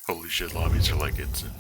Holy shit, lobbies are like instant.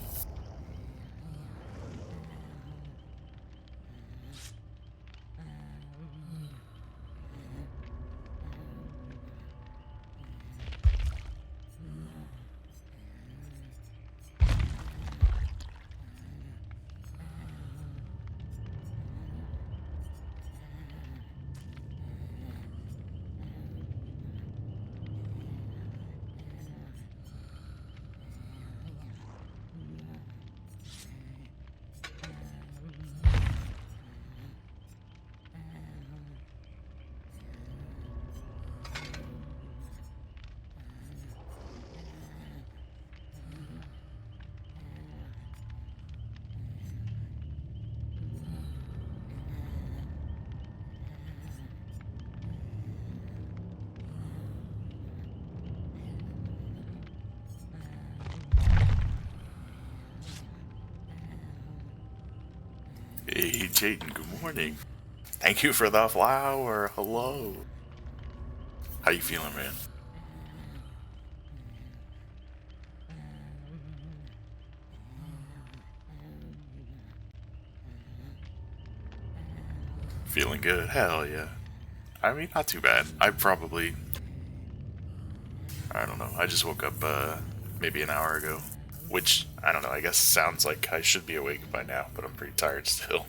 Hey, Jayden, good morning. Thank you for the flower. Hello. How you feeling, man? Feeling good? Hell yeah. I mean, not too bad. I don't know. I just woke up, maybe an hour ago. Which, I don't know, I guess sounds like I should be awake by now, but I'm pretty tired still.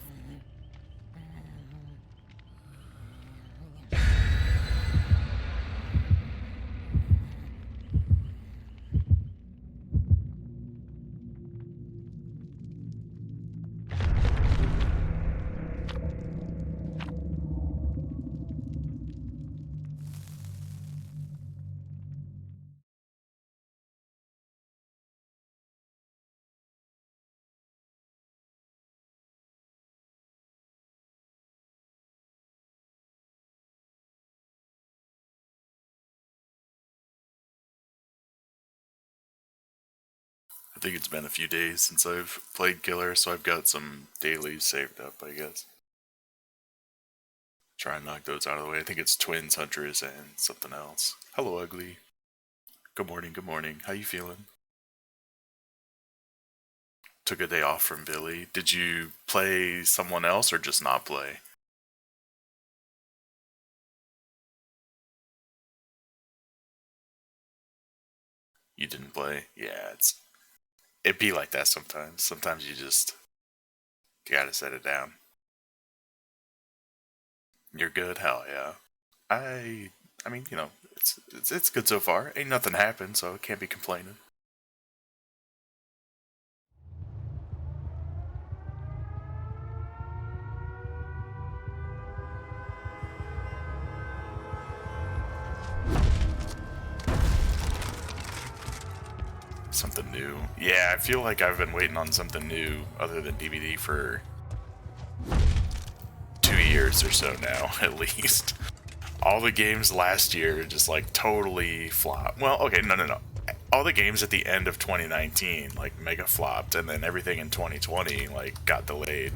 I think it's been a few days since I've played Killer, so I've got some dailies saved up, I guess. Try and knock those out of the way. I think it's Twins, Hunters, and something else. Hello, Ugly. Good morning, good morning. How you feeling? Took a day off from Billy. Did you play someone else or just not play? You didn't play? Yeah, it'd be like that sometimes. Sometimes you gotta set it down. You're good? Hell yeah. I mean, it's good so far. Ain't nothing happened, so I can't be complaining. Something new. Yeah, I feel like I've been waiting on something new other than DVD for 2 years or so now, at least. All the games last year just like totally flopped. Well, okay, no. All the games at the end of 2019 like mega flopped, and then everything in 2020 like got delayed.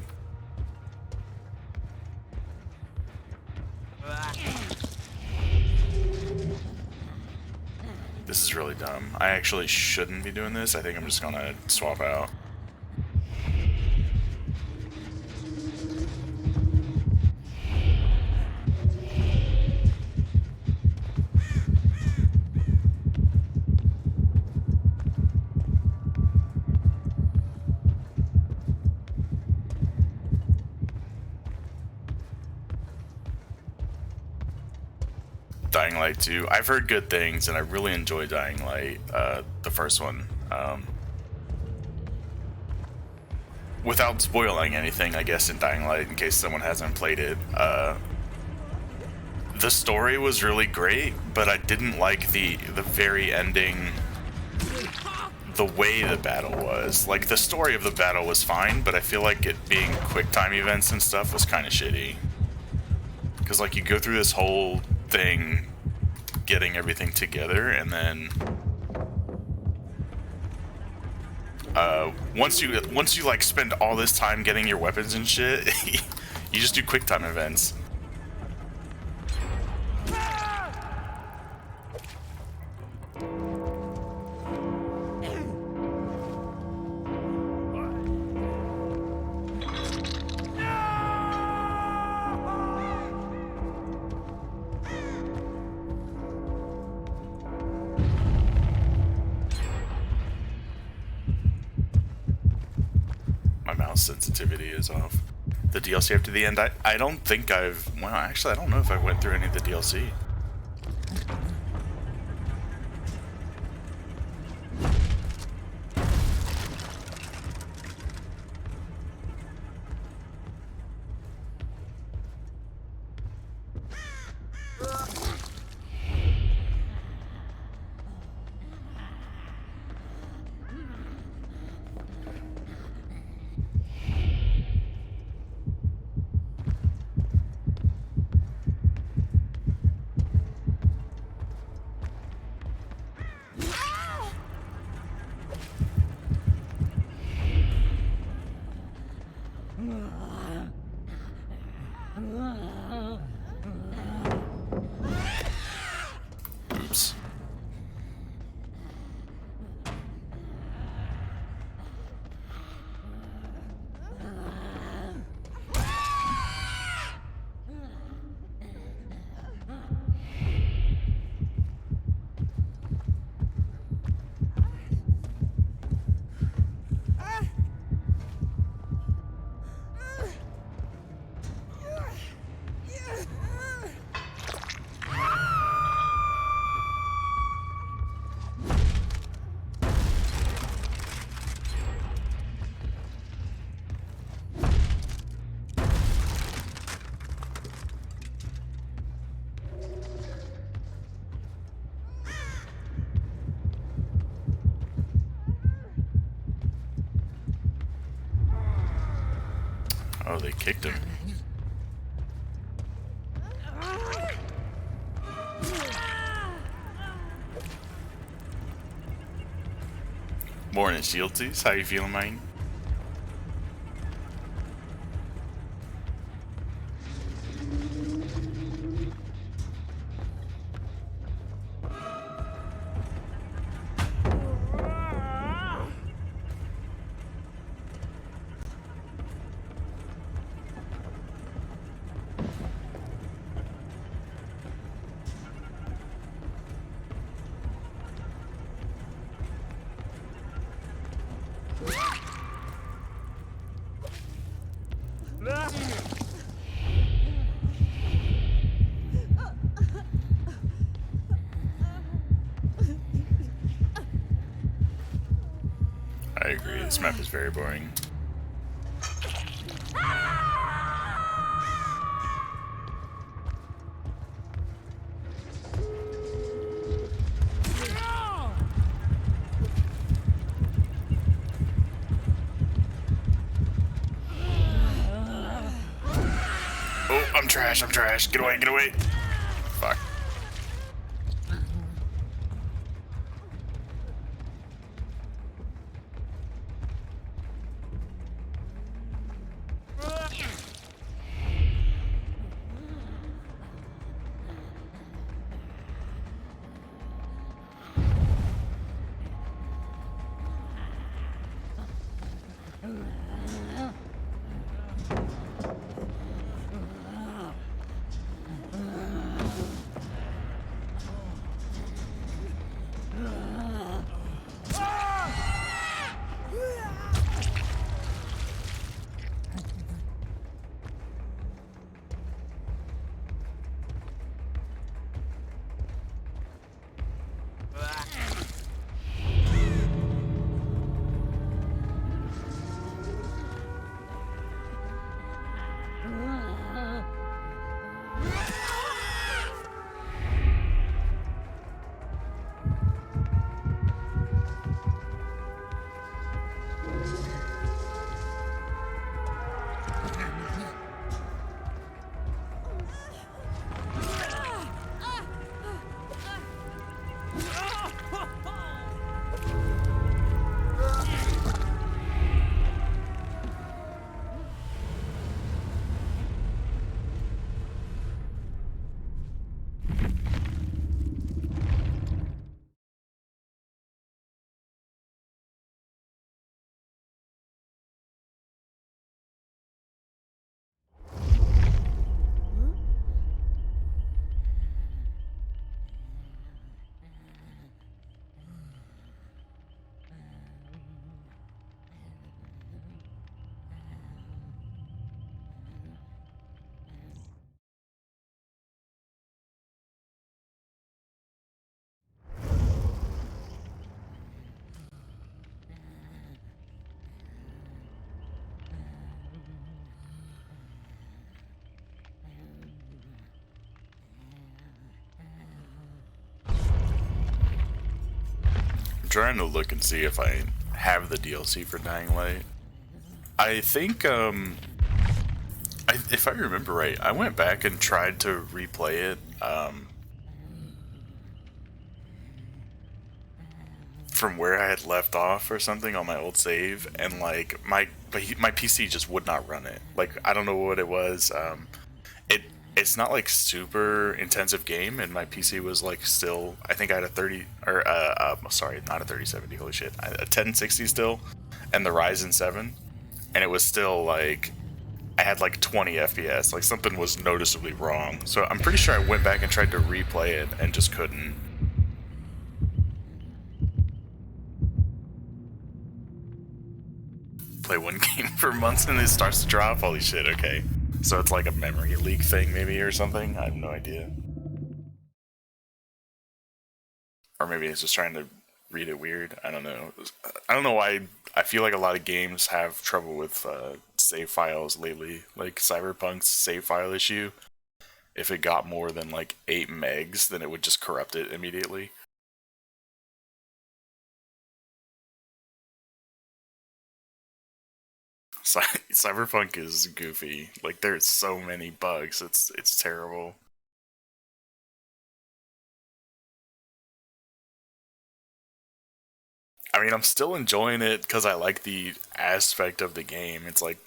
This is really dumb. I actually shouldn't be doing this. I think I'm just gonna swap out. Dying Light 2. I've heard good things, and I really enjoy Dying Light, the first one. Without spoiling anything, I guess, in Dying Light, in case someone hasn't played it, the story was really great, but I didn't like the very ending, the way the battle was. Like, the story of the battle was fine, but I feel like it being quick time events and stuff was kind of shitty. Because, like, you go through this whole thing getting everything together, and then once you like spend all this time getting your weapons and shit, you just do quick time events. mouse sensitivity is off. The DLC up to the end, I don't think I've... Well, actually, I don't know if I went through any of the DLC. Oops. Oh, they kicked him. Morning, Shieldsy. How you feeling, mate? I agree, this map is very boring. Oh, I'm trash, I'm trash. Get away, get away. Fuck. trying to look and see if I have the DLC for Dying Light. I think, if I remember right, I went back and tried to replay it, from where I had left off or something on my old save, and like my PC just would not run it. Like, I don't know what it was. It's not like super intensive game, and my PC was like still, I think I had a 30 or sorry, not a 3070. Holy shit, a 1060 still, and the Ryzen 7, and it was still like I had like 20 FPS. Like, something was noticeably wrong. So I'm pretty sure I went back and tried to replay it and just couldn't. Play one game for months and it starts to drop. Holy shit, okay. So it's like a memory leak thing maybe or something? I have no idea. Or maybe it's just trying to read it weird. I don't know. I don't know why. I feel like a lot of games have trouble with save files lately. Like Cyberpunk's save file issue. If it got more than like 8 megs, then it would just corrupt it immediately. Cyberpunk is goofy. Like, there's so many bugs. It's terrible. I mean, I'm still enjoying it because I like the aspect of the game. It's like,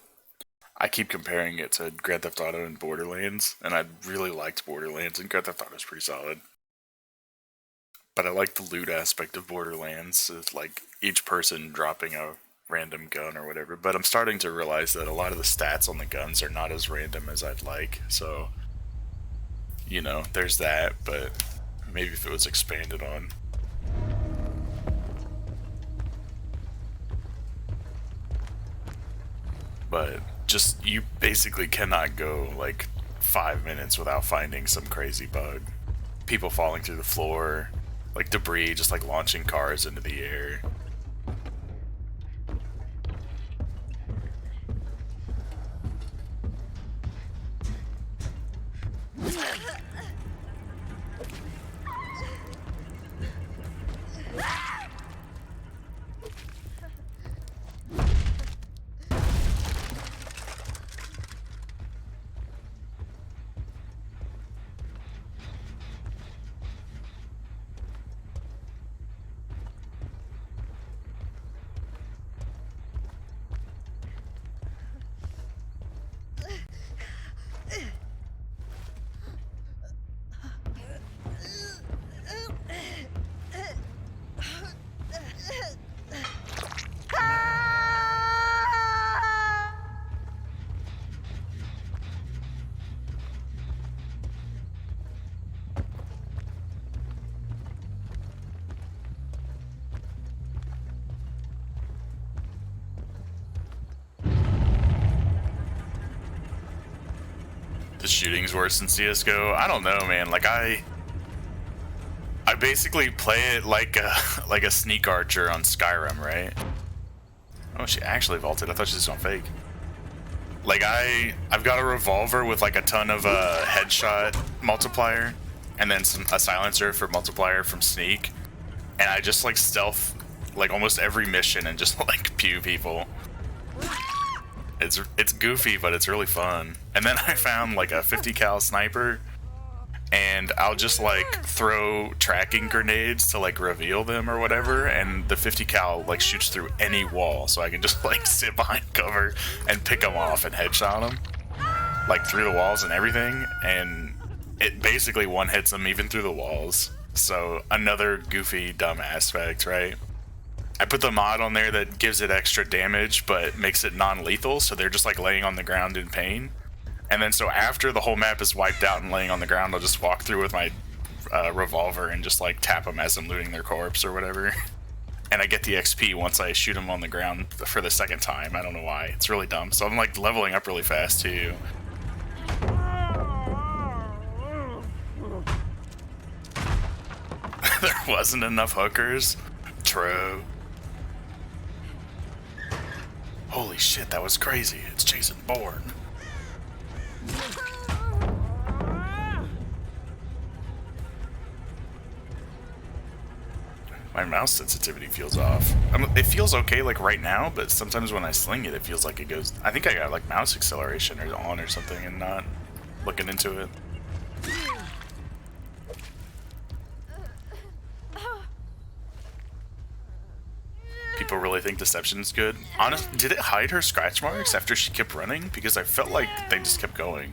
I keep comparing it to Grand Theft Auto and Borderlands, and I really liked Borderlands, and Grand Theft Auto is pretty solid. But I like the loot aspect of Borderlands. It's like each person dropping a random gun or whatever. But I'm starting to realize that a lot of the stats on the guns are not as random as I'd like. So, you know, there's that, but maybe if it was expanded on. But just, you basically cannot go like 5 minutes without finding some crazy bug. People falling through the floor, like debris just like launching cars into the air. The shooting's worse than CS:GO. I don't know, man. Like, I basically play it like a sneak archer on Skyrim, right? Oh, she actually vaulted. I thought she was on fake. Like, I've got a revolver with like a ton of headshot multiplier, and then a silencer for multiplier from sneak, and I just like stealth like almost every mission and just like pew people. It's goofy, but it's really fun. And then I found like a 50 cal sniper, and I'll just like throw tracking grenades to like reveal them or whatever, and the 50 cal like shoots through any wall, so I can just like sit behind cover and pick them off and headshot them like through the walls and everything, and it basically one hits them even through the walls. So another goofy dumb aspect, right? I put the mod on there that gives it extra damage but makes it non-lethal, so they're just like laying on the ground in pain. And then so after the whole map is wiped out and laying on the ground, I'll just walk through with my revolver and just like tap them as I'm looting their corpse or whatever. And I get the XP once I shoot them on the ground for the second time. I don't know why. It's really dumb. So I'm like leveling up really fast too. There wasn't enough hookers? True. Holy shit, that was crazy. It's Jason Bourne. My mouse sensitivity feels off. It feels okay like right now, but sometimes when I sling it, it feels like it goes... I think I got like mouse acceleration or on or something and not looking into it. People really think Deception's good. Honestly, did it hide her scratch marks after she kept running? Because I felt like they just kept going.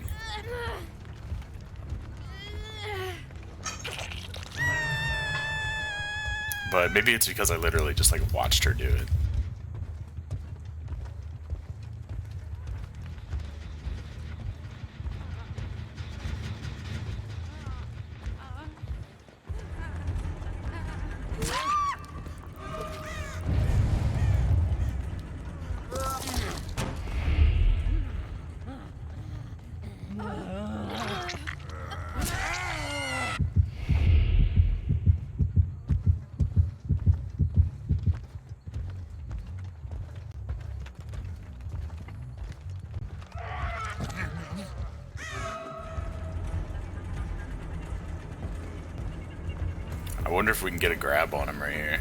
But maybe it's because I literally just like watched her do it. I wonder if we can get a grab on him right here.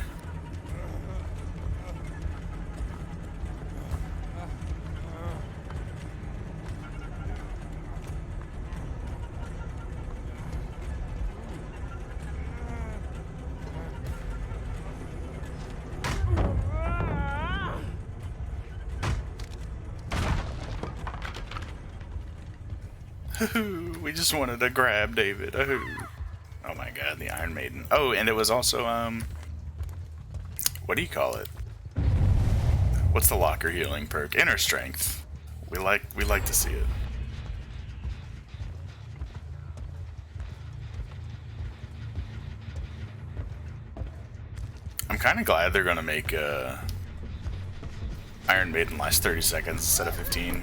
We just wanted to grab David. Oh my god, the Iron Maiden. Oh, and it was also, what do you call it? What's the locker healing perk? Inner Strength. We like to see it. I'm kind of glad they're gonna make, Iron Maiden last 30 seconds instead of 15.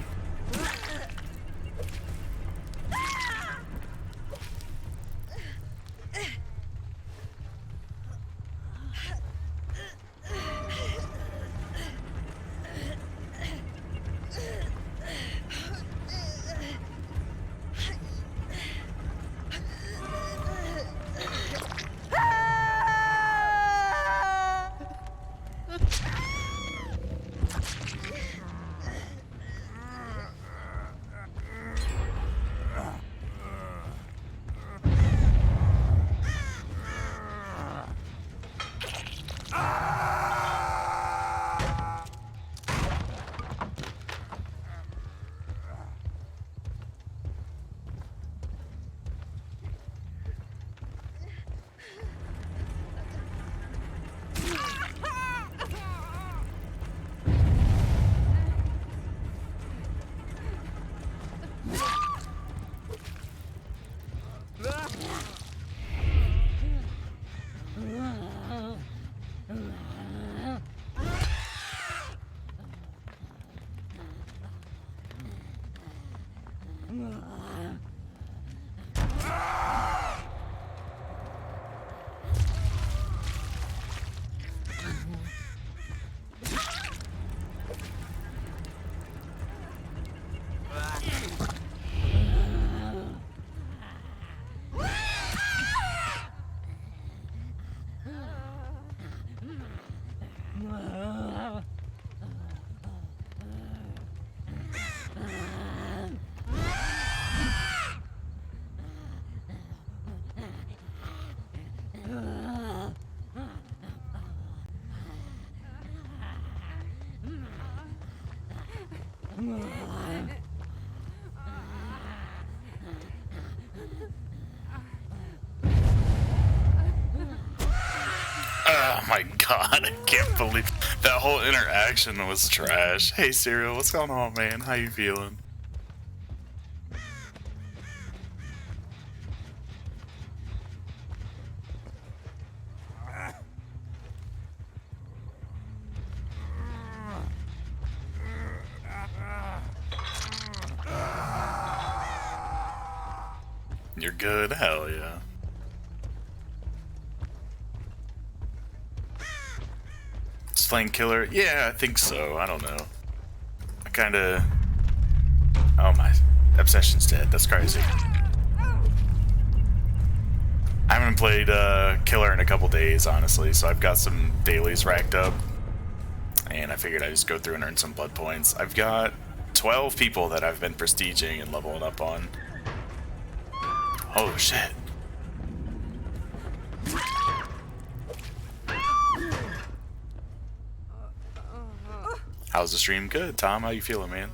Oh my god, I can't believe that whole interaction was trash. Hey Serial, what's going on, man? How you feeling? You're good? Hell yeah. Slain killer? Yeah, I think so. I don't know. I kinda... Oh my... Obsession's dead. That's crazy. I haven't played Killer in a couple days, honestly, so I've got some dailies racked up. And I figured I'd just go through and earn some blood points. I've got 12 people that I've been prestiging and leveling up on. Oh, shit. How's the stream? Good. Tom, how you feeling, man?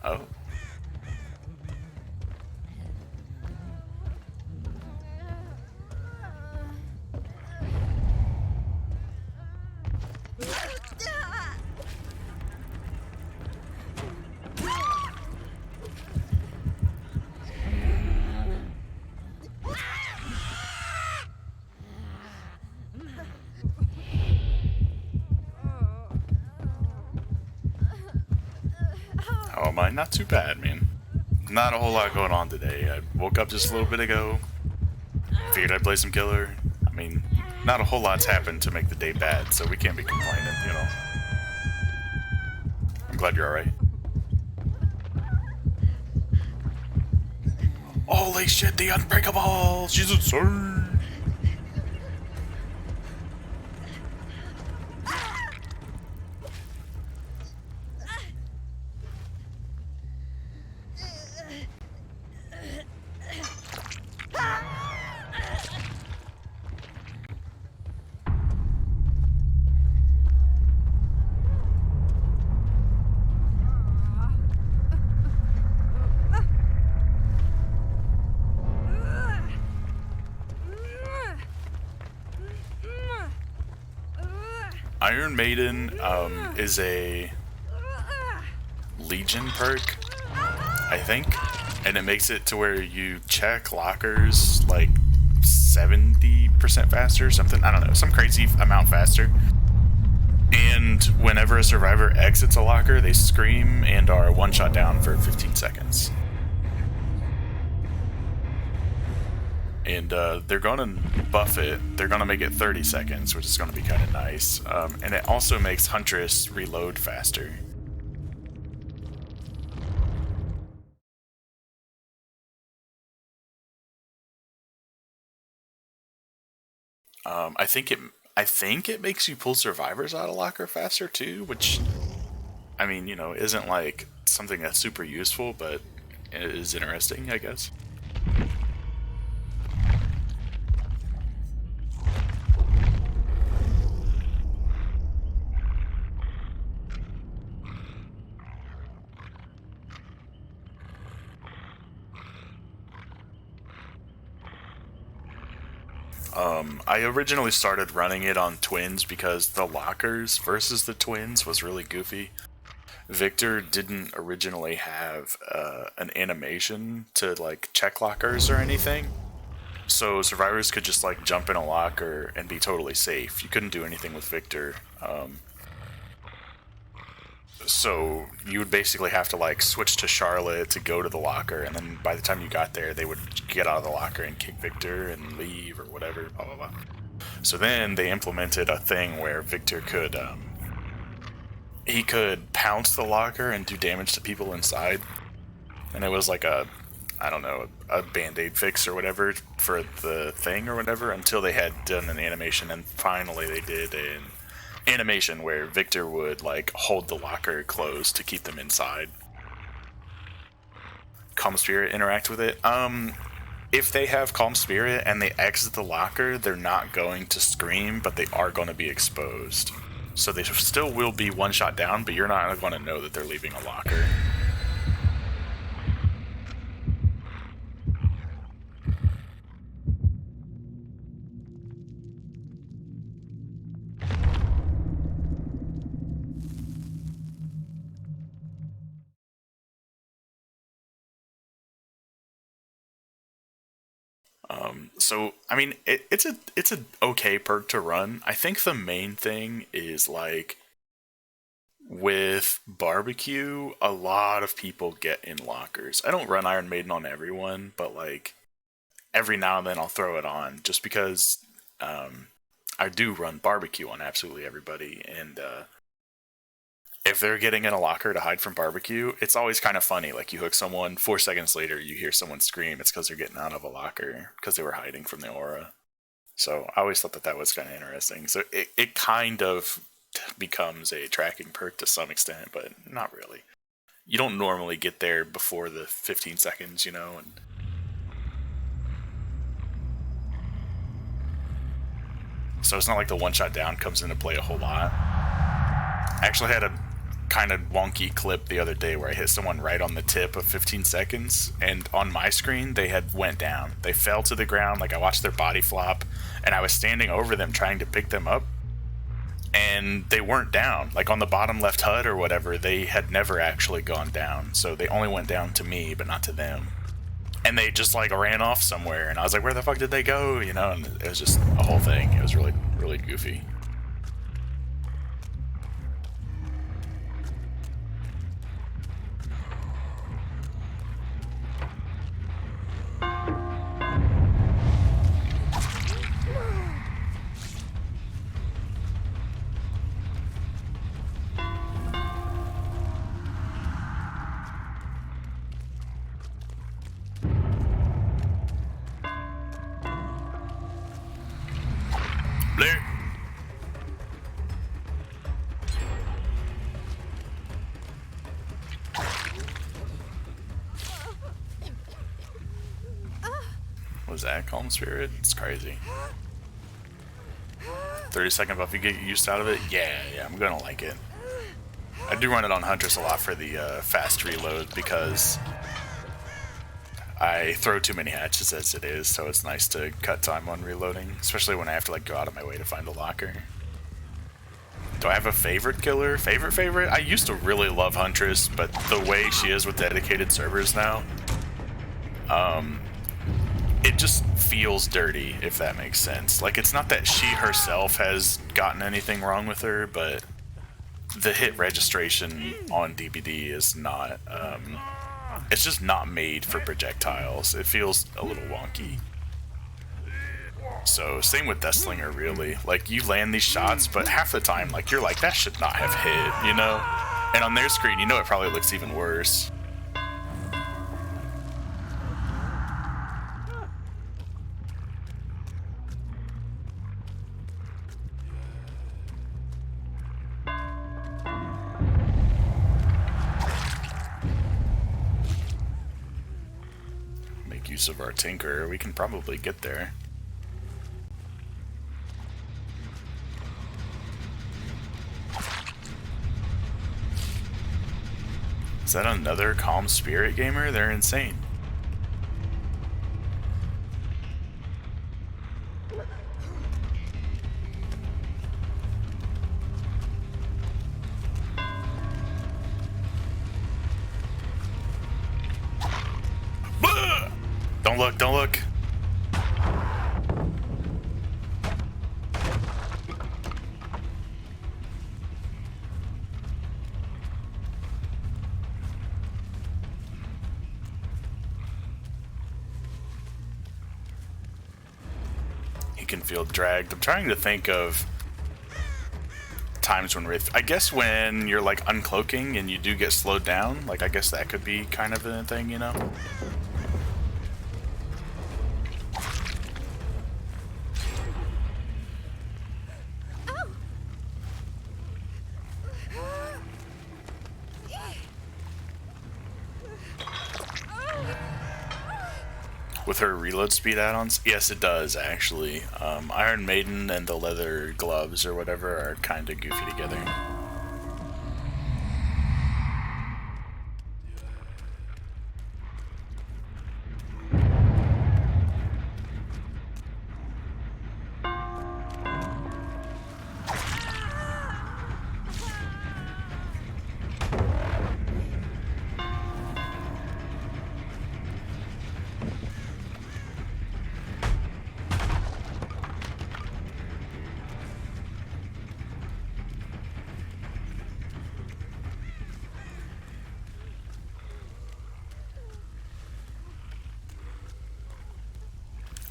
Oh. How am I? Not too bad, man. Not a whole lot going on today. I woke up just a little bit ago. Figured I'd play some Killer. I mean, not a whole lot's happened to make the day bad, so we can't be complaining, you know. I'm glad you're alright. Holy shit, the Unbreakable! She's insane! Iron Maiden is a Legion perk, I think, and it makes it to where you check lockers like 70% faster, something, I don't know, some crazy amount faster. And whenever a survivor exits a locker, they scream and are one shot down for 15 seconds. And they're going to buff it. They're going to make it 30 seconds, which is going to be kind of nice. And it also makes Huntress reload faster. I think it makes you pull survivors out of locker faster too, which, I mean, you know, isn't like something that's super useful, but it is interesting, I guess. I originally started running it on twins because the lockers versus the twins was really goofy. Victor didn't originally have an animation to like check lockers or anything, so survivors could just like jump in a locker and be totally safe. You couldn't do anything with Victor. So you would basically have to like switch to Charlotte to go to the locker, and then by the time you got there, they would get out of the locker and kick Victor and leave or whatever, blah blah blah. So then they implemented a thing where Victor could he could pounce the locker and do damage to people inside, and it was like a, I don't know, a band-aid fix or whatever for the thing or whatever, until they had done an animation, and finally they did an animation where Victor would like hold the locker closed to keep them inside. Calm Spirit interact with it. If they have Calm Spirit and they exit the locker, they're not going to scream, but they are going to be exposed. So they still will be one shot down, but you're not going to know that they're leaving a locker. So I mean, it's a okay perk to run. I think the main thing is like with barbecue, a lot of people get in lockers. I don't run Iron Maiden on everyone, but like every now and then I'll throw it on just because I do run barbecue on absolutely everybody, and if they're getting in a locker to hide from barbecue, it's always kind of funny. Like you hook someone, 4 seconds later you hear someone scream. It's because they're getting out of a locker because they were hiding from the aura. So I always thought that that was kind of interesting. So it kind of becomes a tracking perk to some extent, but not really. You don't normally get there before the 15 seconds, you know. And so it's not like the one shot down comes into play a whole lot. I actually had a kind of wonky clip the other day where I hit someone right on the tip of 15 seconds, and on my screen they had went down. They fell to the ground, like I watched their body flop, and I was standing over them trying to pick them up, and they weren't down. Like on the bottom left HUD or whatever, they had never actually gone down, so they only went down to me but not to them. And they just like ran off somewhere, and I was like, where the fuck did they go, you know? And it was just a whole thing. It was really, really goofy. Blair. What was that? Calm Spirit? It's crazy. 30-second buff, you get used out of it? Yeah, I'm gonna like it. I do run it on Huntress a lot for the fast reload because I throw too many hatches as it is, so it's nice to cut time on reloading, especially when I have to like go out of my way to find a locker. Do I have a favorite killer? Favorite? I used to really love Huntress, but the way she is with dedicated servers now, it just feels dirty, if that makes sense. Like, it's not that she herself has gotten anything wrong with her, but the hit registration on DBD is not, it's just not made for projectiles. It feels a little wonky. So, same with Deathslinger, really. Like, you land these shots, but half the time, like, you're like, that should not have hit, you know? And on their screen, you know it probably looks even worse. Make use of our Tinker. We can probably get there. Is that another Calm Spirit gamer? They're insane. Don't look, don't look. He can feel dragged. I'm trying to think of times when Wraith, I guess when you're like uncloaking and you do get slowed down, like I guess that could be kind of a thing, you know? With her reload speed add-ons? Yes, it does, actually. Iron Maiden and the leather gloves or whatever are kind of goofy together.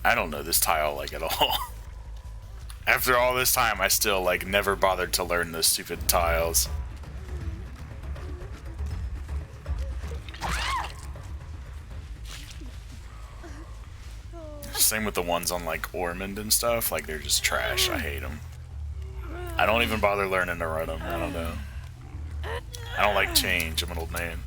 I don't know this tile like at all. After all this time, I still like never bothered to learn those stupid tiles. Same with the ones on like Ormond and stuff. Like they're just trash. I hate them. I don't even bother learning to run them. I don't know. I don't like change. I'm an old man.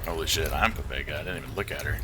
Holy shit, I'm a big guy. I didn't even look at her.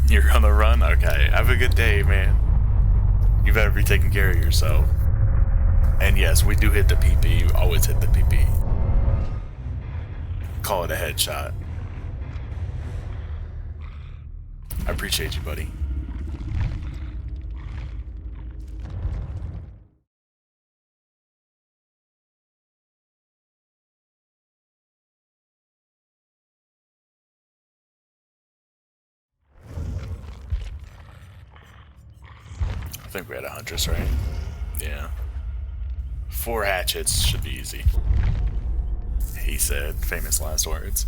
You're on the run? Okay. Have a good day, man. You better be taking care of yourself. And yes, we do hit the PP. You always hit the PP. Call it a headshot. I appreciate you, buddy. I think we had a Huntress, right? Yeah. 4 hatchets should be easy. He said, famous last words.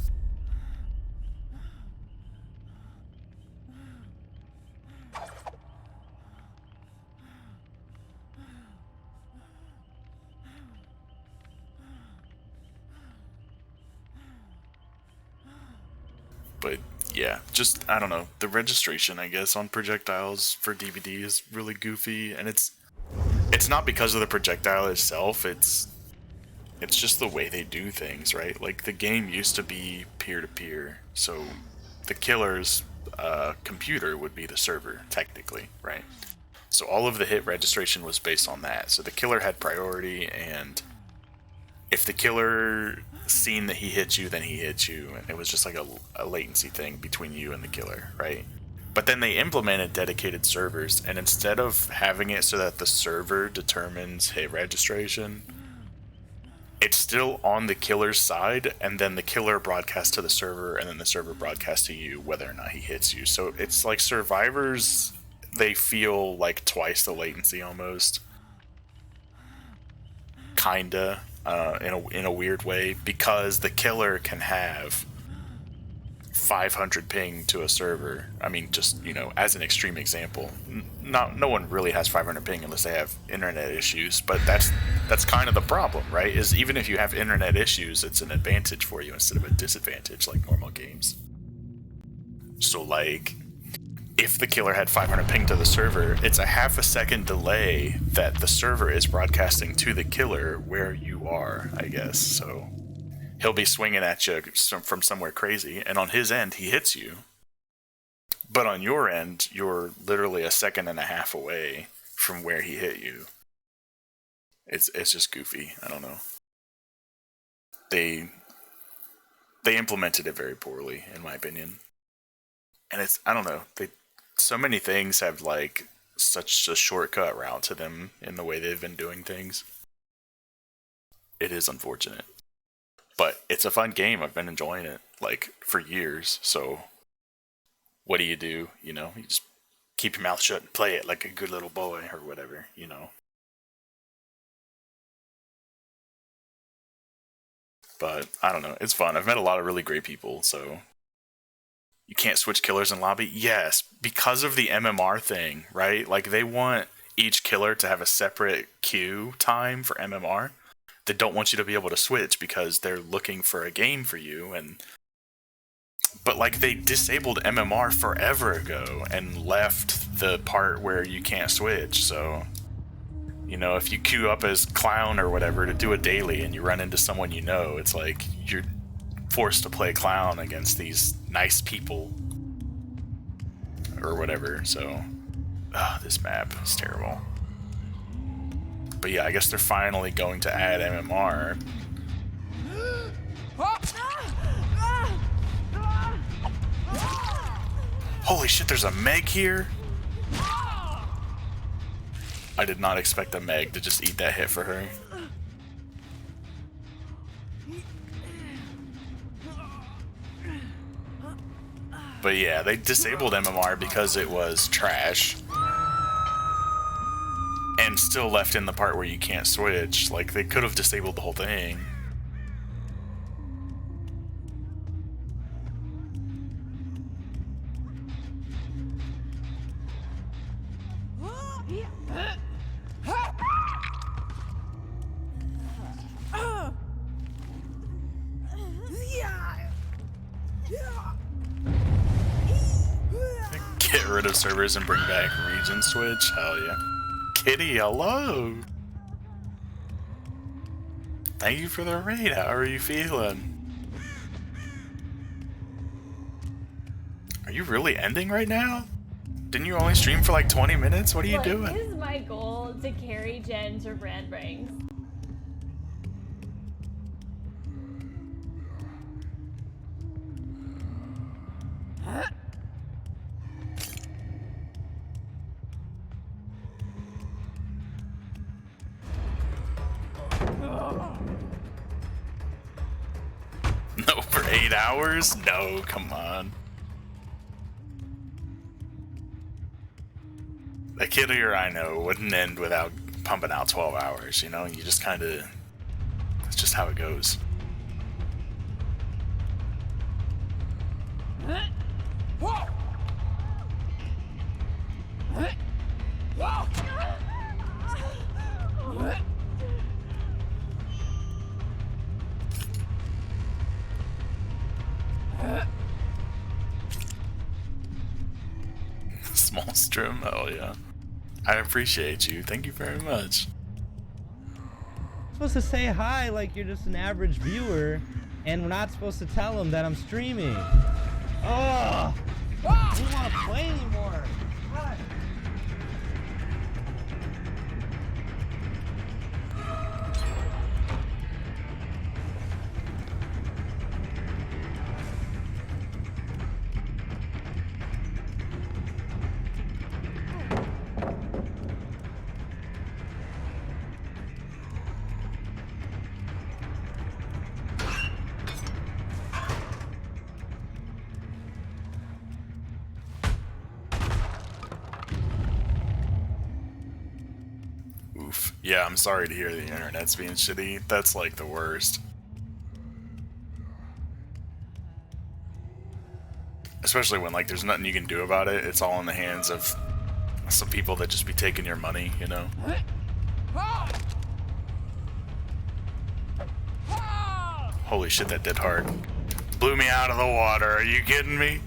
But yeah, just, I don't know, the registration, I guess, on projectiles for DVD is really goofy, and it's not because of the projectile itself, it's just the way they do things, right? Like, the game used to be peer-to-peer, so the killer's computer would be the server, technically, right? So all of the hit registration was based on that. So the killer had priority, and if the killer seen that he hit you, then he hit you, and it was just like a latency thing between you and the killer, right? But then they implemented dedicated servers, and instead of having it so that the server determines hit registration, it's still on the killer's side, and then the killer broadcasts to the server, and then the server broadcasts to you whether or not he hits you. So it's like survivors, they feel like twice the latency almost. Kinda, in a weird way, because the killer can have 500 ping to a server. I mean, just, you know, as an extreme example. No one really has 500 ping unless they have internet issues, but that's kind of the problem, right? Is even if you have internet issues, it's an advantage for you instead of a disadvantage like normal games. So, like, if the killer had 500 ping to the server, it's a half a second delay that the server is broadcasting to the killer where you are, I guess. So he'll be swinging at you from somewhere crazy, and on his end, he hits you. But on your end, you're literally a second and a half away from where he hit you. It's just goofy. I don't know. They implemented it very poorly, in my opinion. And I don't know, so many things have, like, such a shortcut route to them in the way they've been doing things. It is unfortunate. But it's a fun game. I've been enjoying it, like, for years. So what do? You know, you just keep your mouth shut and play it like a good little boy or whatever, you know. But I don't know. It's fun. I've met a lot of really great people, so you can't switch killers in lobby? Yes, because of the MMR thing, right? Like, they want each killer to have a separate queue time for MMR. They don't want you to be able to switch because they're looking for a game for you. But, like, they disabled MMR forever ago and left the part where you can't switch. So, you know, if you queue up as Clown or whatever to do a daily and you run into someone you know, it's like you're forced to play Clown against these nice people or whatever. So this map is terrible. But yeah, I guess they're finally going to add MMR. Holy shit, there's a Meg here? I did not expect a Meg to just eat that hit for her. But yeah, they disabled MMR because it was trash. And still left in the part where you can't switch. Like, they could have disabled the whole thing. Get rid of servers and bring back region switch? Hell yeah. Kitty, hello! Thank you for the raid, how are you feeling? Are you really ending right now? Didn't you only stream for like 20 minutes? What are you Look, doing? It is my goal to carry Jen to brand ranks. No, for 8 hours? No, come on. A kid here I know wouldn't end without pumping out 12 hours, you know? You just kind of... It's just how it goes. Small stream? Hell yeah. I appreciate you. Thank you very much. I'm supposed to say hi like you're just an average viewer, and we're not supposed to tell them that I'm streaming. Oh! I don't want to play anymore. God. Oof. Yeah, I'm sorry to hear the internet's being shitty. That's like the worst. Especially when like there's nothing you can do about it. It's all in the hands of some people that just be taking your money, you know? Holy shit, that did hard. Blew me out of the water. Are you kidding me?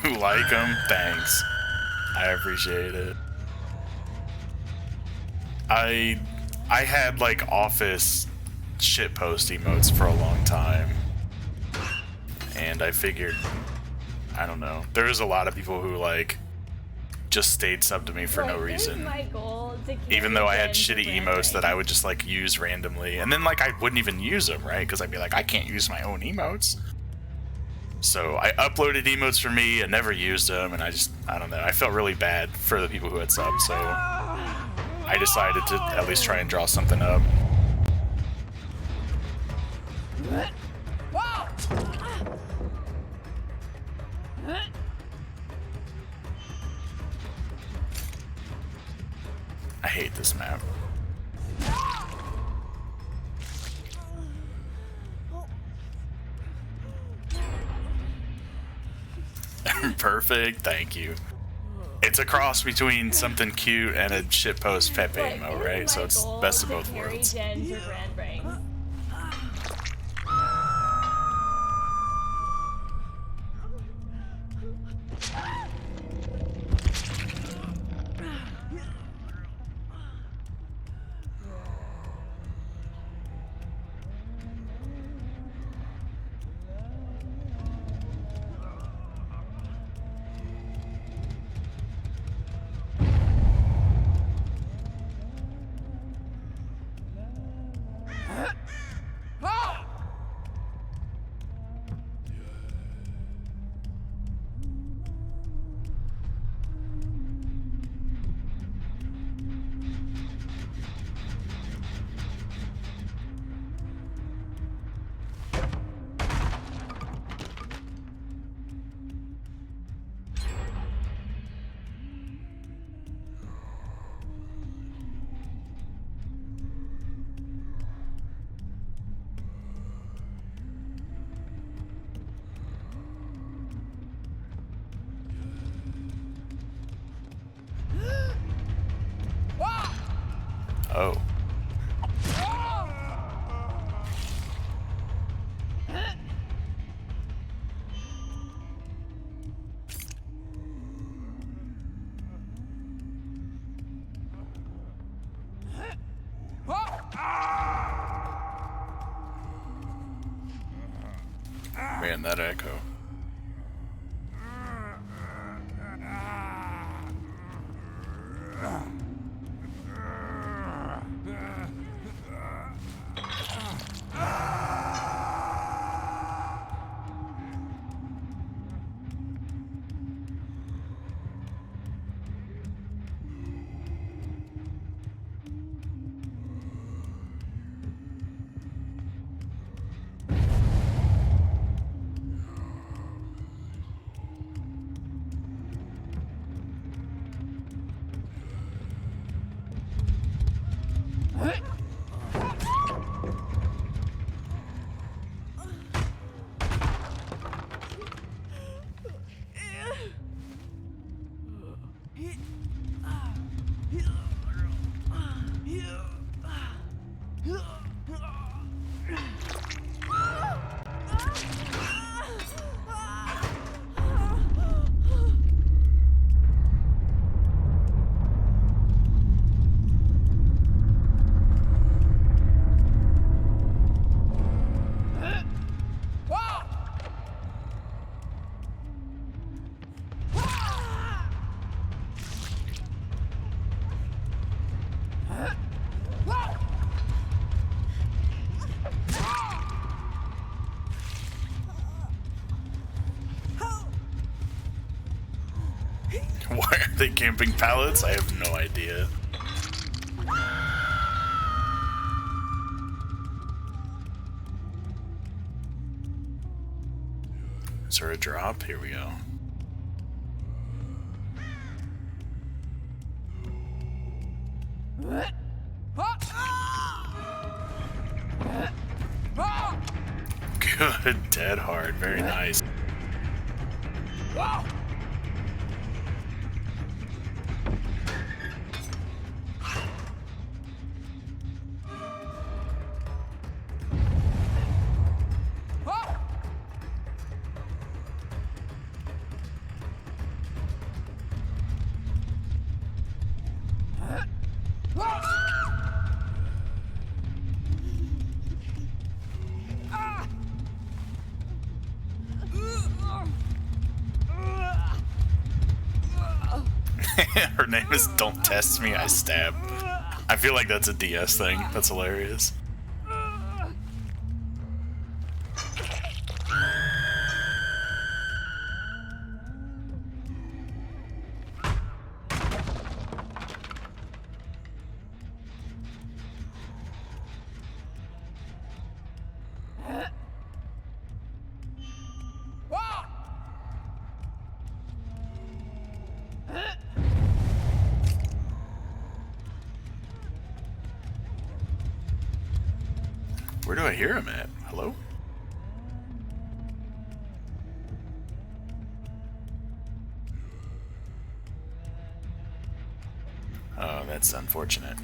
You like them? Thanks. I appreciate it. I had like office shitpost emotes for a long time. And I figured, I don't know. There was a lot of people who like just stayed sub to me for no reason. My goal to Even though I had Jen to shitty brand emotes ranks. that I would just like use randomly. And then like I wouldn't even use them, right? Because I'd be like, I can't use my own emotes. So I uploaded emotes for me and never used them, and I don't know, I felt really bad for the people who had subs, so I decided to at least try and draw something up. I hate this map. Perfect, thank you. It's a cross between something cute and a shitpost Pepe Look, emo, it is right? my So it's goal best of to both carry worlds. Jen to brand ranks. Oh. Man, that echo. Why are they camping pallets? I have no idea. Is there a drop? Here we go. Good, dead hard. Very nice. Her name is Don't Test Me, I Stab. I feel like that's a DS thing. That's hilarious. Where do I hear him at? Hello? Oh, that's unfortunate.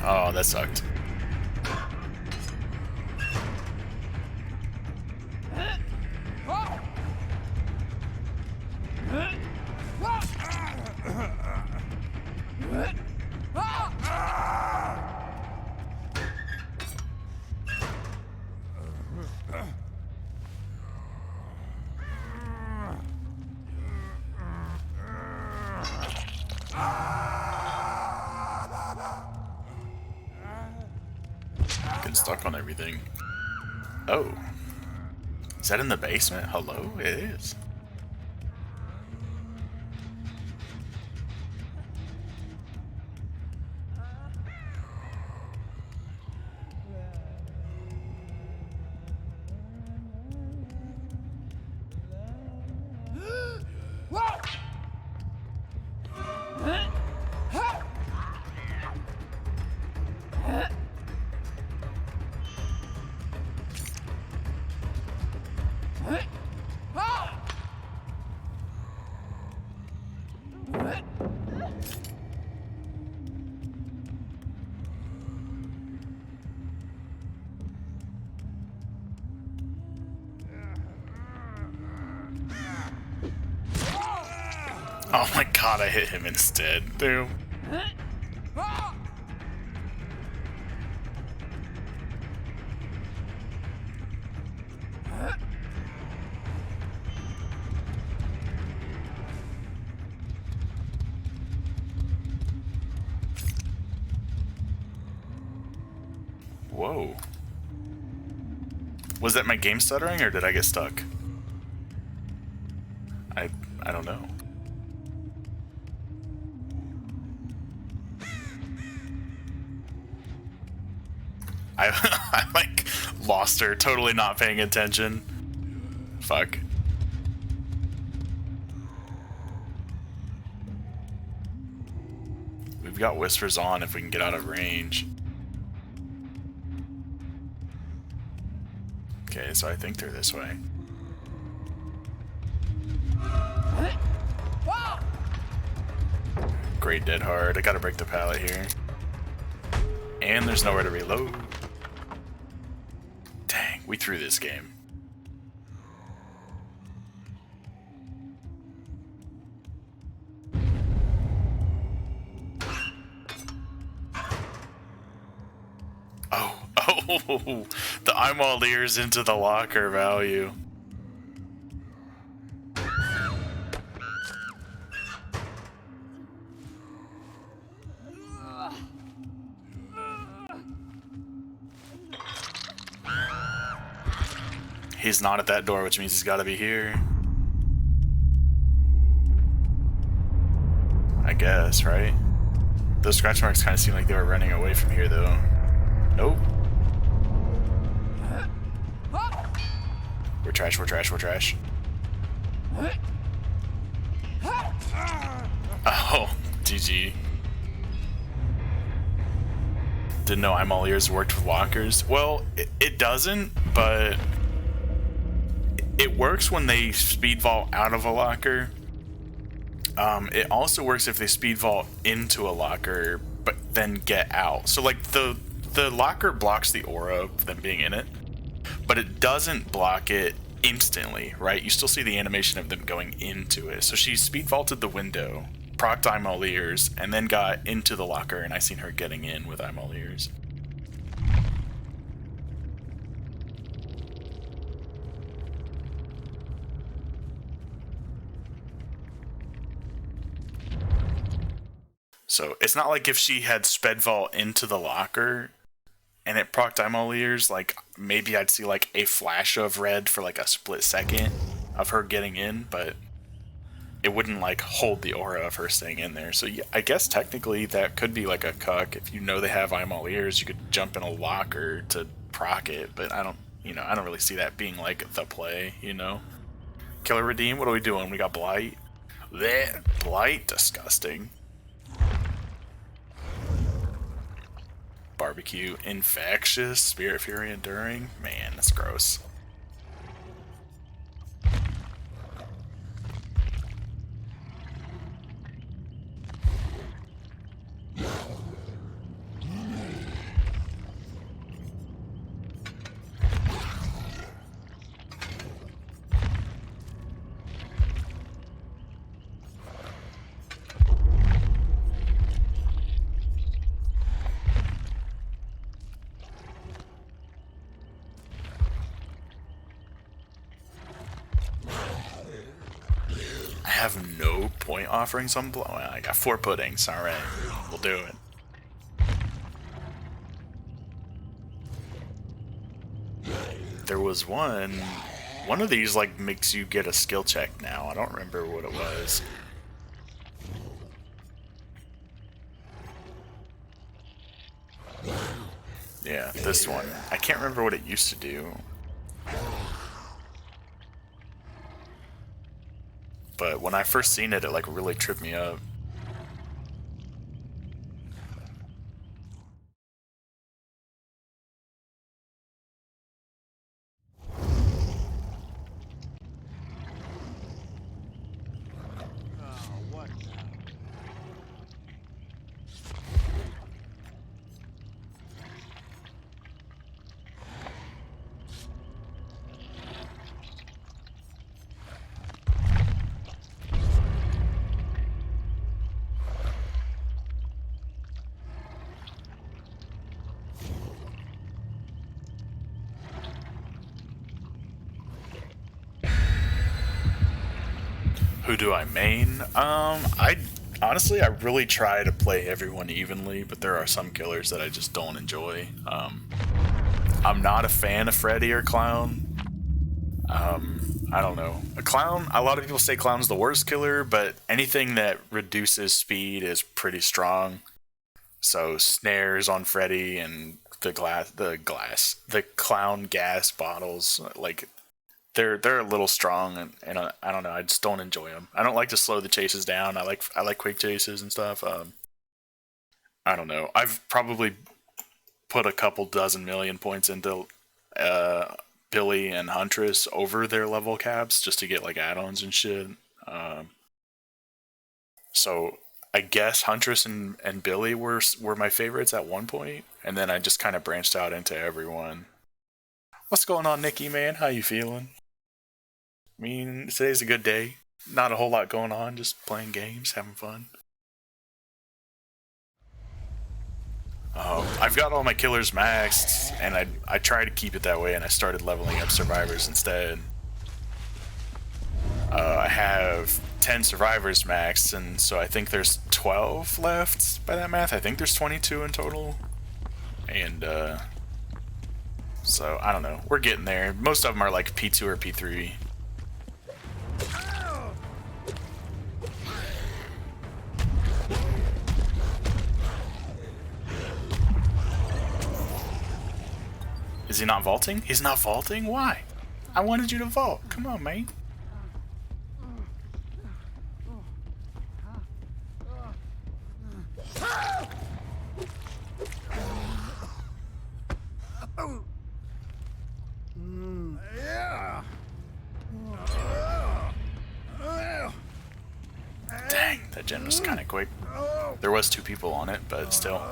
Oh, that sucked. Getting stuck on everything. Oh. Is that in the basement? Hello? It is. Oh my god, I hit him instead, dude. Whoa. Was that my game stuttering or did I get stuck? I don't know. I like lost her, totally not paying attention. Fuck. We've got whispers on if we can get out of range. Okay, so I think they're this way. Great dead hard. I gotta break the pallet here. And there's nowhere to reload. Dang, we threw this game. Oh, the I'm all ears into the locker value. He's not at that door, which means he's got to be here. I guess, right? Those scratch marks kind of seem like they were running away from here, though. Nope. We're trash, we're trash, we're trash. Oh, GG. Didn't know I'm all ears worked with walkers. Well, it doesn't, but it works when they speed vault out of a locker. It also works if they speed vault into a locker, but then get out. So like the locker blocks the aura of them being in it, but it doesn't block it instantly, right? You still see the animation of them going into it. So she speed vaulted the window, procced I'm all ears, and then got into the locker, and I seen her getting in with I'm all ears. So it's not like if she had sped vault into the locker and it procced I'm all ears, like maybe I'd see like a flash of red for like a split second of her getting in, but it wouldn't like hold the aura of her staying in there. So yeah, I guess technically that could be like a cuck. If you know they have I'm all ears, you could jump in a locker to proc it, but I don't really see that being like the play, you know? Killer Redeem, what are we doing? We got Blight. Blech, Blight, disgusting. Barbecue, infectious, Spirit Fury enduring. Man, that's gross. I have no point offerings on blow. I got 4 puddings. All right, we'll do it. There was one One of these like makes you get a skill check now. I don't remember what it was. Yeah, this one. I can't remember what it used to do. But when I first seen it, it like really tripped me up. Who do I main? I honestly, I really try to play everyone evenly, but there are some killers that I just don't enjoy. I'm not a fan of Freddy or Clown. I don't know. A Clown, a lot of people say Clown's the worst killer, but anything that reduces speed is pretty strong. So snares on Freddy and the Clown gas bottles, like they're a little strong, and I don't know. I just don't enjoy them. I don't like to slow the chases down. I like quick chases and stuff. I don't know. I've probably put a couple dozen million points into Billy and Huntress over their level caps just to get like add-ons and shit. So I guess Huntress and Billy were my favorites at one point, and then I just kind of branched out into everyone. What's going on, Nikki, man? How you feeling? I mean, today's a good day. Not a whole lot going on, just playing games, having fun. I've got all my killers maxed, and I try to keep it that way, and I started leveling up survivors instead. I have 10 survivors maxed, and so I think there's 12 left by that math. I think there's 22 in total. And, so, I don't know. We're getting there. Most of them are like P2 or P3. Is he not vaulting? He's not vaulting? Why? I wanted you to vault. Come on, man. Dang, that gen was kind of quick. There was 2 people on it, but still.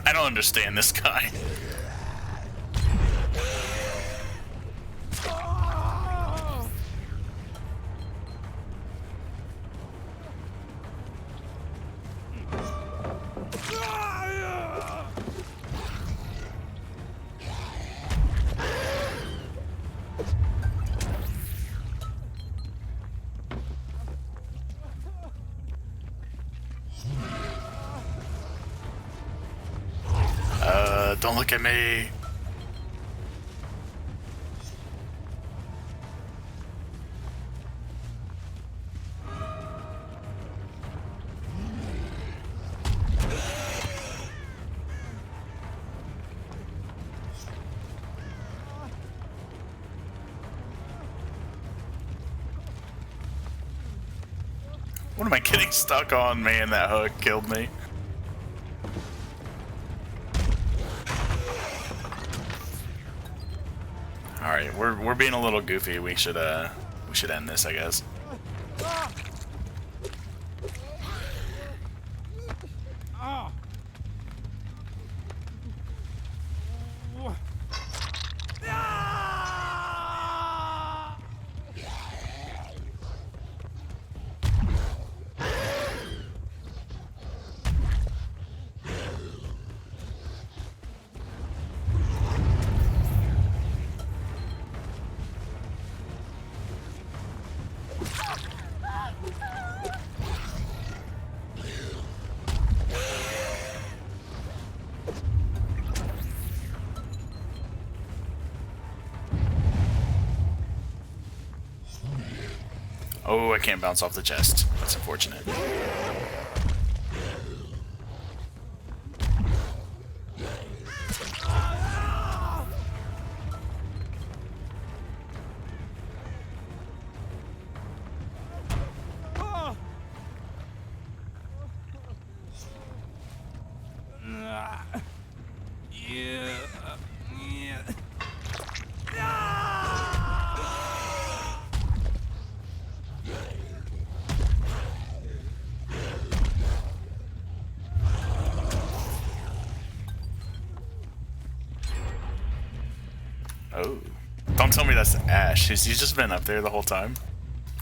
I don't understand this guy. Don't look at me. What am I getting stuck on? Man, that hook killed me. Alright, we're being a little goofy. We should end this, I guess. Oh, I can't bounce off the chest. That's unfortunate. Oh. Don't tell me that's Ash. Has he just been up there the whole time?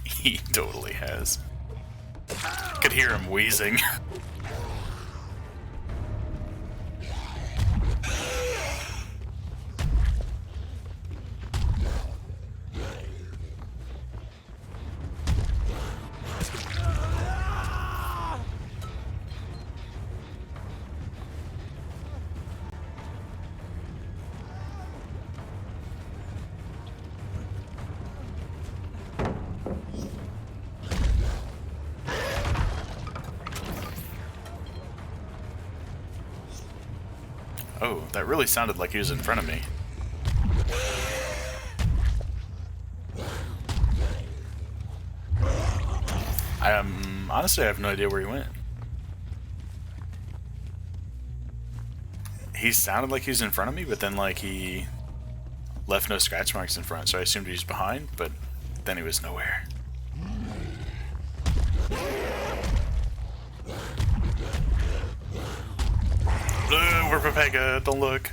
He totally has. I could hear him wheezing. Oh, that really sounded like he was in front of me. Honestly, I have no idea where he went. He sounded like he was in front of me, but then like he left no scratch marks in front, so I assumed he was behind, but then he was nowhere. We're Pepega, don't look.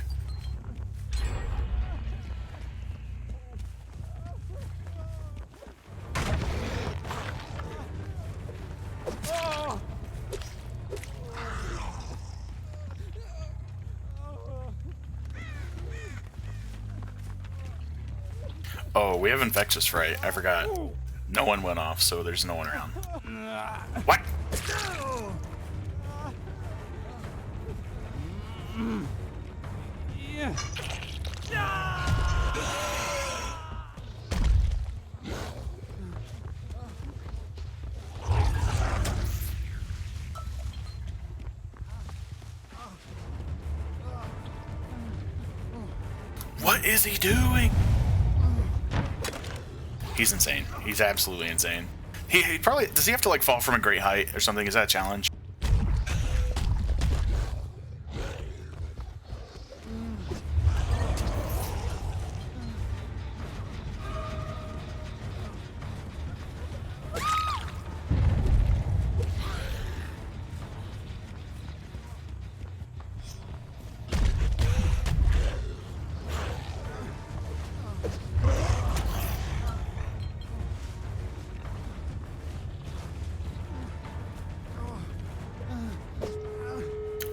Oh, we have Infectious Fright. I forgot. No one went off, so there's no one around. What? What is he doing? He's insane. He's absolutely insane. He probably... Does he have to, like, fall from a great height or something? Is that a challenge?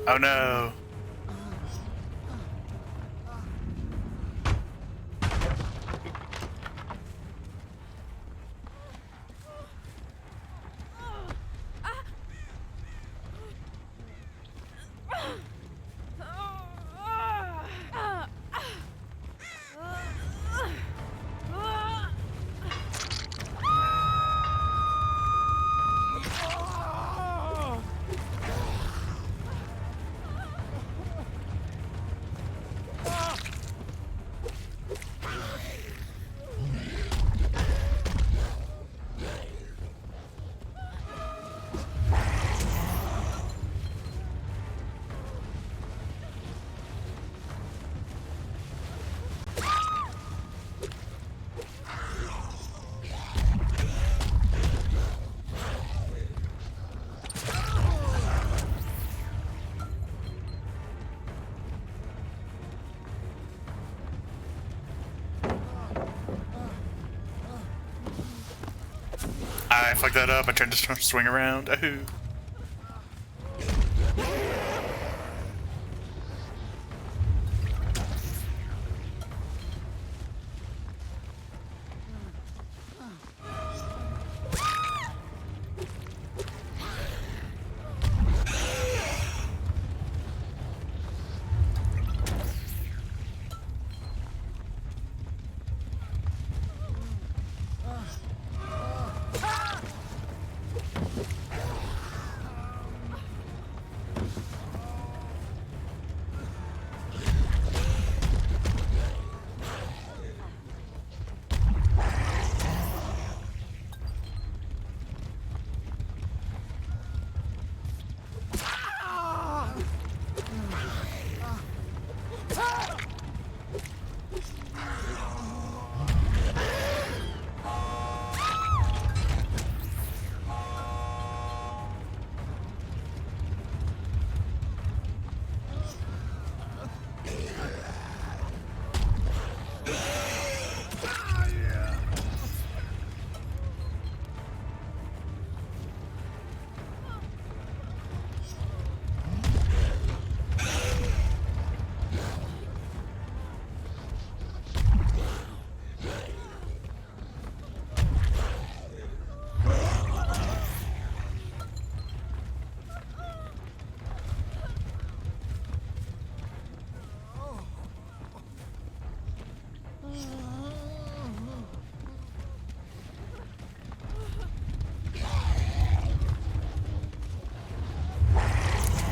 Oh no. I fucked that up. I tried to swing around. Ahoo.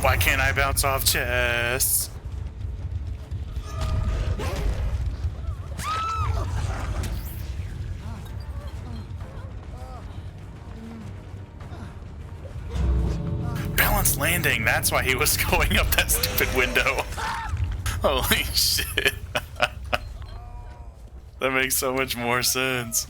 Why can't I bounce off chests? Balanced landing, that's why he was going up that stupid window. Holy shit. That makes so much more sense.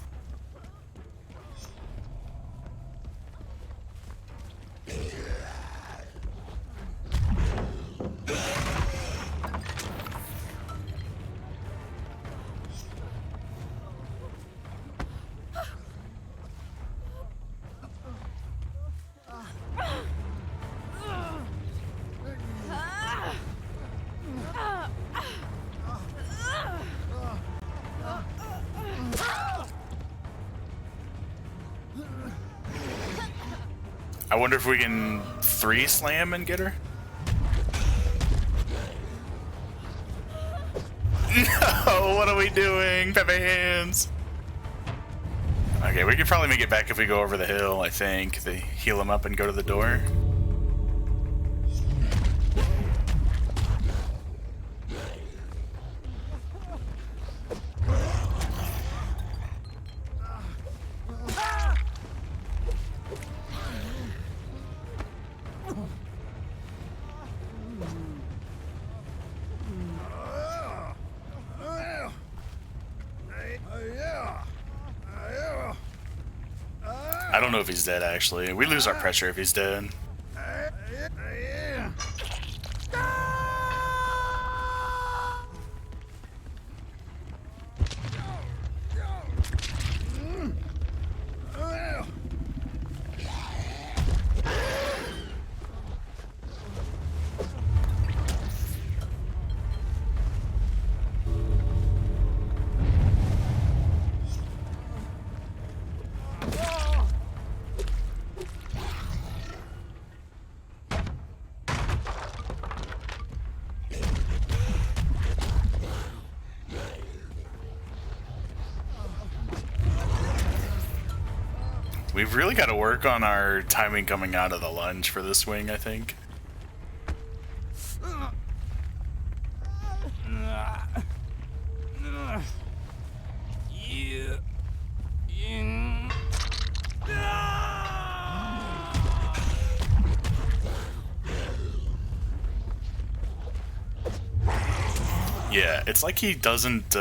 I wonder if we can 3 slam and get her? No, what are we doing? Pepe hands. Okay, we could probably make it back if we go over the hill, I think. They heal him up and go to the door. I don't know if he's dead, actually. We lose our pressure if he's dead. We've really got to work on our timing coming out of the lunge for this swing, I think. Yeah, it's like he doesn't,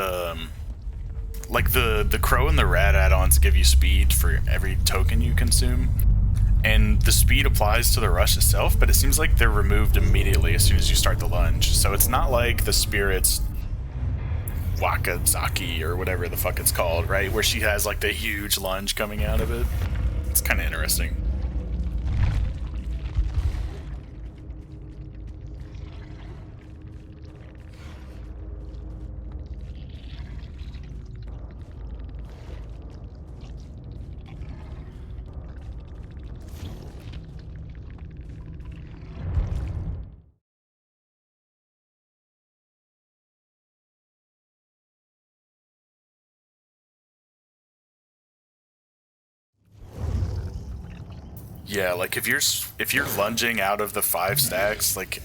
like the crow and the rat add-ons give you speed for every token you consume, and the speed applies to the rush itself, but it seems like they're removed immediately as soon as you start the lunge. So it's not like the spirit's Wakazaki or whatever the fuck it's called, right? Where she has like the huge lunge coming out of it. It's kind of interesting. Yeah, like if you're lunging out of the 5 stacks, like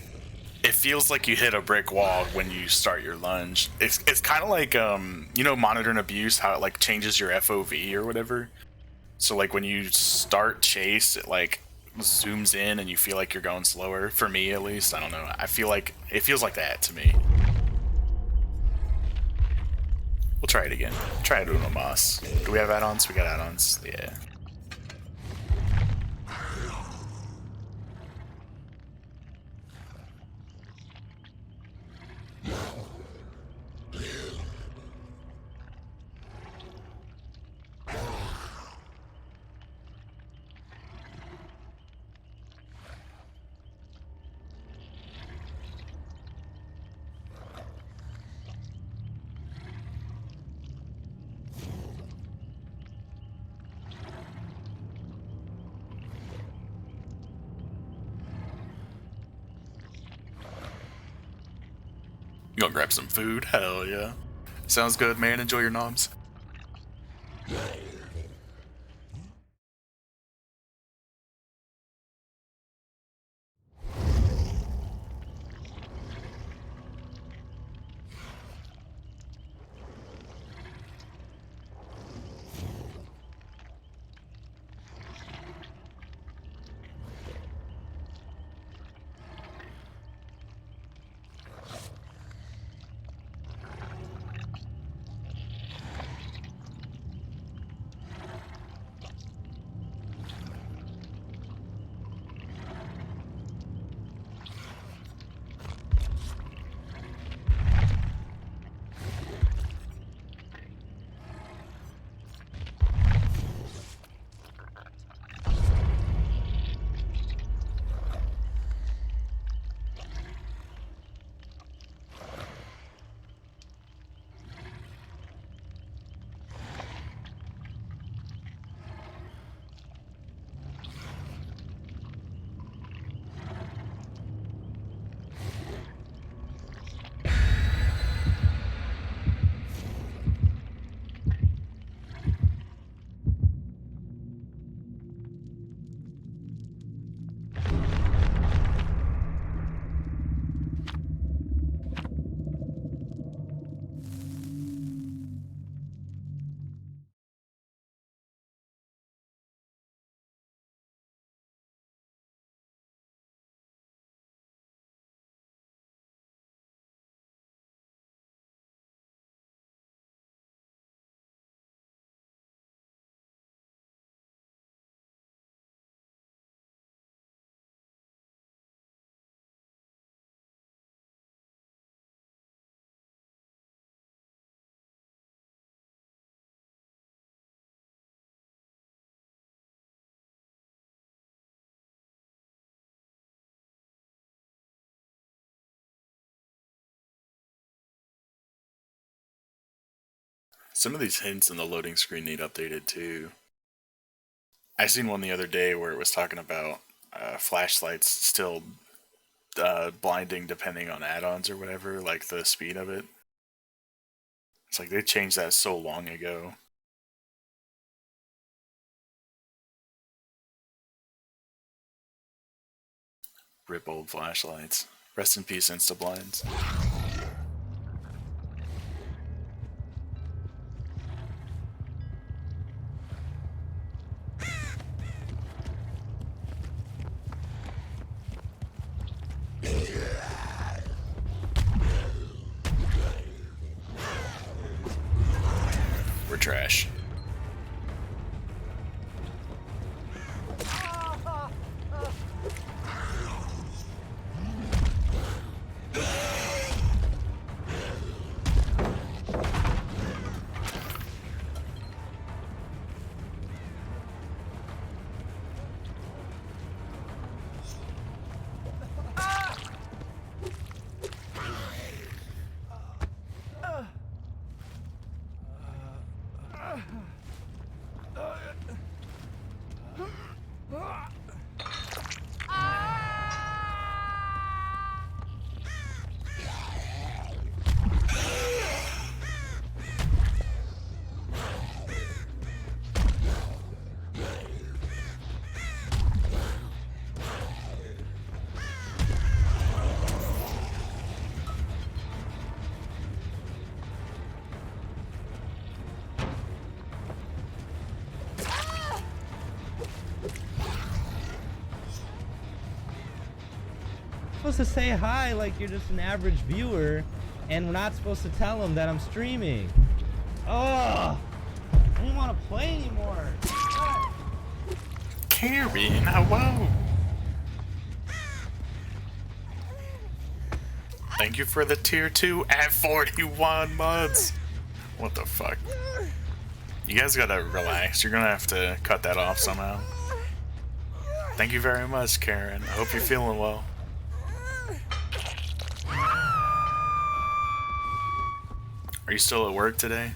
it feels like you hit a brick wall when you start your lunge. It's kind of like you know, Monitor and Abuse, how it like changes your FOV or whatever. So like when you start chase, it like zooms in and you feel like you're going slower. For me, at least, I don't know. I feel like it feels like that to me. We'll try it again. Try it uno mas. Do we have add-ons? We got add-ons. Yeah. You gonna grab some food? Hell yeah. Sounds good, man. Enjoy your noms. Some of these hints in the loading screen need updated too. I seen one the other day where it was talking about flashlights still blinding depending on add-ons or whatever, like the speed of it. It's like they changed that so long ago. Rip old flashlights. Rest in peace, Instablinds. We're trash. Supposed to say hi like you're just an average viewer, and we're not supposed to tell them that I'm streaming. Oh, I don't want to play anymore. Karen, hello. Thank you for the tier 2 at 41 months. What the fuck? You guys gotta relax. You're gonna have to cut that off somehow. Thank you very much, Karen. I hope you're feeling well. Are you still at work today?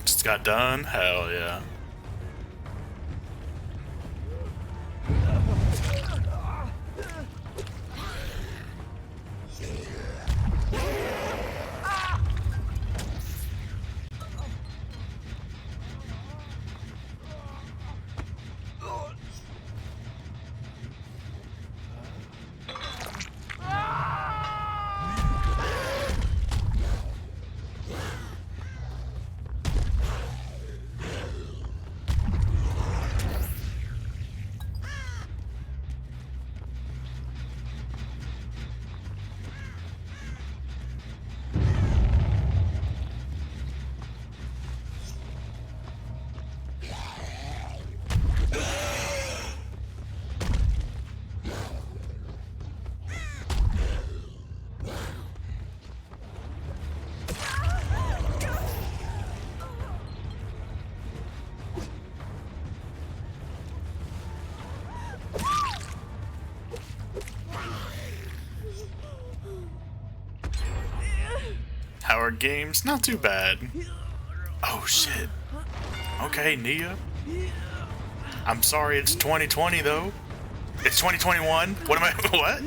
Just got done? Hell yeah. Howard Games, not too bad. Oh shit. Okay, Nia. I'm sorry, it's 2020 though. It's 2021. What am I? What?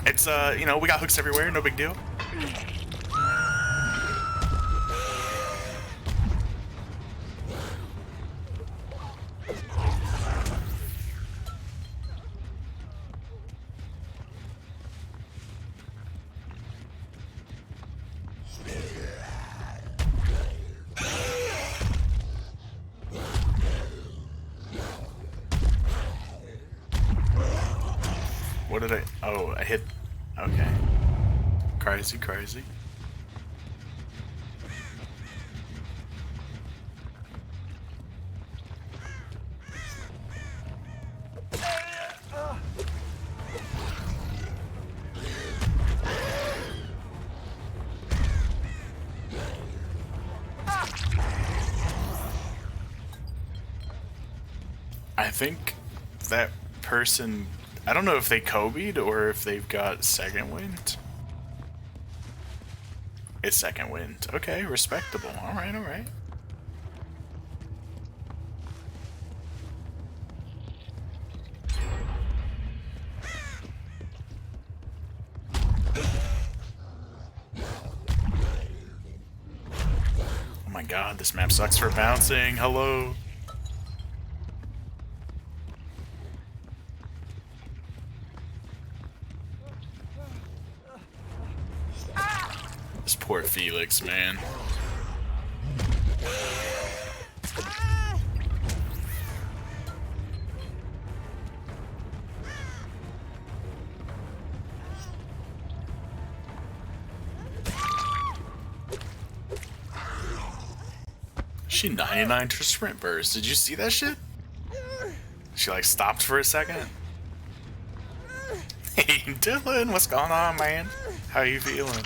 It's you know, we got hooks everywhere. No big deal. What did I? Oh, I hit. Okay. Crazy, crazy. I think that person, I don't know if they Kobe'd or if they've got second wind. It's second wind. Okay, respectable. Alright, alright. Oh my god, this map sucks for bouncing. Hello. This poor Felix, man. She 99 to sprint burst. Did you see that shit? She like stopped for a second. Hey Dylan, what's going on, man? How you feeling?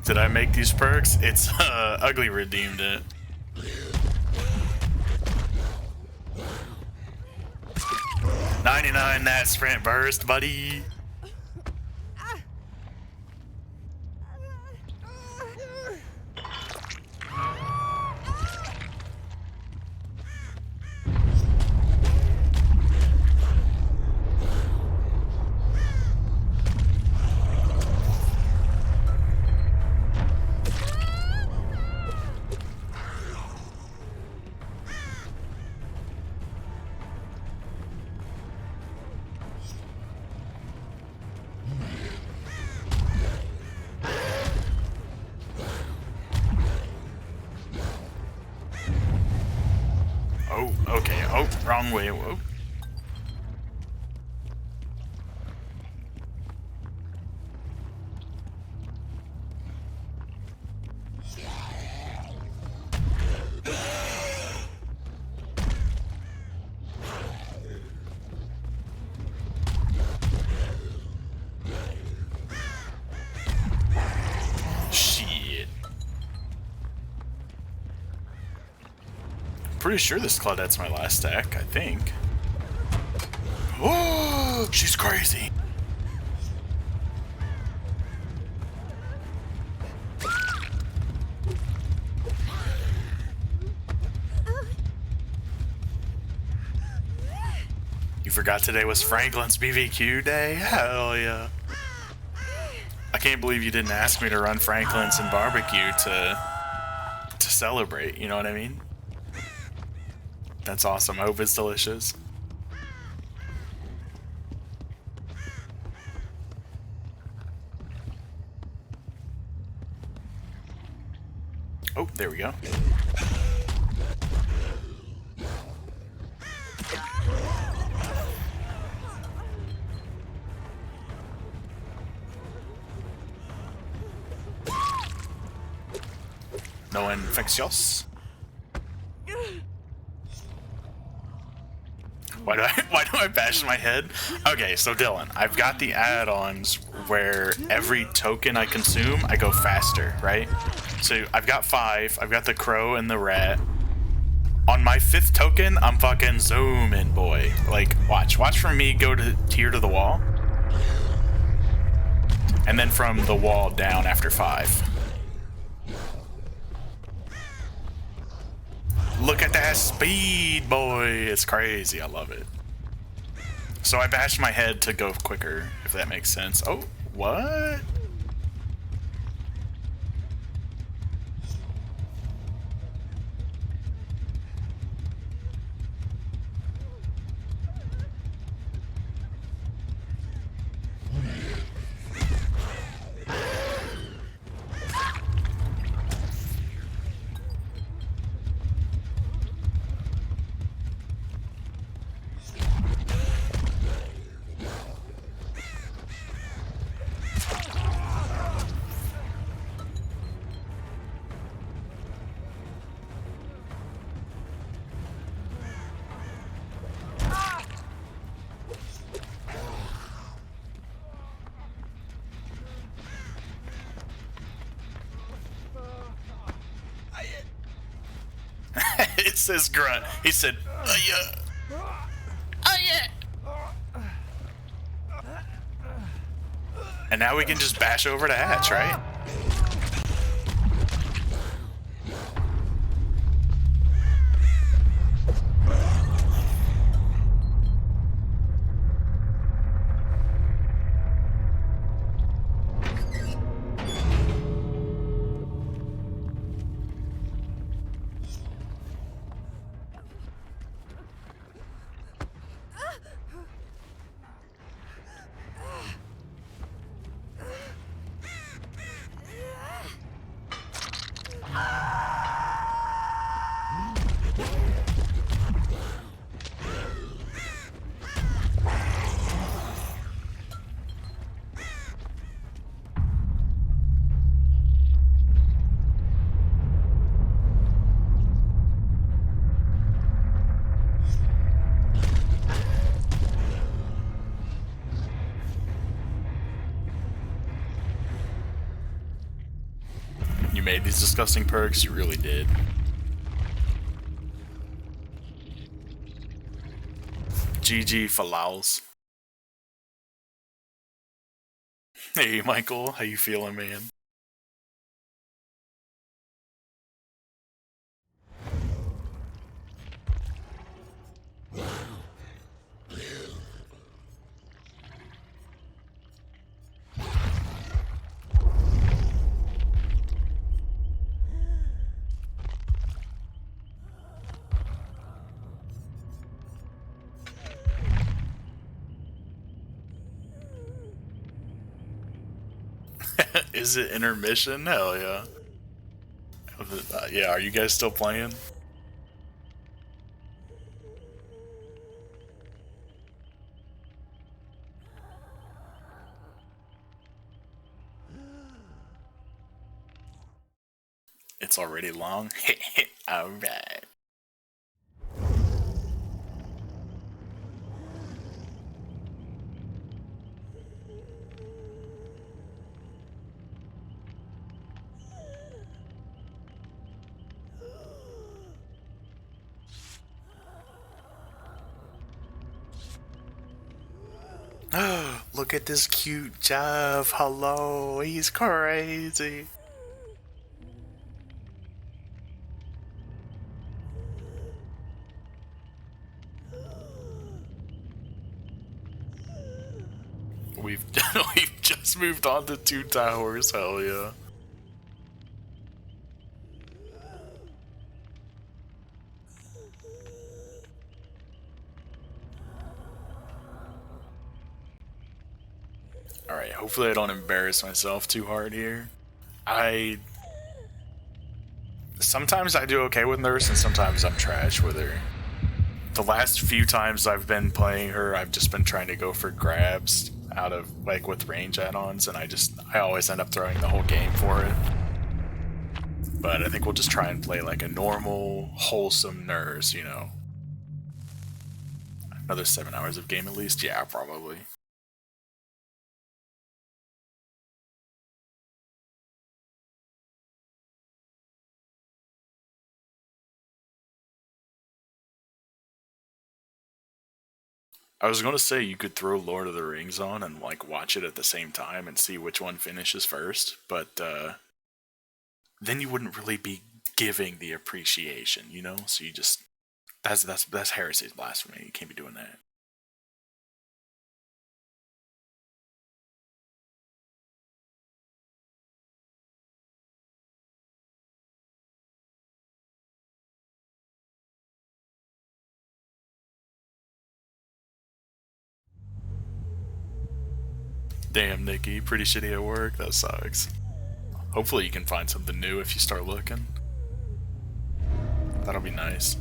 Did I make these perks? It's Ugly redeemed it. $99 that sprint burst, buddy. Oh, okay. Oh, wrong way. Whoa. Pretty sure this Claudette's my last deck, I think. Oh, she's crazy. You forgot today was Franklin's BBQ day? Hell yeah. I can't believe you didn't ask me to run Franklin's and barbecue to celebrate, you know what I mean? That's awesome. I hope it's delicious. Oh, there we go. No infeccios. Why do I bash my head? Okay, so Dylan, I've got the add-ons where every token I consume, I go faster, right? So I've got 5. I've got the crow and the rat. On my 5th token, I'm fucking zooming, boy. Like, watch for me go to here to the wall, and then from the wall down after 5. Look at that speed, boy. It's crazy. I love it. So I bashed my head to go quicker, if that makes sense. Oh, what? It says grunt. He said, yeah. Oh, yeah. And now we can just bash over to Hatch, right? You made these disgusting perks, you really did. GG Falaus. Hey Michael, how you feeling, man? Is it intermission? Hell yeah. Yeah, are you guys still playing? It's already long. Alright. Look at this cute Jeff. Hello, he's crazy. We've just moved on to 2 towers. Hell yeah. Alright, hopefully I don't embarrass myself too hard here. Sometimes I do okay with Nurse, and sometimes I'm trash with her. The last few times I've been playing her, I've just been trying to go for grabs out of, like, with range add-ons, and I always end up throwing the whole game for it. But I think we'll just try and play like a normal, wholesome Nurse, you know. Another 7 hours of game at least? Yeah, probably. I was gonna say you could throw Lord of the Rings on and like watch it at the same time and see which one finishes first, but then you wouldn't really be giving the appreciation, you know? So you just that's heresy, blasphemy. You can't be doing that. Damn, Nikki, pretty shitty at work. That sucks. Hopefully you can find something new if you start looking. That'll be nice.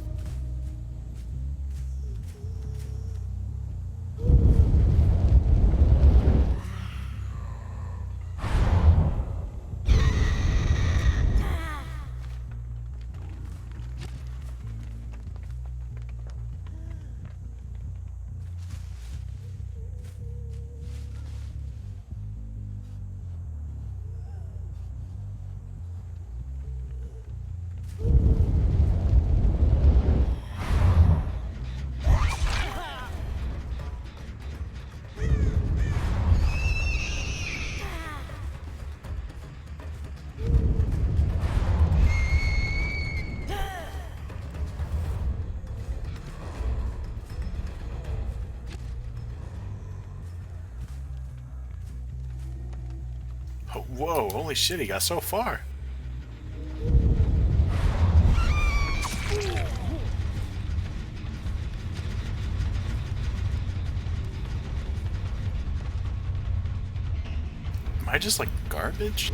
Whoa, holy shit, he got so far. Am I just like garbage?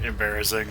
Embarrassing.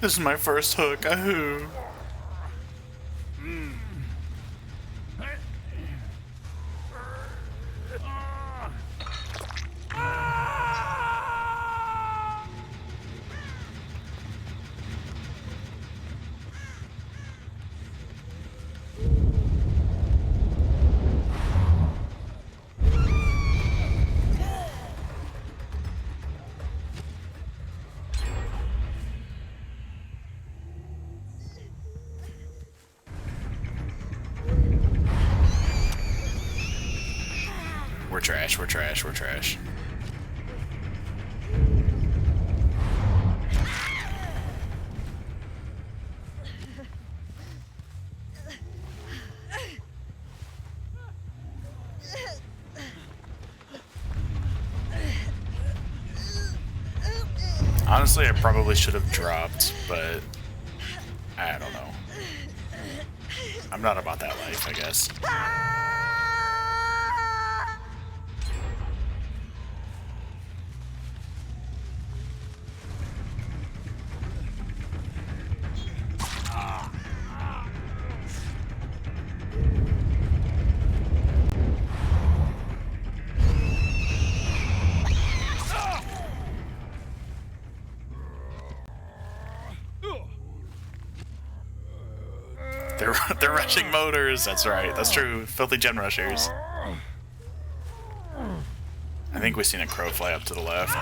This is my first hook. Ahoo. we're trash, we're trash, we're trash. Honestly, I probably should have dropped, but I don't know. I'm not about that life, I guess. They're rushing motors. That's right. That's true. Filthy gen rushers. I think we've seen a crow fly up to the left.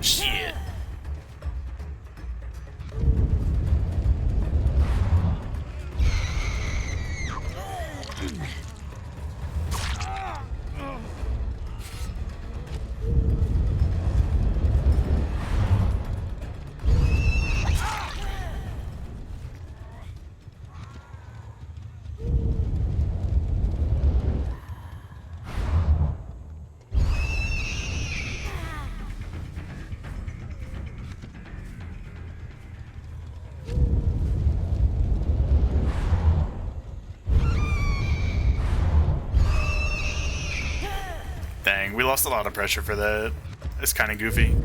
Shit. Dang, we lost a lot of pressure for that. It's kind of goofy.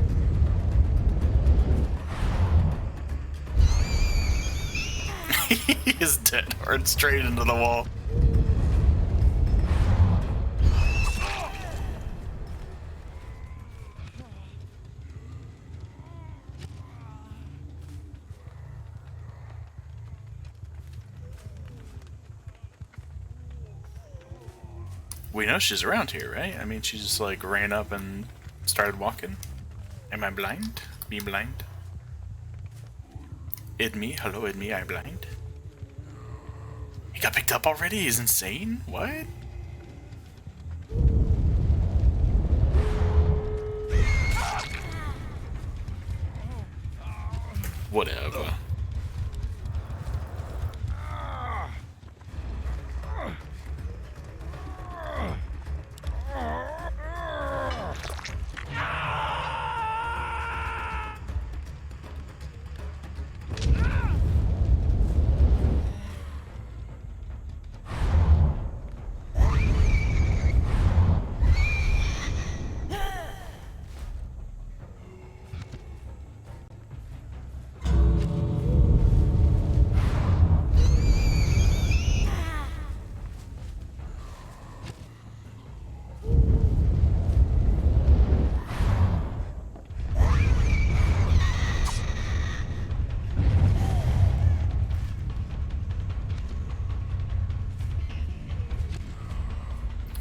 He is dead hard straight into the wall. We know she's around here, right? I mean, she just like ran up and started walking. Am I blind? Me blind? It me? Hello, it me? I blind? He got picked up already? He's insane? What? Whatever.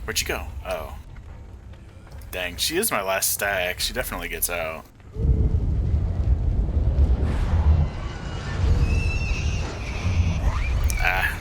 Where'd she go? Oh. Dang, she is my last stack. She definitely gets out. Ah.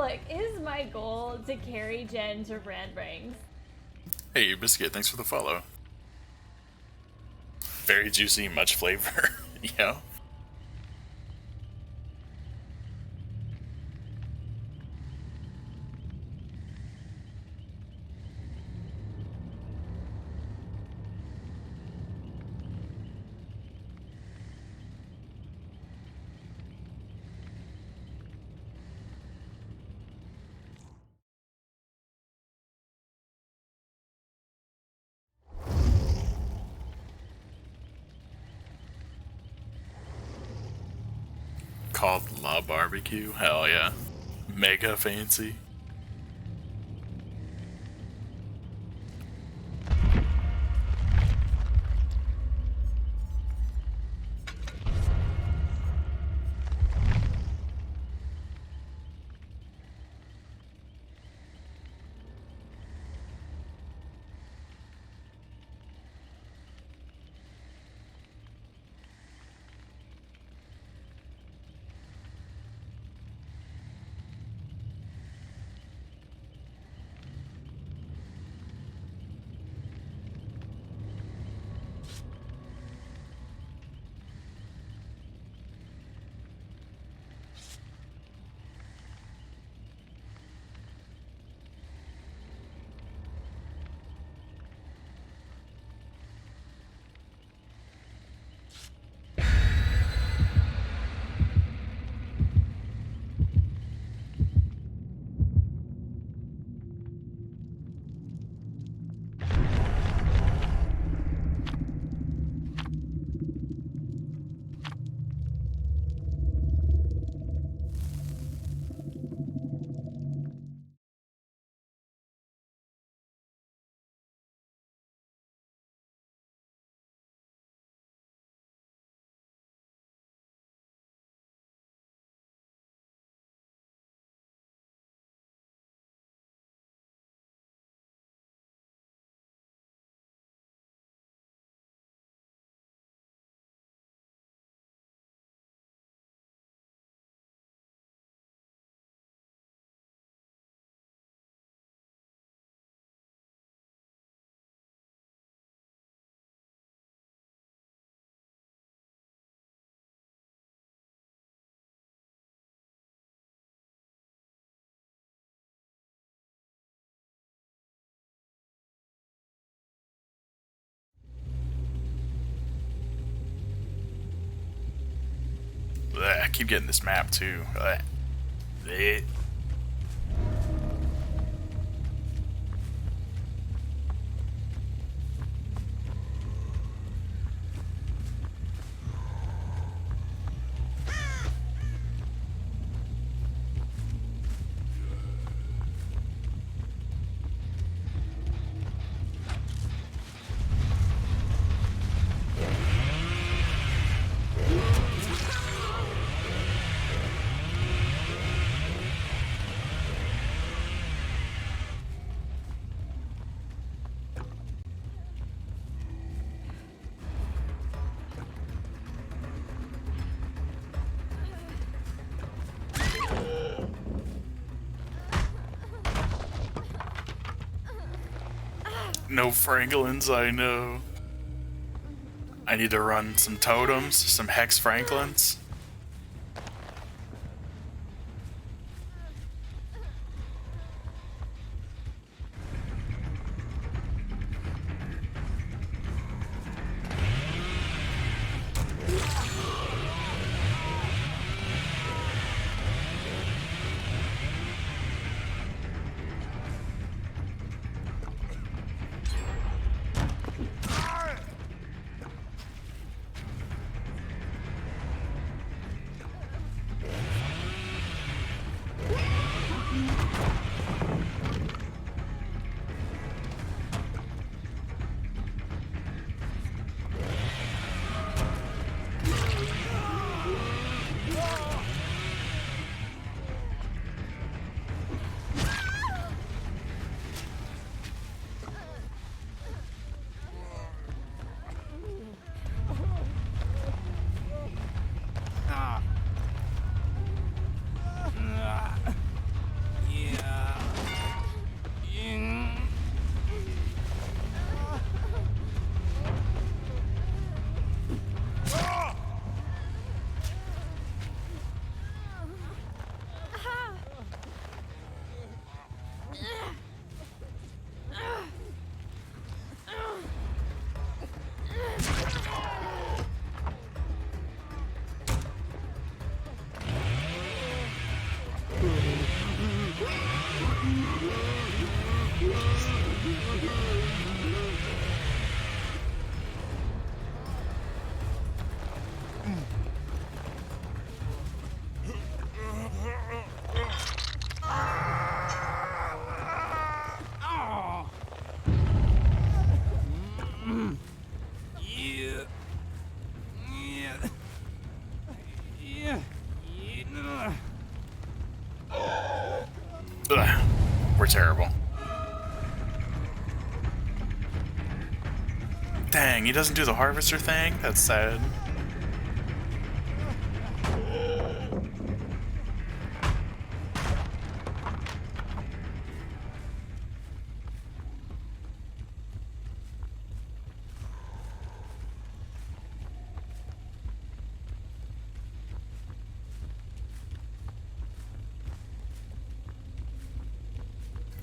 Look, is my goal to carry Jen to Brand Rings? Hey, Biscuit, thanks for the follow. Very juicy, much flavor. You know? Called La Barbecue? Hell yeah. Mega fancy. Blech, I keep getting this map too. Blech. No Franklins, I know. I need to run some totems, some Hex Franklins. We're terrible. Dang, he doesn't do the harvester thing? That's sad.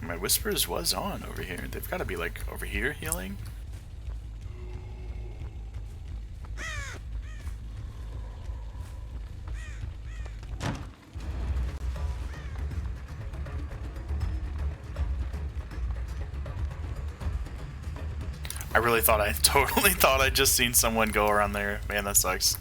My whispers was on over here. They've got to be like over here healing. I really thought I totally thought I'd just seen someone go around there. Man, that sucks.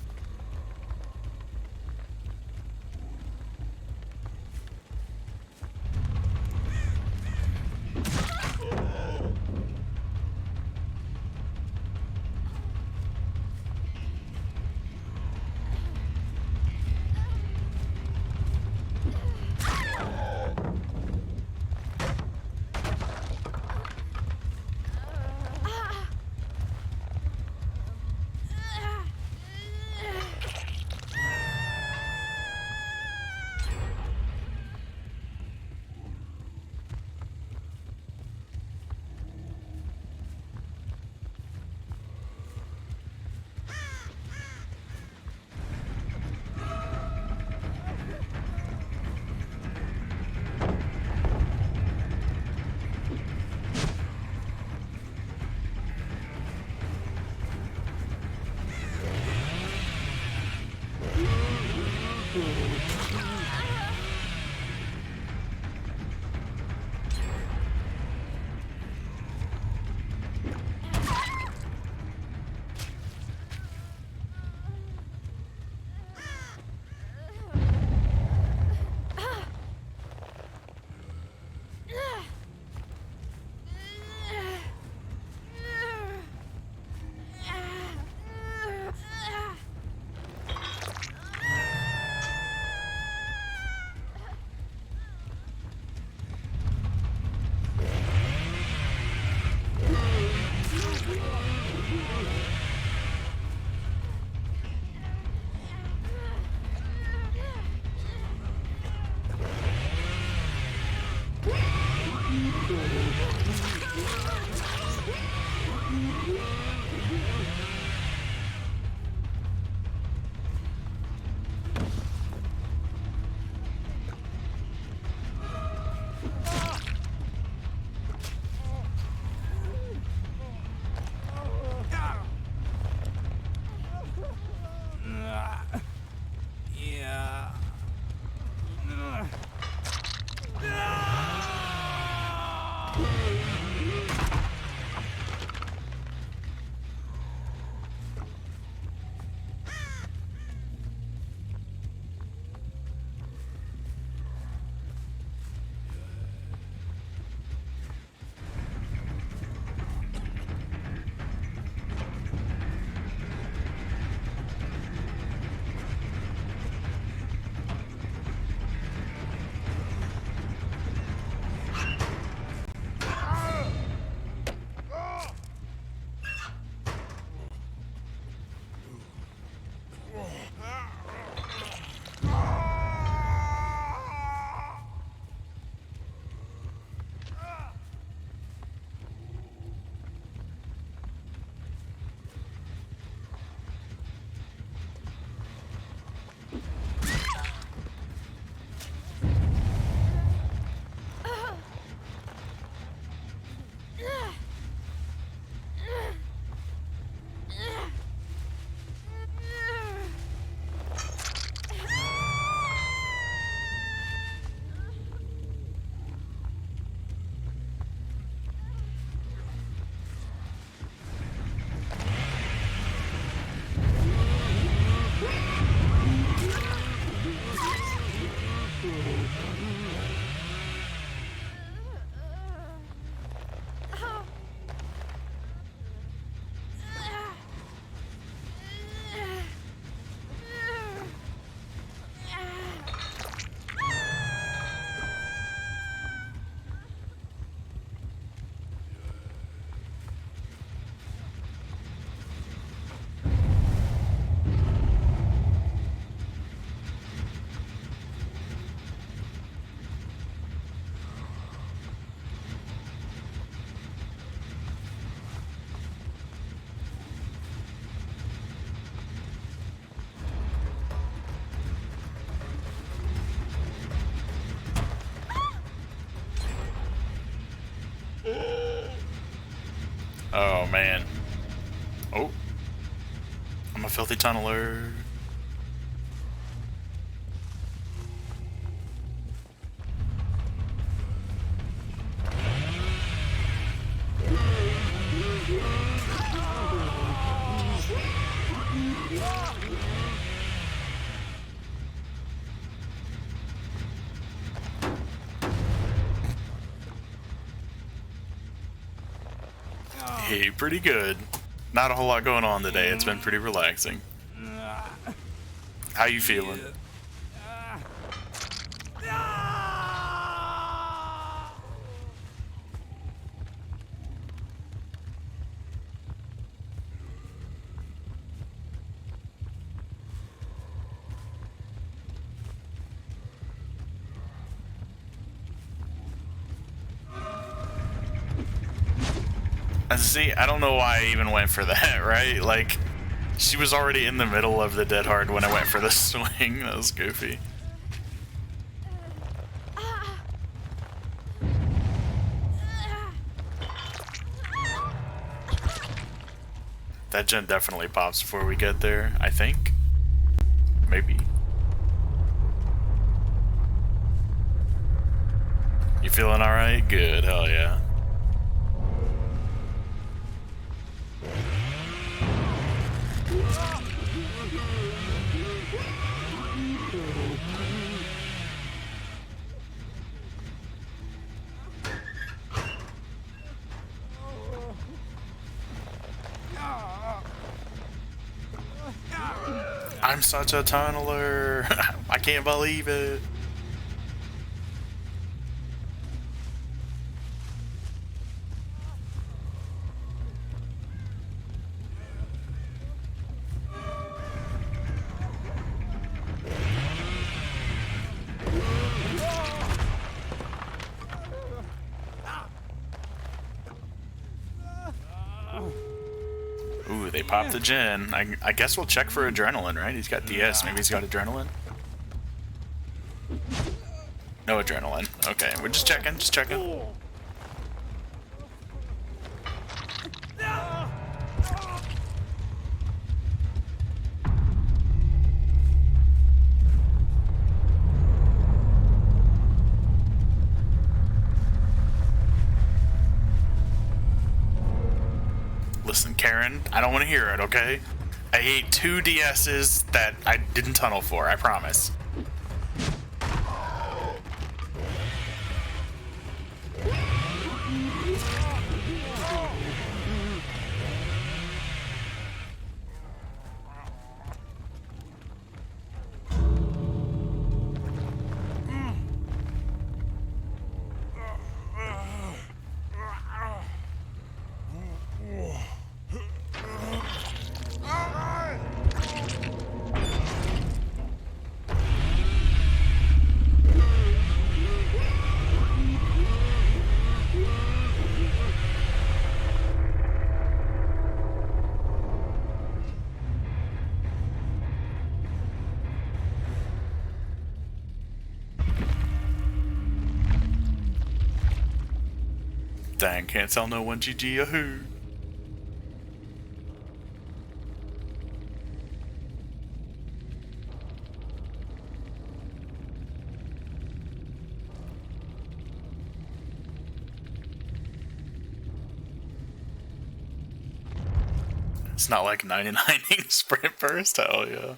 Oh man. Oh. I'm a filthy tunneler. Hey, pretty good. Not a whole lot going on today. It's been pretty relaxing. How you feeling? See, I don't know why I even went for that, right? Like, she was already in the middle of the dead hard when I went for the swing. That was goofy. That gen definitely pops before we get there, I think. Maybe. You feeling alright? Good, hell yeah. I'm such a tunneler. I can't believe it. Ooh, they popped the gen. I guess we'll check for adrenaline, right? He's got DS. Maybe he's got adrenaline. No adrenaline. Okay, we're just checking, just checking. Listen, Karen, I don't want to hear it, okay? I ate 2 DSs that I didn't tunnel for, I promise. Dang, can't tell no one GG Yahoo. It's not like 99ing sprint burst, hell yeah.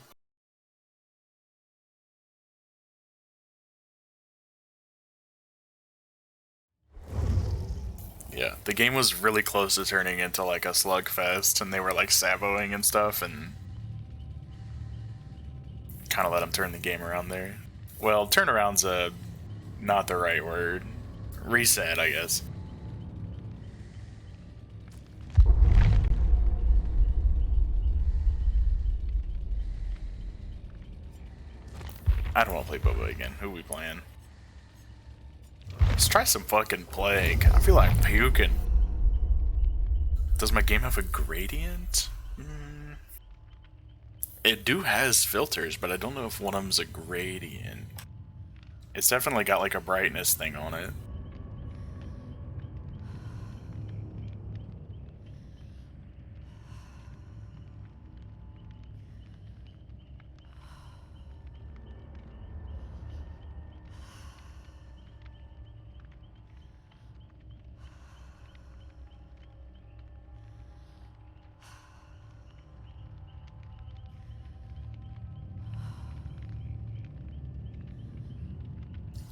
Yeah, the game was really close to turning into like a slugfest, and they were like saboing and stuff, and kind of let them turn the game around there. Well, turnaround's not the right word. Reset, I guess. I don't want to play Boba again. Who we playing? Let's try some fucking Plague. I feel like puking. Does my game have a gradient? It has filters, but I don't know if one of them's a gradient. It's definitely got like a brightness thing on it.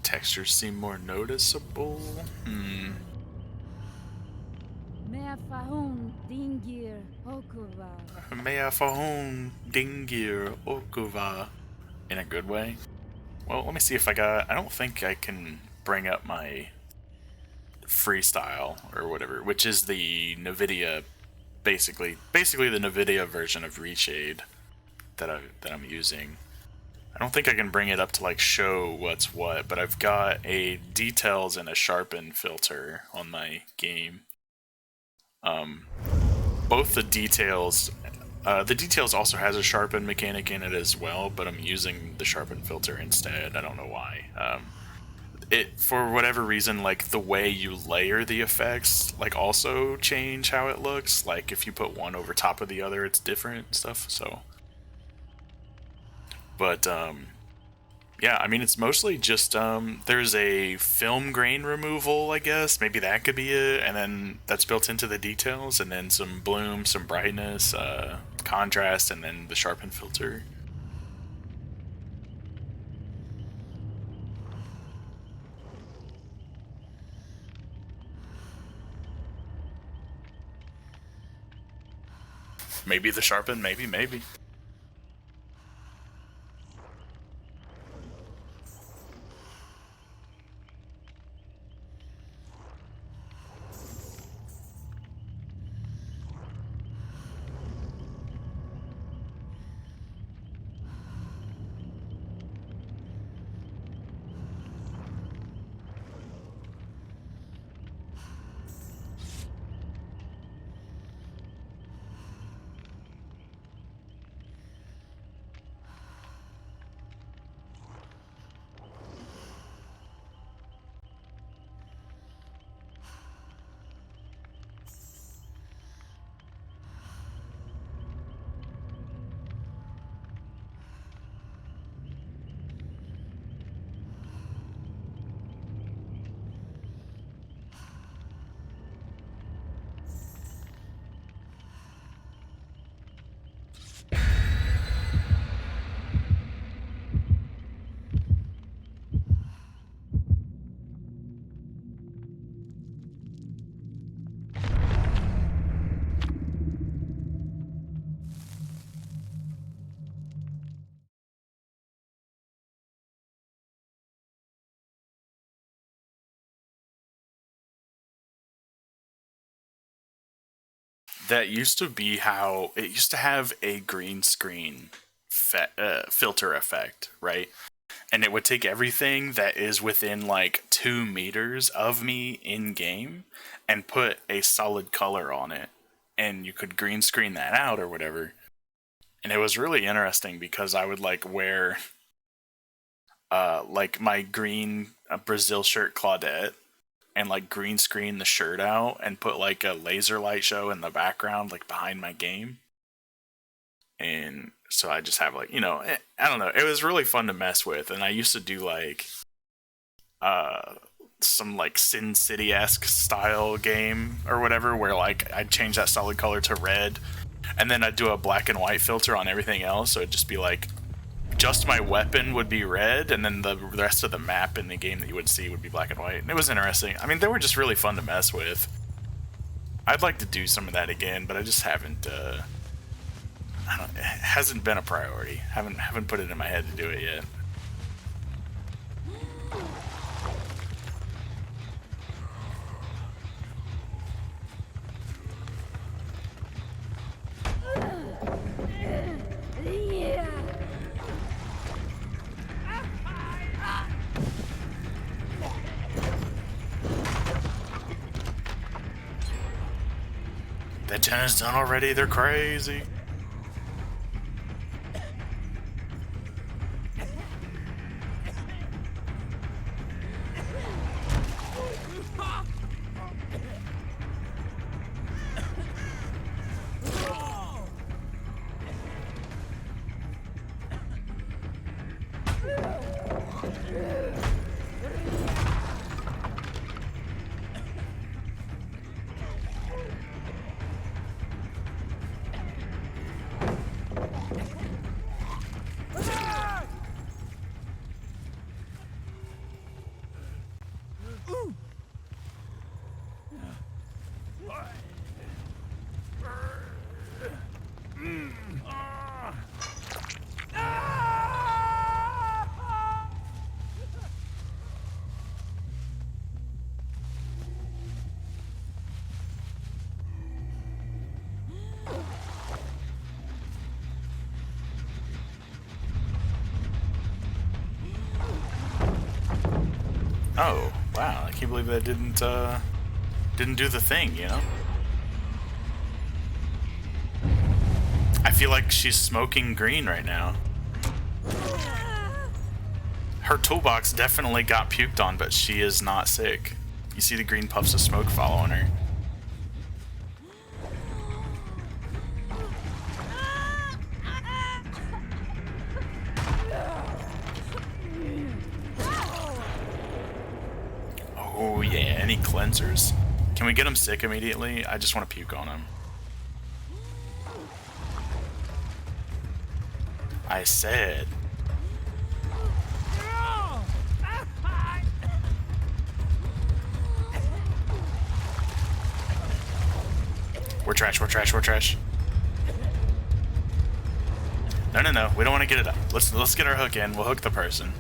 textures seem more noticeable. Meafahun Dingir Okuva. Meafahon Dingir Okuva. In a good way. Well, let me see if I don't think I can bring up my freestyle or whatever, which is the NVIDIA, basically the NVIDIA version of Reshade that I'm using. I don't think I can bring it up to like show what's what, but I've got a details and a sharpen filter on my game. Both the details also has a sharpen mechanic in it as well, but I'm using the sharpen filter instead. I don't know why. It, for whatever reason, like the way you layer the effects, like also change how it looks. Like if you put one over top of the other, it's different stuff. So, but yeah, I mean it's mostly just there's a film grain removal, I guess. Maybe that could be it, and then that's built into the details, and then some bloom, some brightness, contrast, and then the sharpen filter. Maybe the sharpen, maybe. That used to be how it used to have a green screen filter effect, right? And it would take everything that is within like 2 meters of me in game and put a solid color on it, and you could green screen that out or whatever. And it was really interesting because I would like wear like my green Brazil shirt Claudette and like green screen the shirt out and put like a laser light show in the background, like behind my game. And so I just have like, you know, I don't know. It was really fun to mess with. And I used to do like some like Sin City-esque style game or whatever, where like I'd change that solid color to red, and then I'd do a black and white filter on everything else. So it'd just be like, just my weapon would be red, and then the rest of the map in the game that you would see would be black and white. And it was interesting. I mean, they were just really fun to mess with. I'd like to do some of that again, but I just haven't. It hasn't been a priority. Haven't put it in my head to do it yet. That Jenna's done already, they're crazy. Oh, wow, I can't believe that didn't do the thing, you know? I feel like she's smoking green right now. Her toolbox definitely got puked on, but she is not sick. You see the green puffs of smoke following her. Oh yeah, any cleansers? Can we get him sick immediately? I just want to puke on him. I said. We're trash, we're trash, we're trash. No, no, no, we don't want to get it up. Let's get our hook in. We'll hook the person.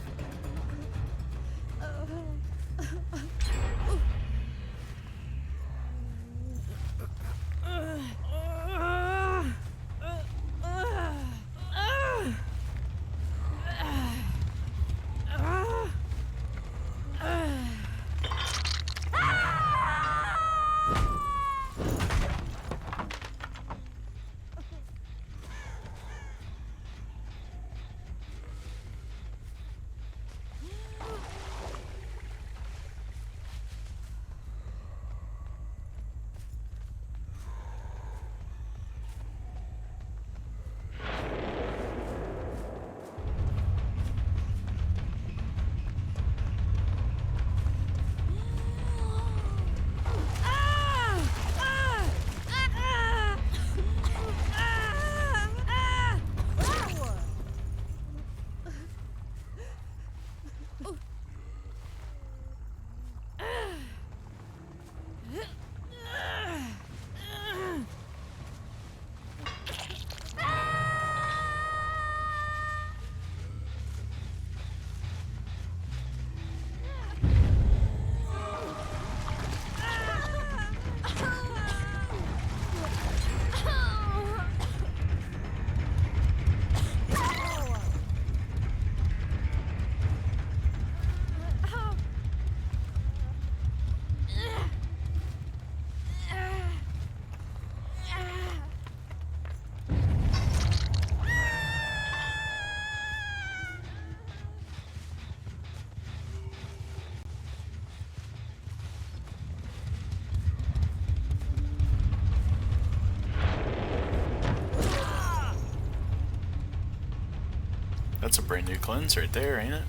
That's a brand new cleanse right there, ain't it?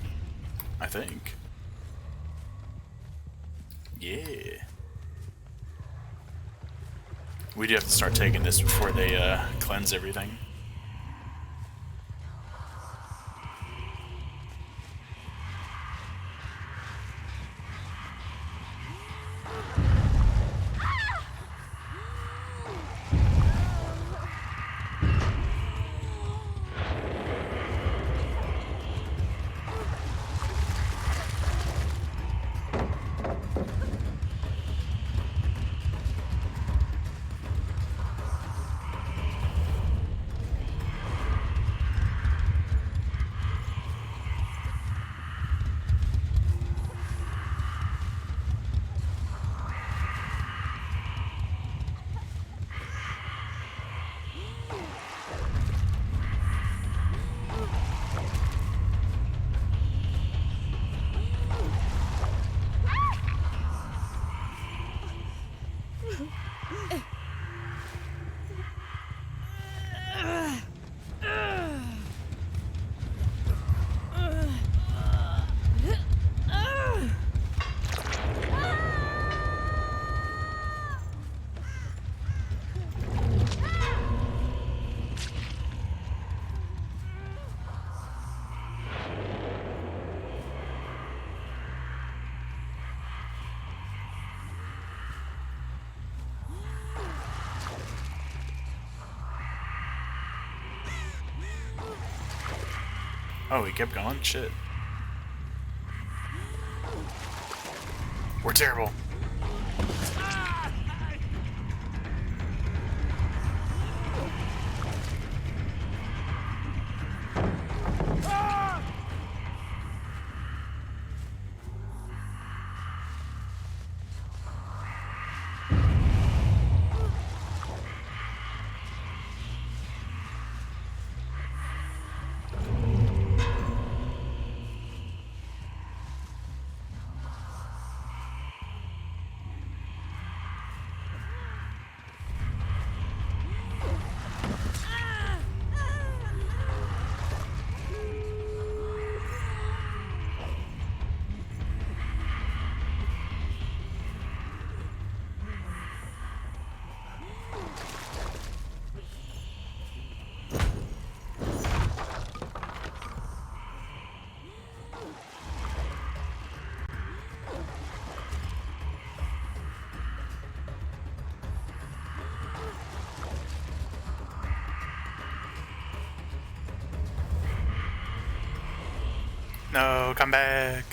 I think. Yeah. We do have to start taking this before they cleanse everything. Oh, he kept going? Shit. We're terrible. No, come back.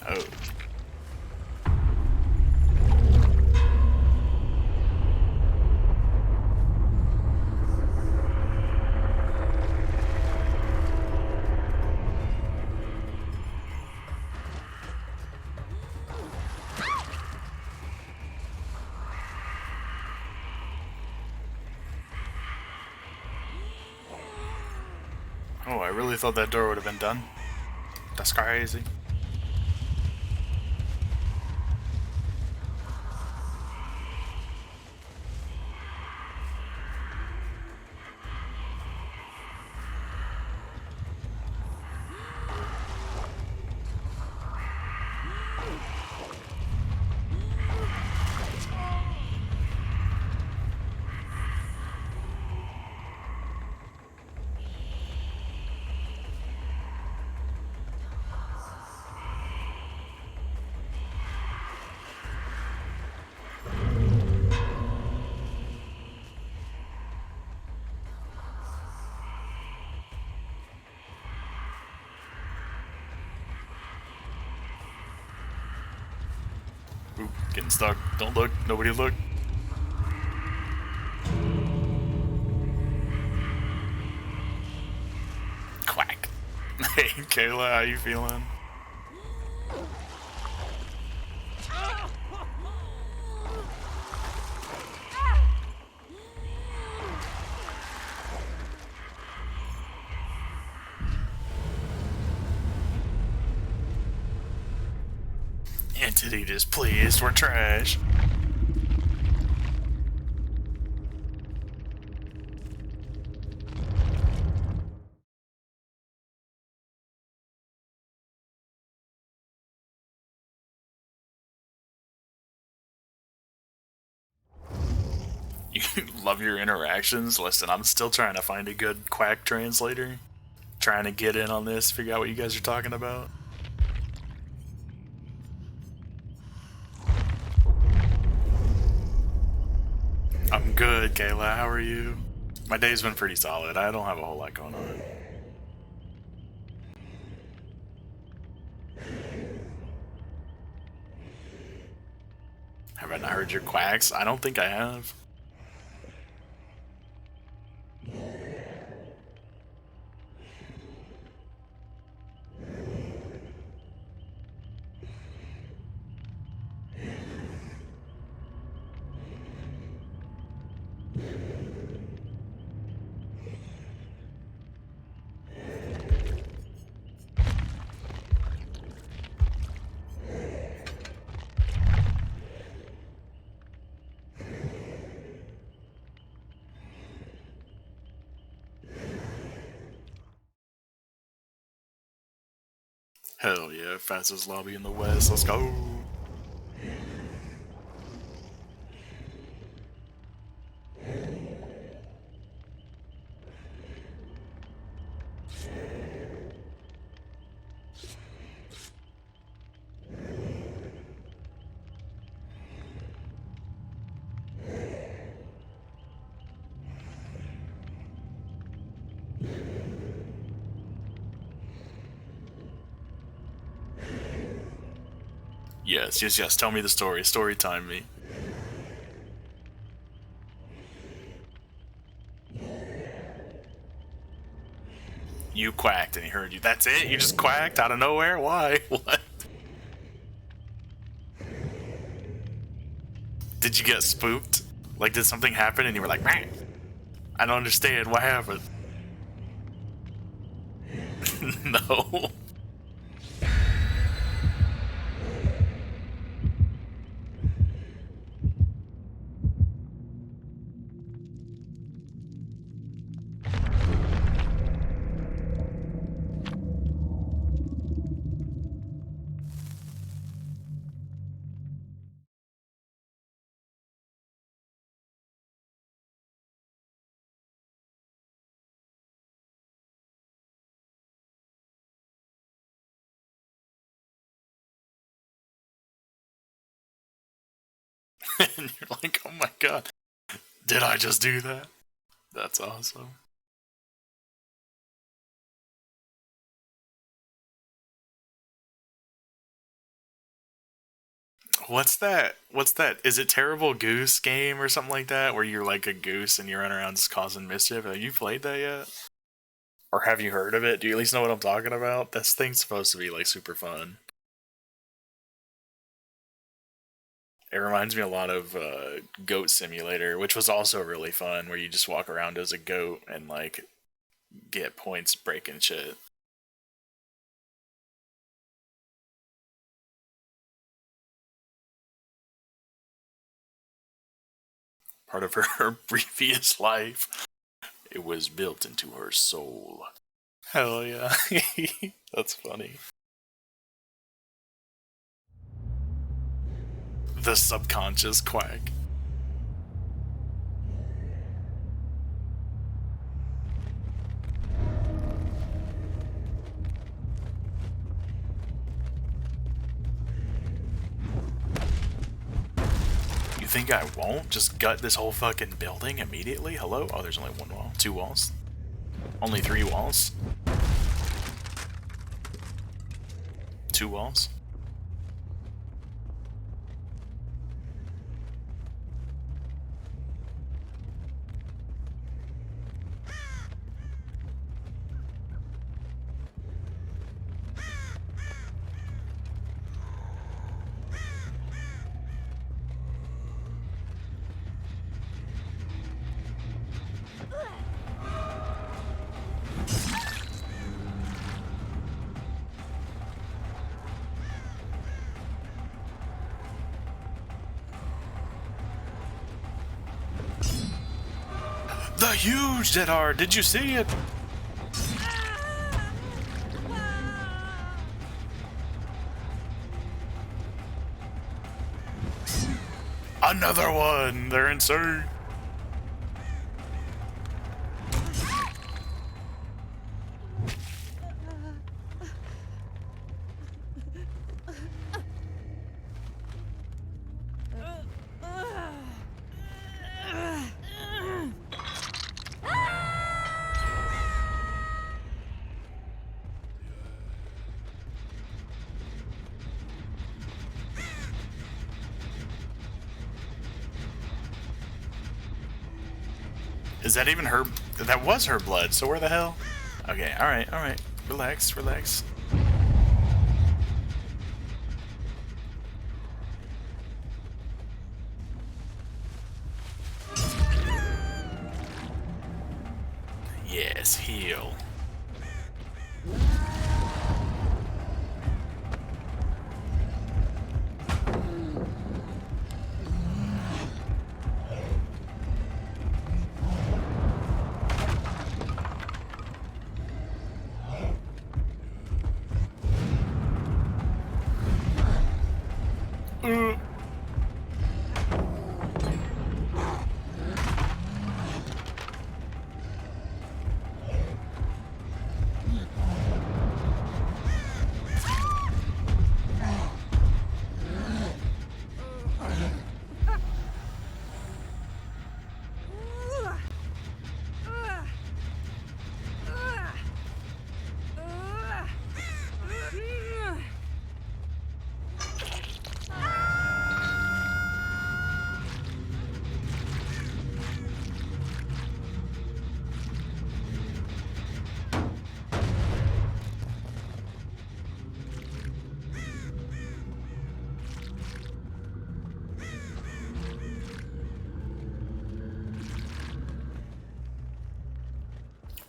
Oh. Oh, I really thought that door would have been done. That's crazy. Ooh, getting stuck. Don't look. Nobody look. Quack. Hey, Kayla, how you feeling? Entity displeased, we're trash. You love your interactions? Listen, I'm still trying to find a good quack translator. Trying to get in on this, figure out what you guys are talking about. I'm good, Kayla. How are you? My day's been pretty solid. I don't have a whole lot going on. Have I not heard your quacks? I don't think I have. Hell yeah, fastest lobby in the West. Let's go. Yes, yes, yes. Tell me the story. Story time me. You quacked and he heard you. That's it? You just quacked out of nowhere? Why? What? Did you get spooked? Like, did something happen and you were like, "Meh. I don't understand. What happened?" No. And you're like, oh my god. Did I just do that? That's awesome. What's that? What's that? Is it Terrible Goose game or something like that? Where you're like a goose and you run around just causing mischief? Have you played that yet? Or have you heard of it? Do you at least know what I'm talking about? This thing's supposed to be like super fun. It reminds me a lot of Goat Simulator, which was also really fun, where you just walk around as a goat and like get points breaking shit. Part of her previous life. It was built into her soul. Hell yeah. That's funny. The subconscious quack. You think I won't just gut this whole fucking building immediately? Hello? Oh, there's only one wall. 2 walls. Only 3 walls. 2 walls. The huge Dead Hard, did you see it? Another one! They're insane! Is that even her? That was her blood, so where the hell? Okay, alright, alright. Relax, relax. Yes, heal.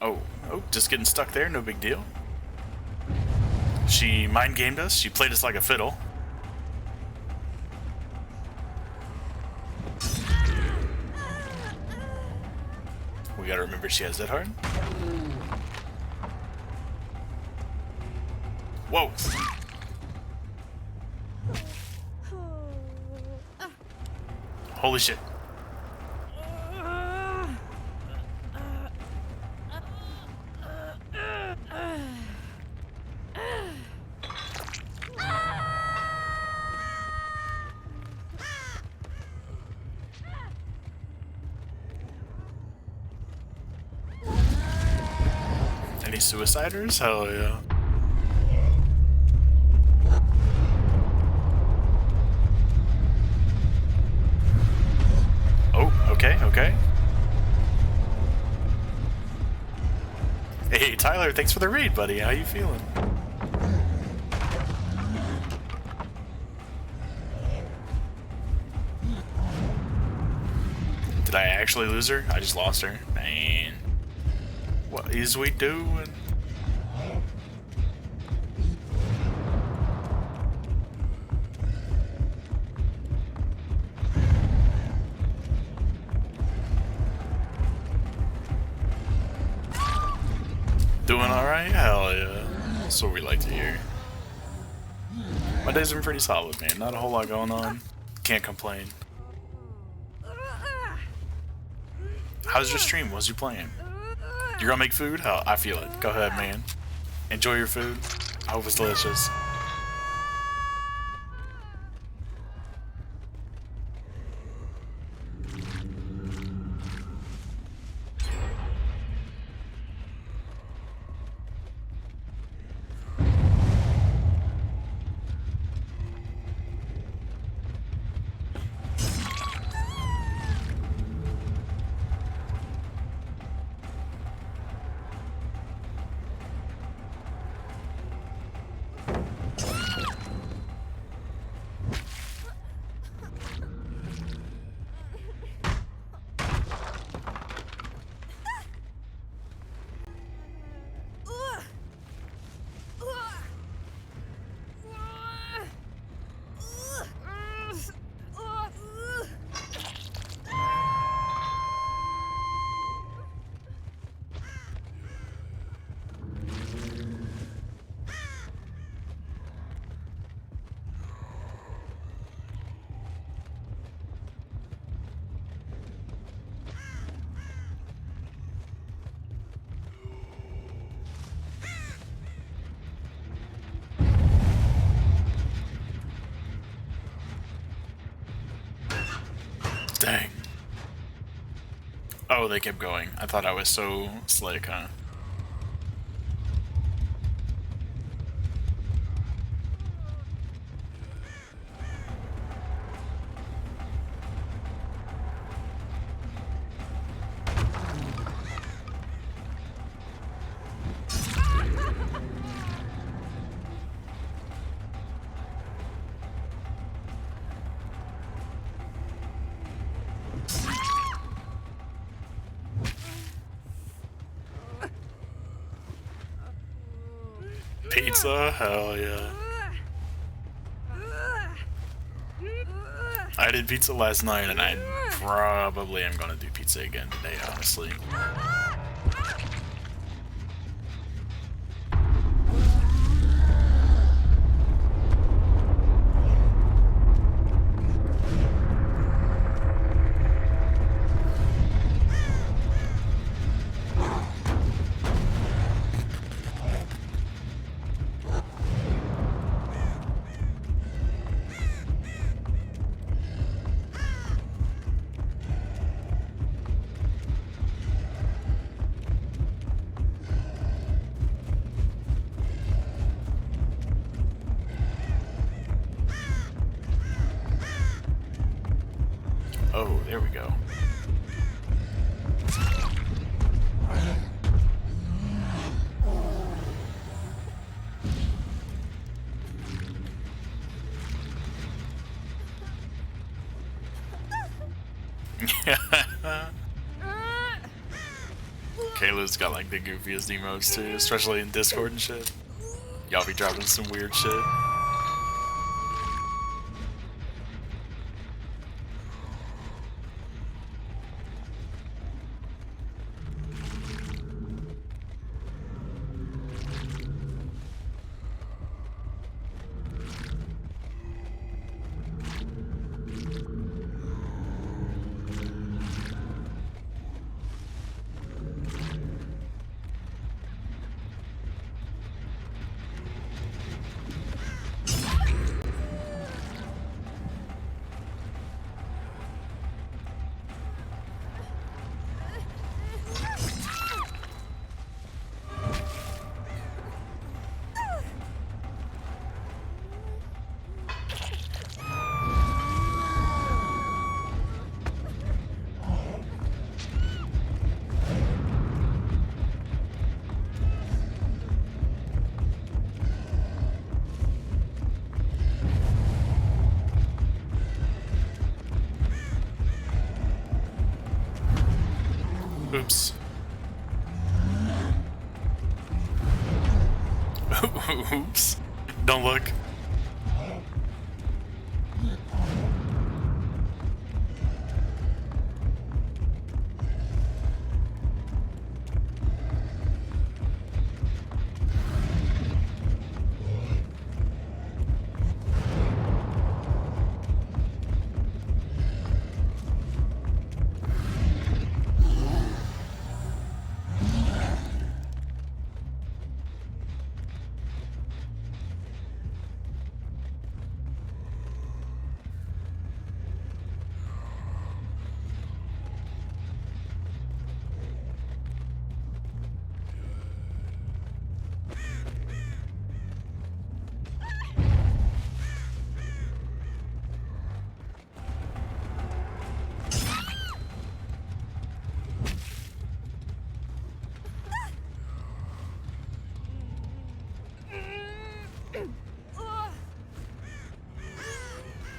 Oh, just getting stuck there, no big deal. She mind gamed us. She played us like a fiddle. We gotta remember she has that hard. Whoa! Holy shit. Any suiciders? Hell yeah. Oh, okay. Hey, Tyler, thanks for the raid, buddy. How you feeling? Did I actually lose her? I just lost her. Man. What is we doing? Doing alright? Hell yeah. That's what we like to hear. My day's been pretty solid, man. Not a whole lot going on. Can't complain. How's your stream? What's you playing? You're gonna make food? Hell, I feel it. Go ahead, man. Enjoy your food. I hope it's delicious. Dang. Oh, they kept going. I thought I was so slick, huh? Pizza? Hell yeah. I did pizza last night and I probably am gonna do pizza again today, honestly. Oh, there we go. Kayla's got like the goofiest emotes too, especially in Discord and shit. Y'all be dropping some weird shit. Oops. Oops. Don't look.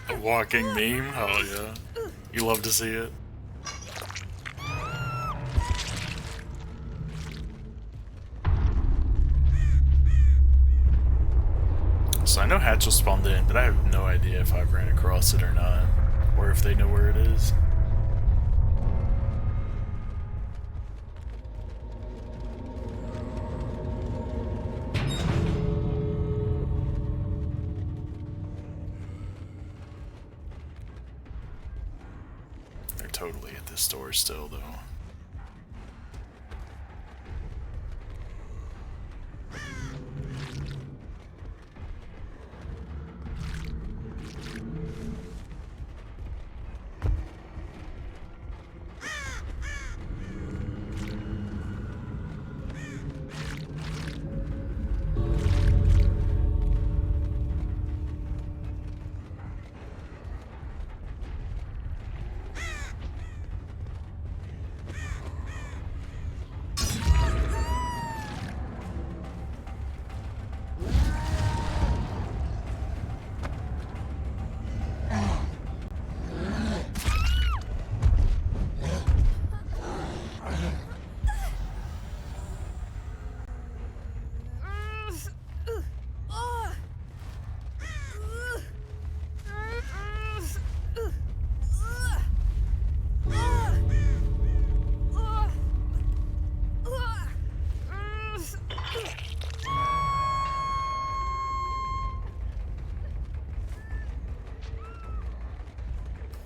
A walking meme? Oh yeah. You love to see it. So I know Hatchel spawned in, but I have no idea if I've ran across it or not, or if they know where it is. They're totally at this store still, though.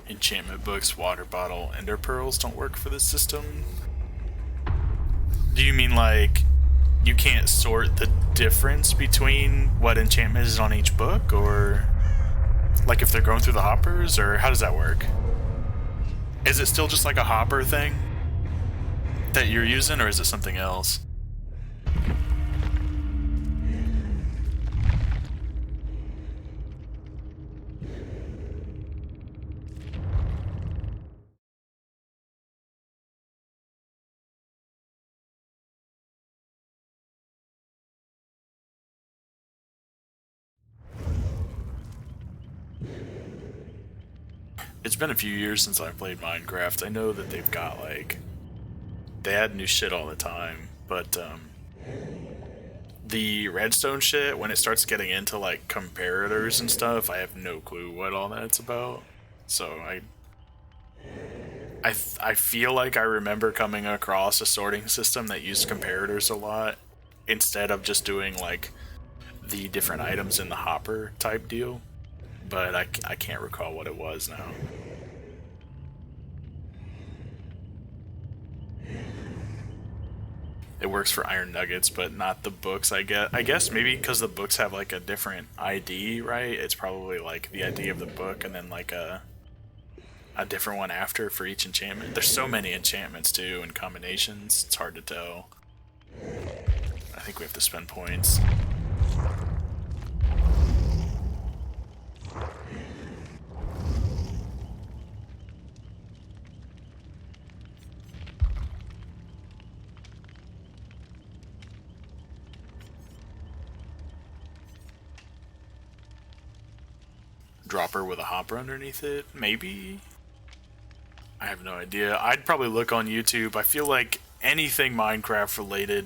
Enchantment books, water bottle, ender pearls don't work for this system? Do you mean like you can't sort the difference between what enchantment is on each book, or like if they're going through the hoppers, or how does that work? Is it still just like a hopper thing that you're using, or is it something else? It's been a few years since I've played Minecraft. I know that they've got like They add new shit all the time, but the redstone shit, when it starts getting into like comparators and stuff, I have no clue what all that's about. So I feel like I remember coming across a sorting system that used comparators a lot instead of just doing like the different items in the hopper type deal, but I can't recall what it was now. It works for iron nuggets, but not the books. I guess maybe because the books have like a different ID, right? It's probably like the ID of the book and then like a different one after for each enchantment. There's so many enchantments too and combinations, it's hard to tell. I think we have to spend points. Dropper with a hopper underneath it? Maybe? I have no idea. I'd probably look on YouTube. I feel like anything Minecraft related,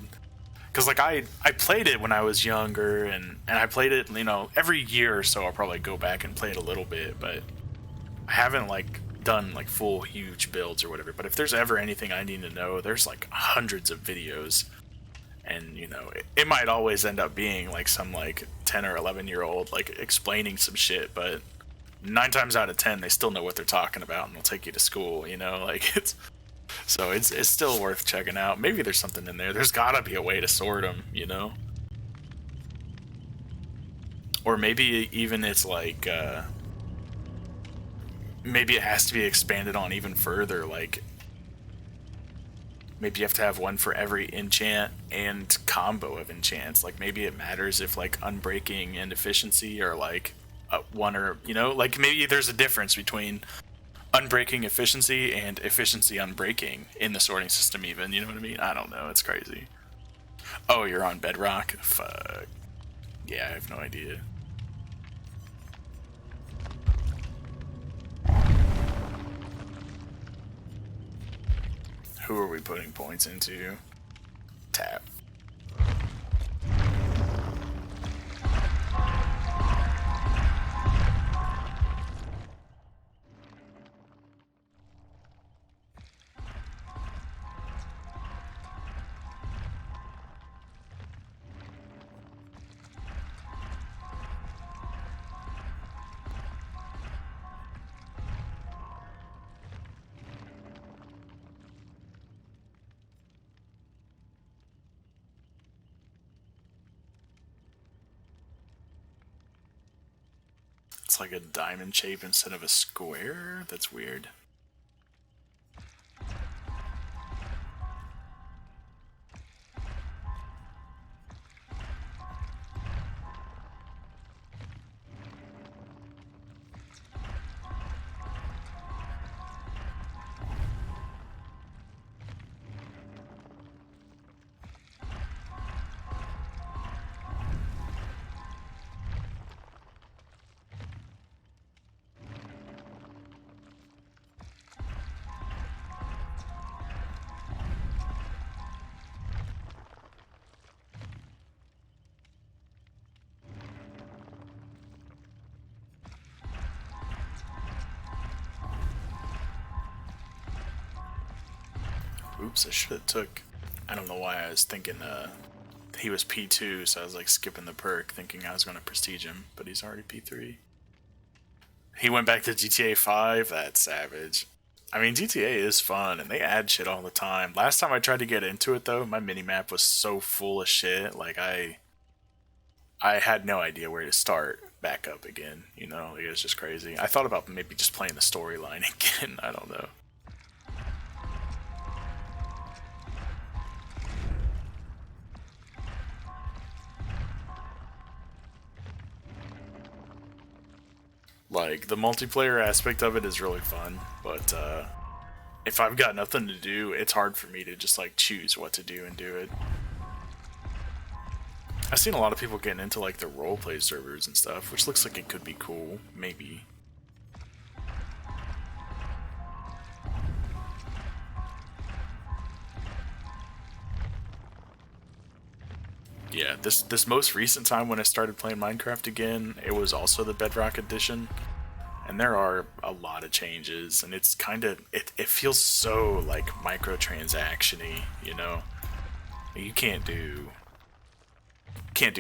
because like I played it when I was younger, and I played it, you know, every year or so I'll probably go back and play it a little bit, but I haven't like done like full huge builds or whatever. But if there's ever anything I need to know, there's like hundreds of videos, and you know, it might always end up being like some like 10 or 11-year-old like explaining some shit, but 9 times out of 10 they still know what they're talking about and they'll take you to school, you know, like it's still worth checking out. Maybe there's something in there. There's gotta be a way to sort them, you know, or maybe even it's like maybe it has to be expanded on even further, like maybe you have to have one for every enchant and combo of enchants. Like maybe it matters if like unbreaking and efficiency are like one, or you know, like maybe there's a difference between unbreaking efficiency and efficiency unbreaking in the sorting system even, you know what I mean? I don't know, it's crazy. Oh, you're on Bedrock? Fuck. Yeah, I have no idea. Who are we putting points into? Tap. It's like a diamond shape instead of a square? That's weird. Oops, I should have took... I don't know why I was thinking he was P2, so I was like skipping the perk thinking I was going to prestige him, but he's already P3. He went back to GTA 5? That's savage. I mean, GTA is fun, and they add shit all the time. Last time I tried to get into it, though, my minimap was so full of shit, like I had no idea where to start back up again, you know? Like, it was just crazy. I thought about maybe just playing the storyline again, I don't know. Like, the multiplayer aspect of it is really fun, but if I've got nothing to do, it's hard for me to just like choose what to do and do it. I've seen a lot of people getting into like the roleplay servers and stuff, which looks like it could be cool, maybe. Yeah, this most recent time when I started playing Minecraft again, it was also the Bedrock edition, and there are a lot of changes, and it's kind of it feels so like microtransaction-y, you know. You can't do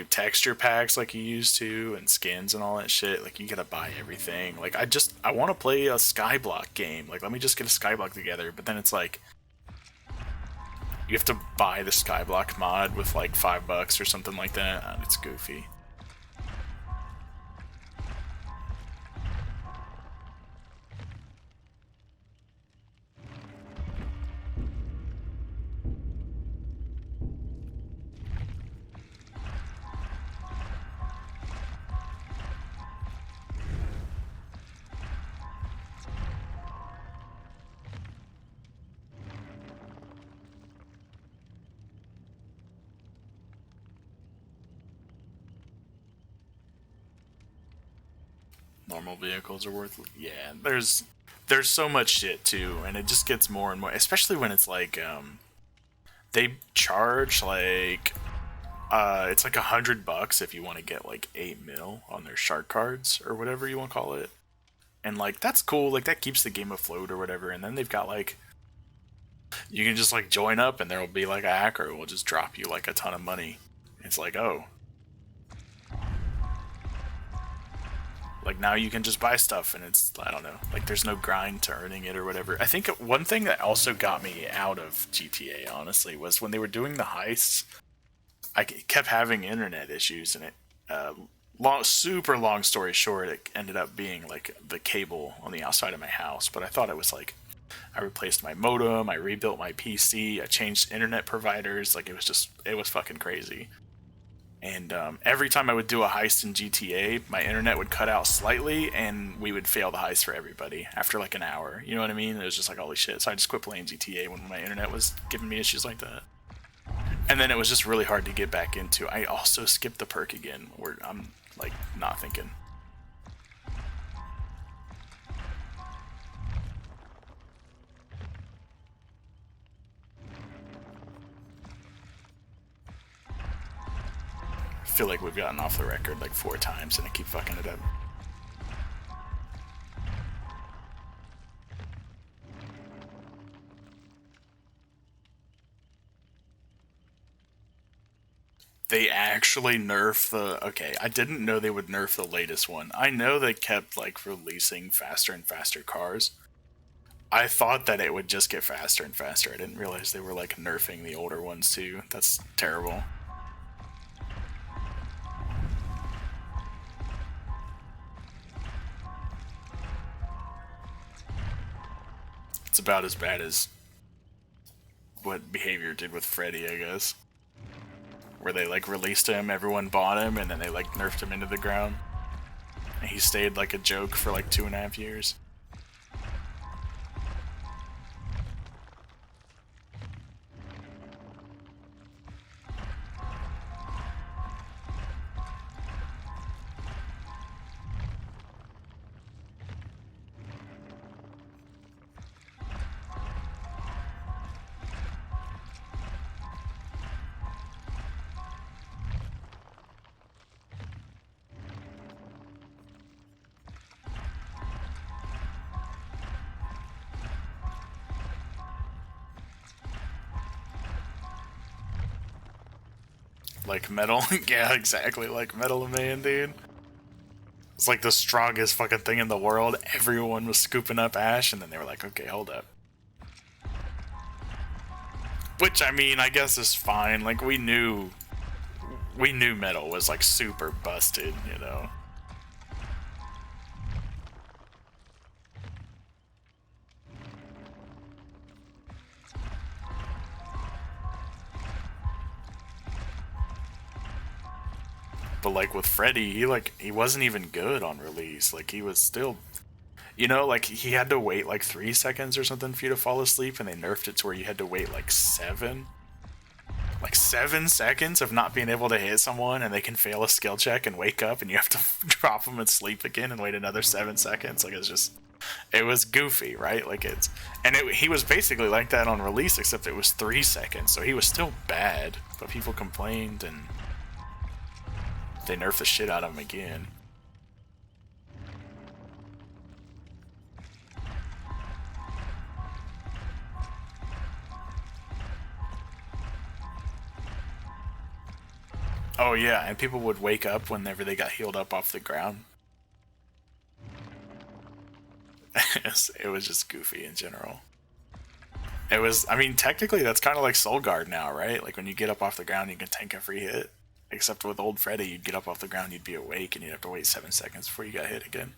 texture packs like you used to, and skins and all that shit. Like, you gotta buy everything. Like, I want to play a Skyblock game. Like, let me just get a Skyblock together. But then it's like, you have to buy the Skyblock mod with like $5 or something like that. And it's goofy. Normal vehicles are worth, yeah, there's so much shit too, and it just gets more and more, especially when it's like they charge like it's like $100 if you want to get like 8 mil on their shark cards or whatever you want to call it, and like that's cool, like that keeps the game afloat or whatever. And then they've got like, you can just like join up and there'll be like a hacker who will just drop you like a ton of money. It's like, oh, like now you can just buy stuff, and it's, I don't know, like there's no grind to earning it or whatever. I think one thing that also got me out of GTA, honestly, was when they were doing the heists, I kept having internet issues, and super long story short, it ended up being like the cable on the outside of my house. But I thought it was like, I replaced my modem, I rebuilt my PC, I changed internet providers, like it was fucking crazy. And every time I would do a heist in GTA, my internet would cut out slightly, and we would fail the heist for everybody after like an hour. You know what I mean? It was just like, holy shit. So I just quit playing GTA when my internet was giving me issues like that. And then it was just really hard to get back into. I also skipped the perk again, where I'm like not thinking. I feel like we've gotten off the record like 4 times and I keep fucking it up. They actually nerf the... Okay, I didn't know they would nerf the latest one. I know they kept like releasing faster and faster cars. I thought that it would just get faster and faster. I didn't realize they were like nerfing the older ones too. That's terrible. It's about as bad as what Behavior did with Freddy, I guess. Where they like released him, everyone bought him, and then they like nerfed him into the ground. And he stayed like a joke for like 2.5 years. Like Metal? Yeah, exactly, like Metal Man, dude. It's like the strongest fucking thing in the world. Everyone was scooping up Ash, and then they were like, okay, hold up. Which, I mean, I guess is fine. Like, we knew Metal was like super busted, you know? But like with Freddy, he wasn't even good on release. Like, he was still, you know, like he had to wait like 3 seconds or something for you to fall asleep, and they nerfed it to where you had to wait like 7 seconds of not being able to hit someone, and they can fail a skill check and wake up, and you have to drop them and sleep again and wait another 7 seconds. Like, it was goofy, right? Like, he was basically like that on release, except it was 3 seconds, so he was still bad, but people complained, and They nerf the shit out of him again. Oh yeah, and people would wake up whenever they got healed up off the ground. It was just goofy in general. It was, I mean, technically that's kind of like Soul Guard now, right? Like when you get up off the ground, you can tank a free hit. Except with old Freddy, you'd get up off the ground, you'd be awake, and you'd have to wait 7 seconds before you got hit again.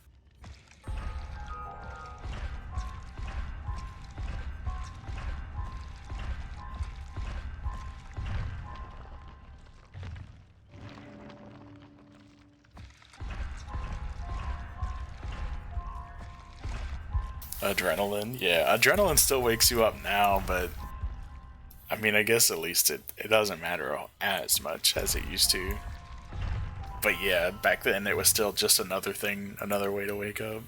Adrenaline, yeah, adrenaline still wakes you up now, but I mean, I guess at least it doesn't matter as much as it used to. But yeah, back then it was still just another thing, another way to wake up.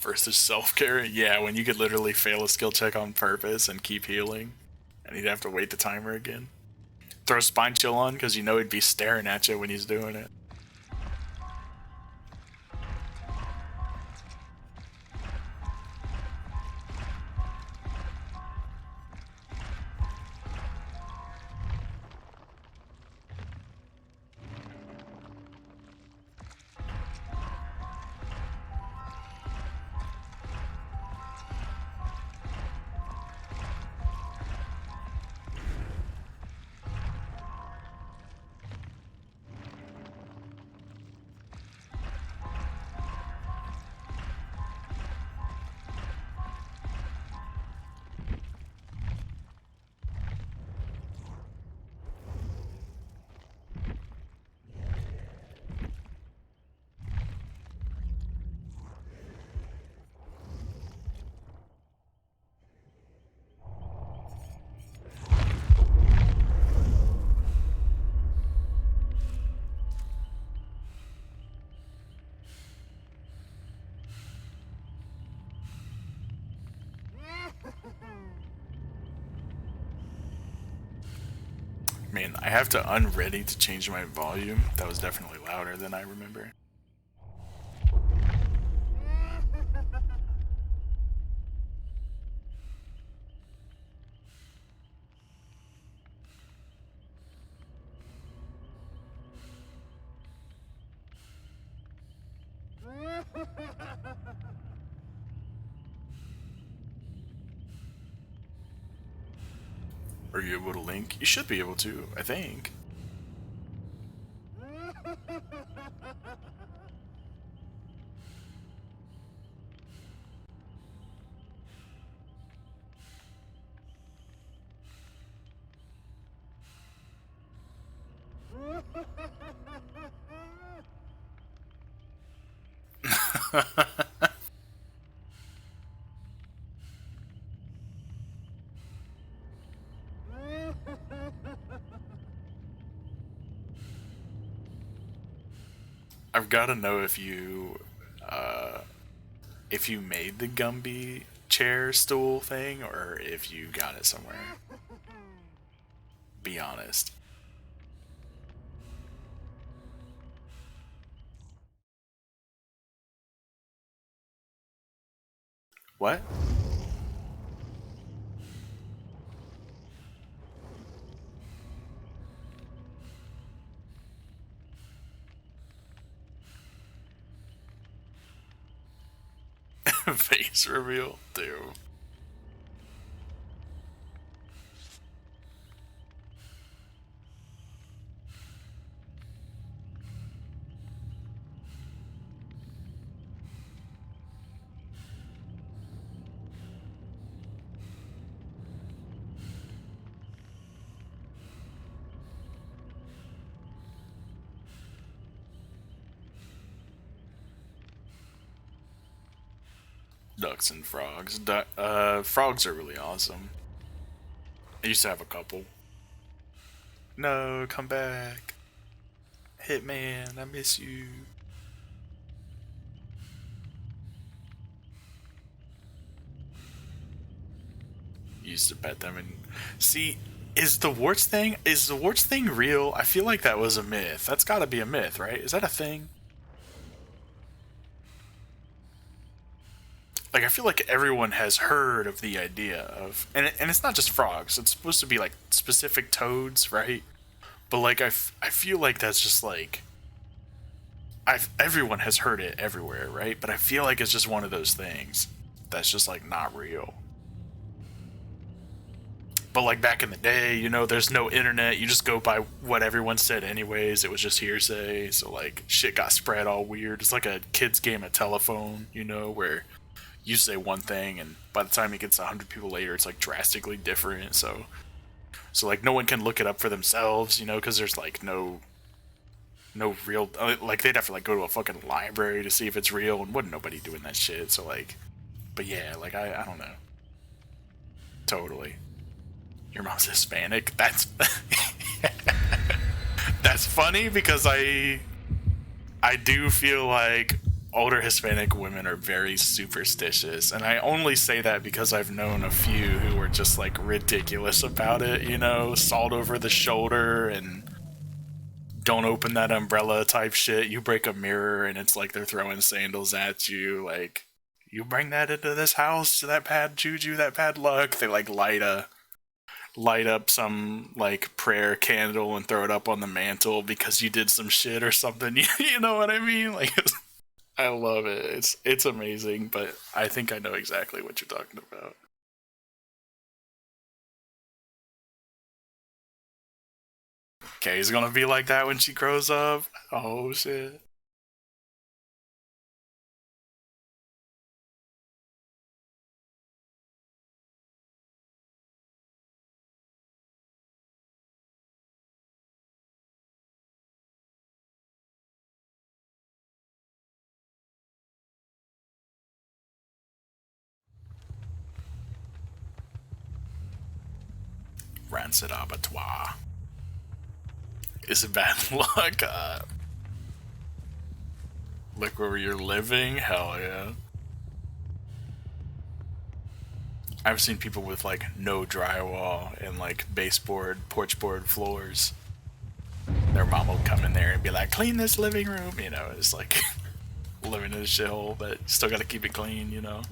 Versus self-care, yeah, when you could literally fail a skill check on purpose and keep healing, and he'd have to wait the timer again. Throw Spine Chill on, because you know he'd be staring at you when he's doing it. Man, I have to unready to change my volume. That was definitely louder than I remember. Are you able to link? You should be able to, I think. I've got to know if you made the Gumby chair stool thing or if you got it somewhere. Be honest. What? Face reveal, dude. Ducks and frogs. Frogs are really awesome. I used to have a couple. No, come back. Hitman, I miss you. Used to pet them and see, is the warts thing real? I feel like that was a myth. That's gotta be a myth, right? Is that a thing? Like, I feel like everyone has heard of the idea of, and it's not just frogs. It's supposed to be like specific toads, right? But like, I feel like that's just like, everyone has heard it everywhere, right? But I feel like it's just one of those things that's just like not real. But like back in the day, you know, there's no internet. You just go by what everyone said anyways. It was just hearsay. So like, shit got spread all weird. It's like a kid's game of telephone, you know, where you say one thing and by the time it gets 100 people later, it's like drastically different. So like, no one can look it up for themselves, you know, because there's like no real, like, they'd have to like go to a fucking library to see if it's real, and wouldn't nobody doing that shit. So like, but yeah, like, I don't know. Totally. Your mom's Hispanic? That's that's funny, because I do feel like older Hispanic women are very superstitious, and I only say that because I've known a few who were just like ridiculous about it, you know, salt over the shoulder and don't open that umbrella type shit. You break a mirror and it's like they're throwing sandals at you, like, you bring that into this house, that bad juju, that bad luck. They like light up some like prayer candle and throw it up on the mantle because you did some shit or something. You know what I mean? Like, I love it. It's amazing, but I think I know exactly what you're talking about. Kay's gonna be like that when she grows up. Oh shit. Rancid abattoir. Is it bad luck? Look where you're living? Hell yeah. I've seen people with like no drywall and like baseboard, porch board floors. Their mom will come in there and be like, clean this living room. You know, it's like living in a shithole, but still gotta keep it clean, you know?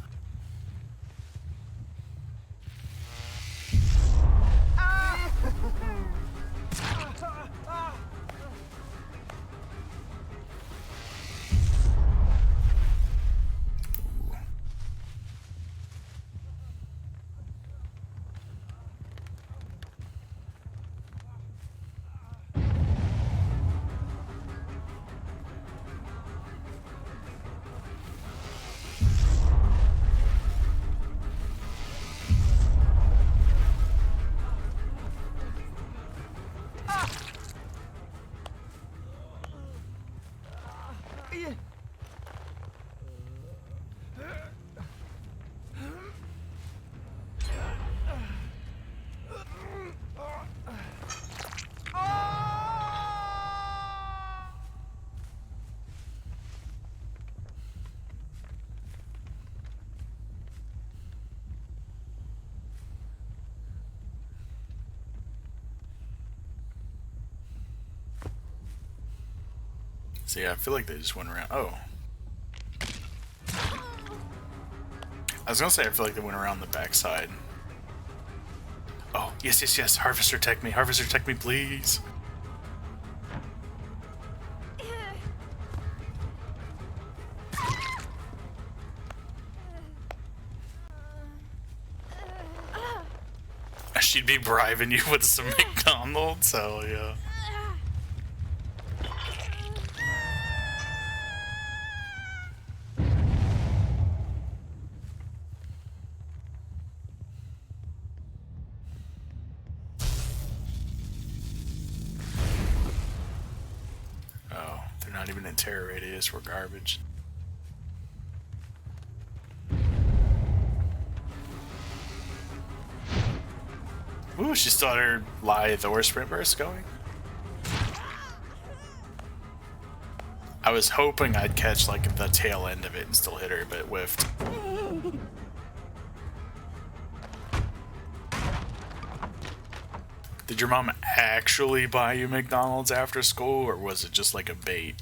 So yeah, I feel like they just went around. Oh. I was gonna say I feel like they went around the backside. Oh, yes. Harvester tech me, please. she'd be bribing you with some McDonald's? Hell yeah. Oh, they're not even in terror radius. We're garbage. Ooh, she still had her lithe or sprint burst going. I was hoping I'd catch like the tail end of it and still hit her, but it whiffed. Did your mom actually buy you McDonald's after school, or was it just like a bait?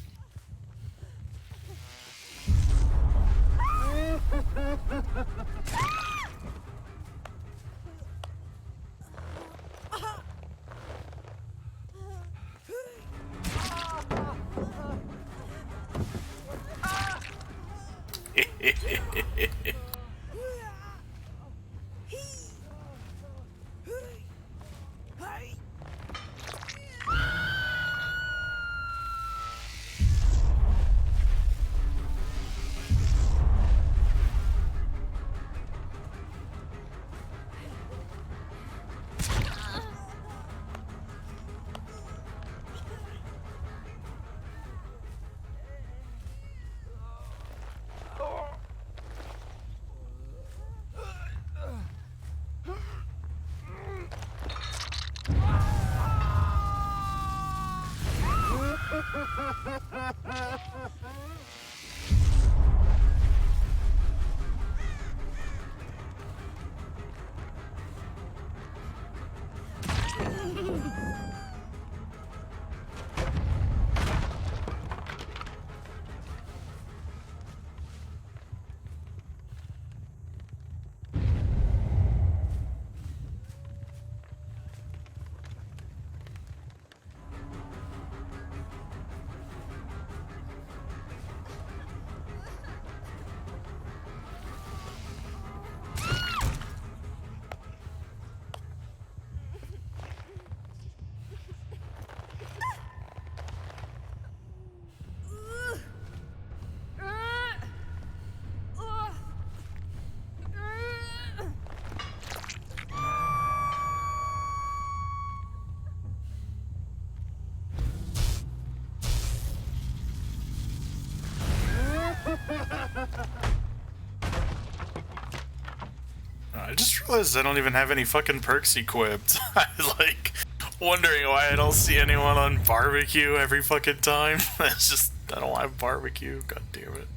I just realized I don't even have any fucking perks equipped. I was like wondering why I don't see anyone on barbecue every fucking time. It's just, I don't have barbecue. God damn it.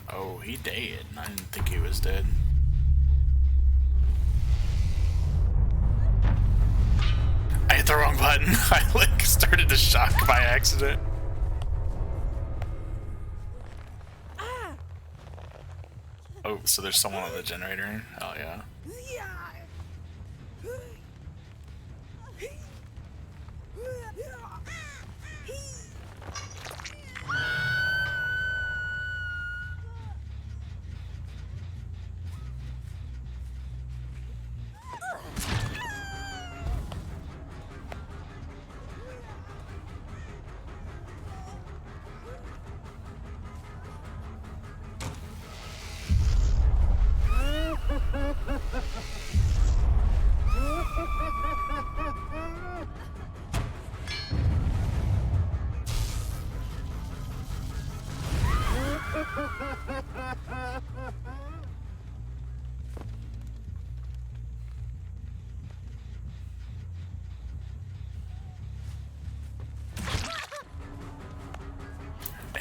Oh, he dead. I didn't think he was dead. I hit the wrong button. I like started to shock by accident. Oh, so there's someone on the generator. Oh yeah.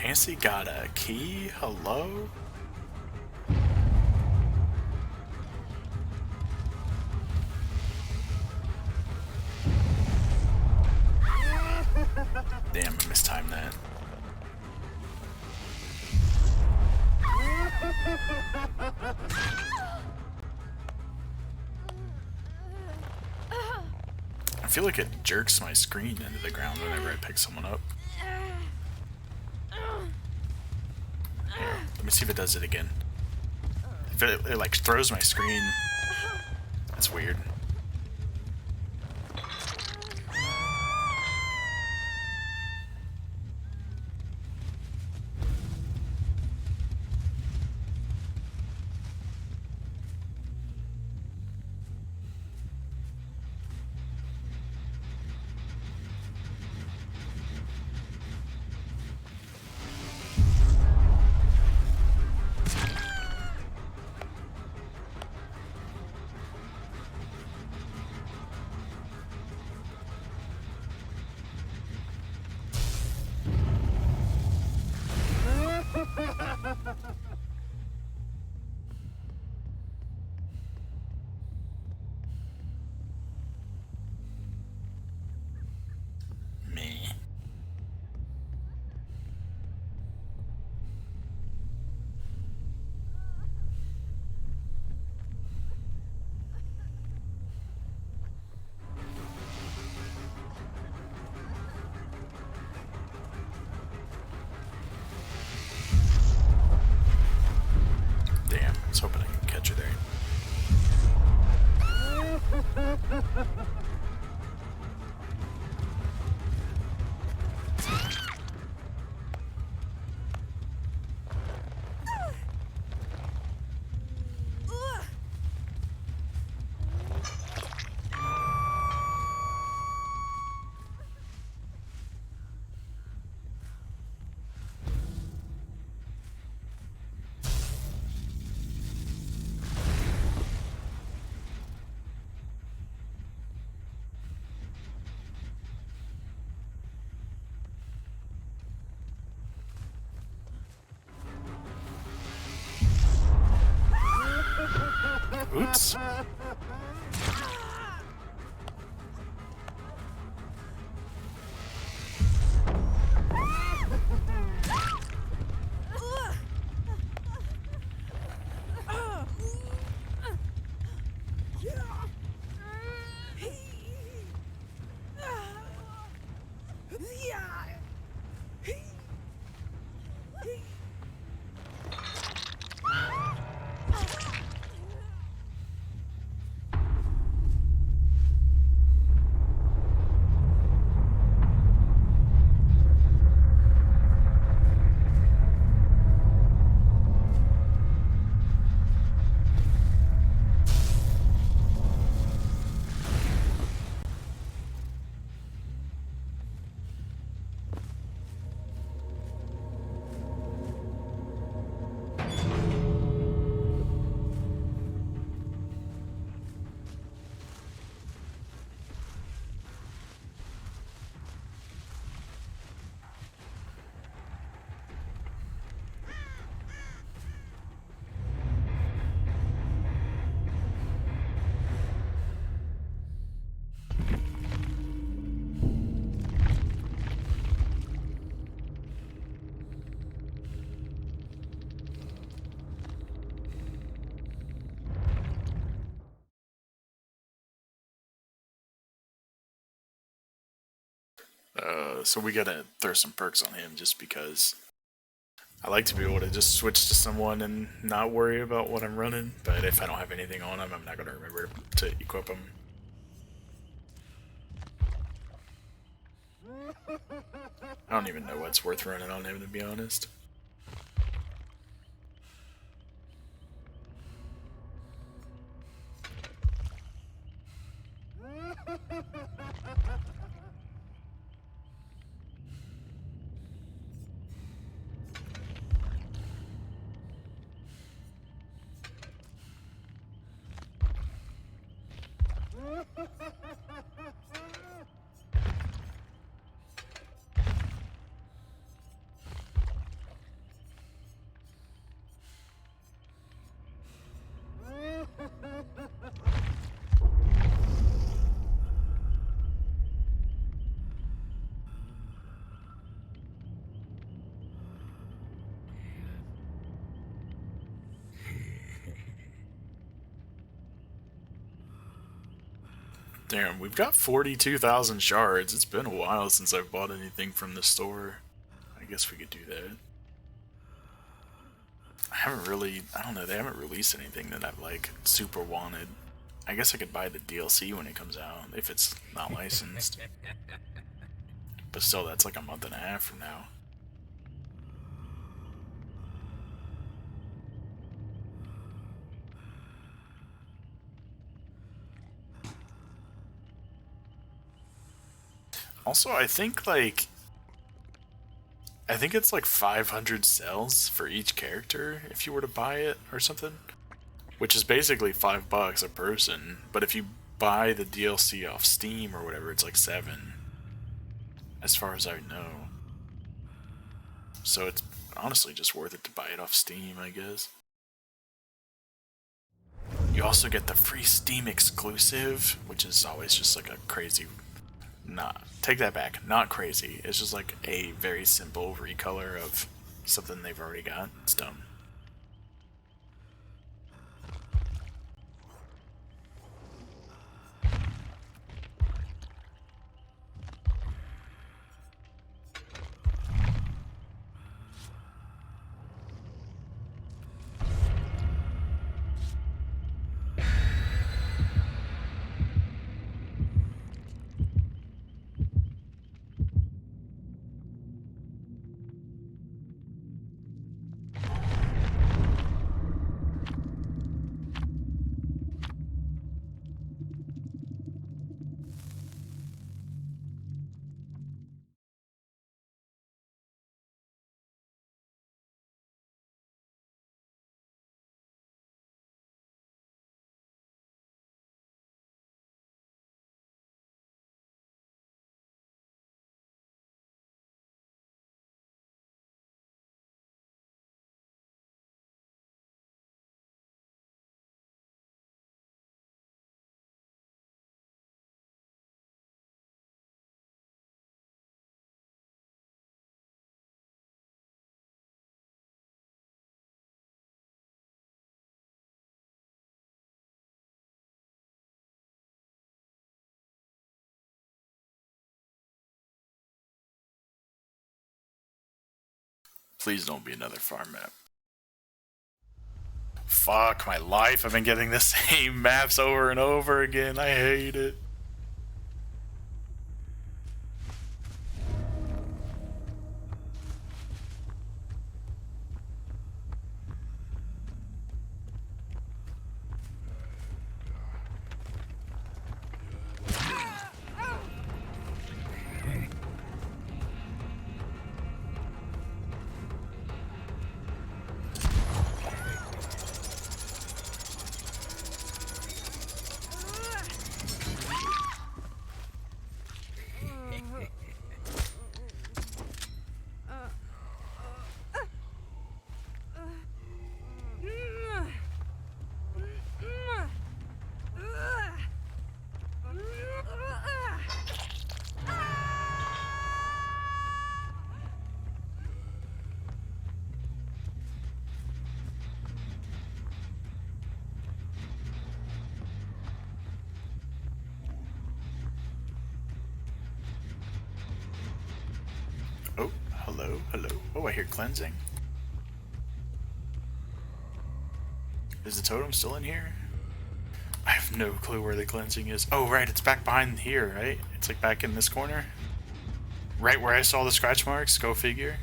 Nancy got a key? Hello? Damn, I mistimed that. I feel like it jerks my screen into the ground whenever I pick someone up. Here, let me see if it does it again. If it like throws my screen, that's weird. Me. Damn, I was hoping I could catch her there. Oops. So we gotta throw some perks on him just because I like to be able to just switch to someone and not worry about what I'm running, but if I don't have anything on him, I'm not gonna remember to equip him. I don't even know what's worth running on him, to be honest. Damn, we've got 42,000 shards. It's been a while since I've bought anything from the store. I guess we could do that. I don't know, they haven't released anything that I've, like, super wanted. I guess I could buy the DLC when it comes out, if it's not licensed. But still, that's like a month and a half from now. Also, I think it's like 500 cells for each character if you were to buy it or something. Which is basically $5 a person. But if you buy the DLC off Steam or whatever, it's like 7. As far as I know. So it's honestly just worth it to buy it off Steam, I guess. You also get the free Steam exclusive, which is always just like a crazy... Nah, take that back. Not crazy. It's just like a very simple recolor of something they've already got. It's dumb. Please don't be another farm map. Fuck my life, I've been getting the same maps over and over again. I hate it. Oh, hello, hello. Oh, I hear cleansing. Is the totem still in here? I have no clue where the cleansing is. Oh, right, it's back behind here, right? It's like back in this corner. Right where I saw the scratch marks, go figure.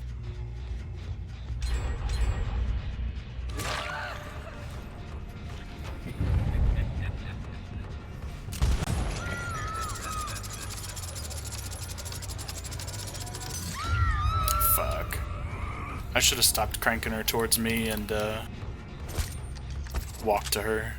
Fuck. I should have stopped cranking her towards me and walked to her.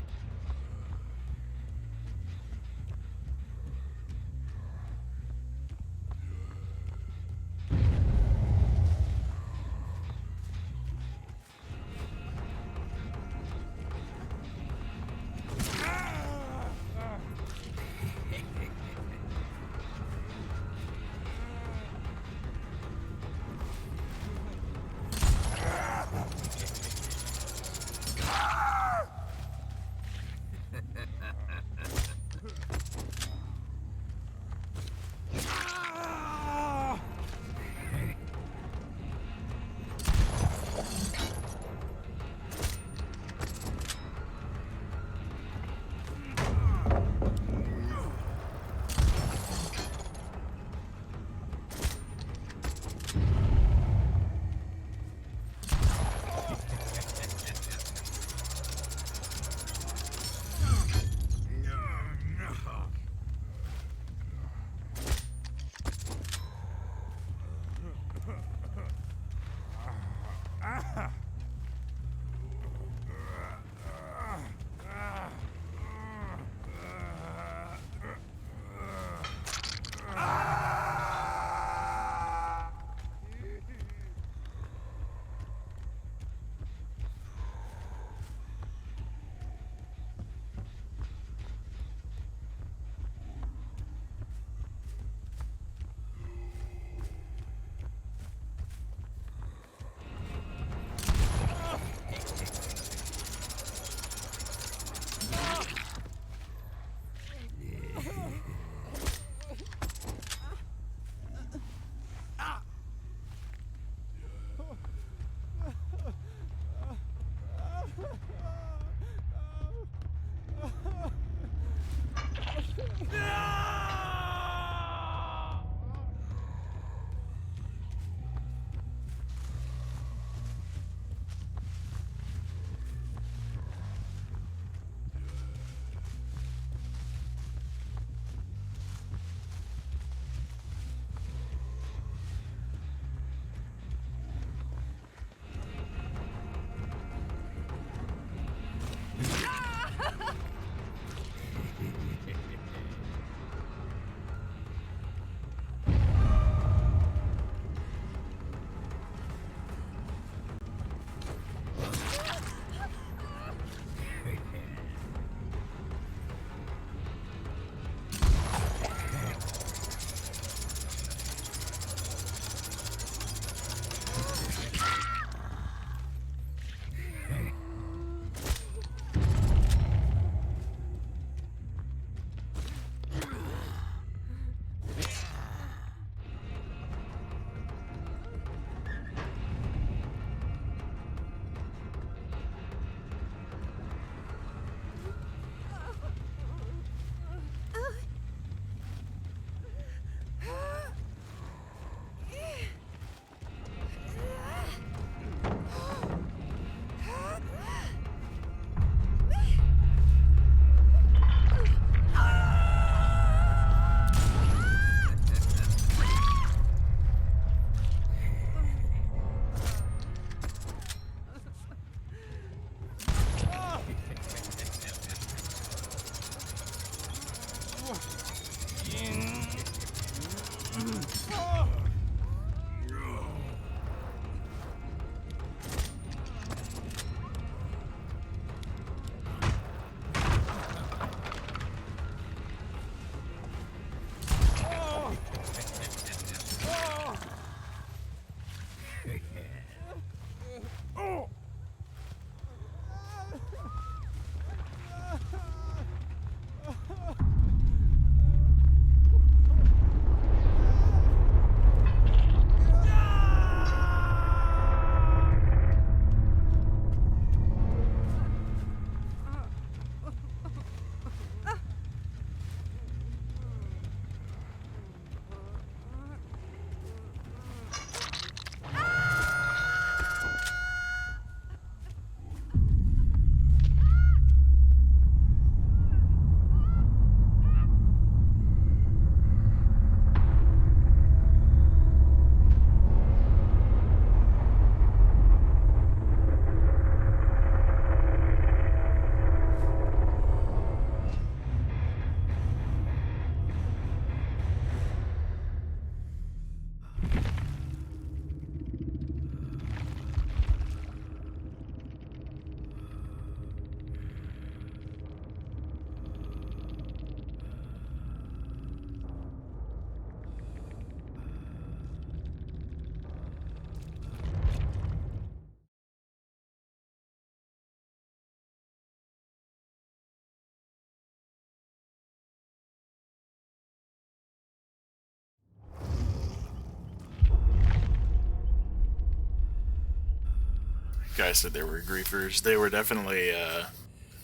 Guys said they were griefers. They were definitely,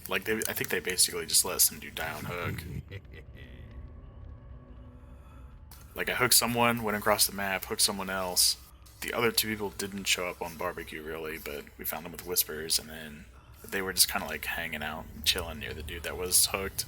like, I think they basically just let some dude die on hook. Like, I hooked someone, went across the map, hooked someone else. The other two people didn't show up on barbecue, really, but we found them with whispers, and then they were just kind of, like, hanging out, chilling near the dude that was hooked.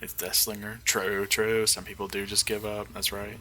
It's Deathslinger. True, true. Some people do just give up. That's right.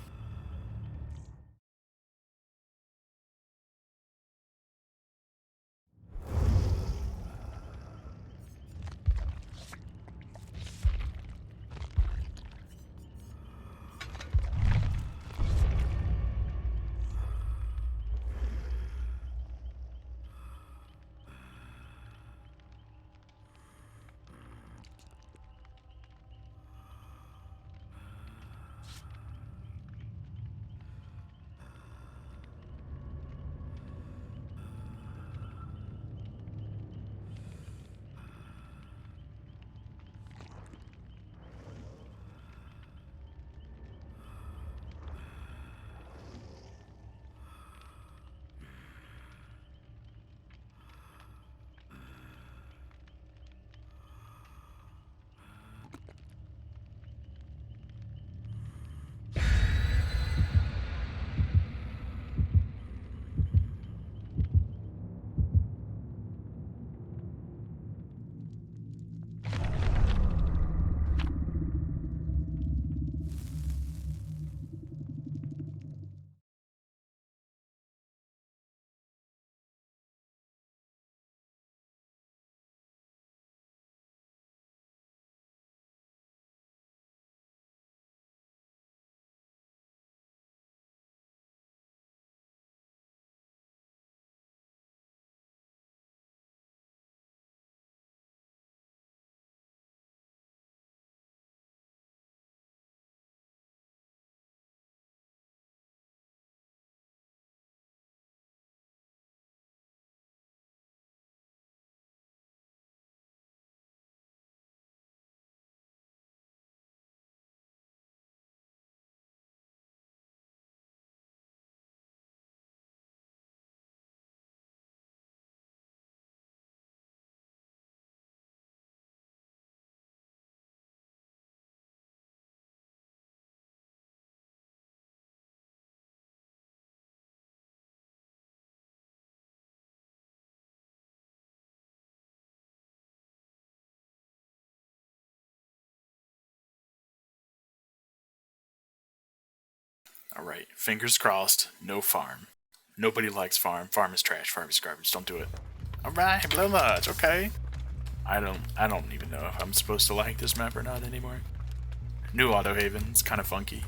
Alright, fingers crossed, no farm. Nobody likes farm. Farm is trash, farm is garbage, don't do it. Alright, blow much, okay. I don't even know if I'm supposed to like this map or not anymore. New Auto Haven, it's kinda funky.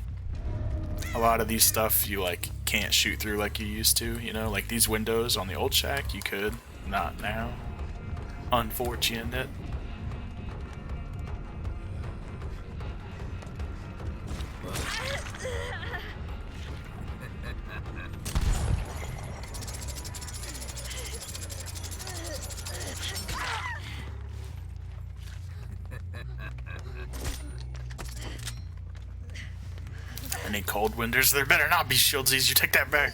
A lot of these stuff you like can't shoot through like you used to, you know, like these windows on the old shack you could, not now. Unfortunate. Any cold winters? There better not be shieldsies, you take that back.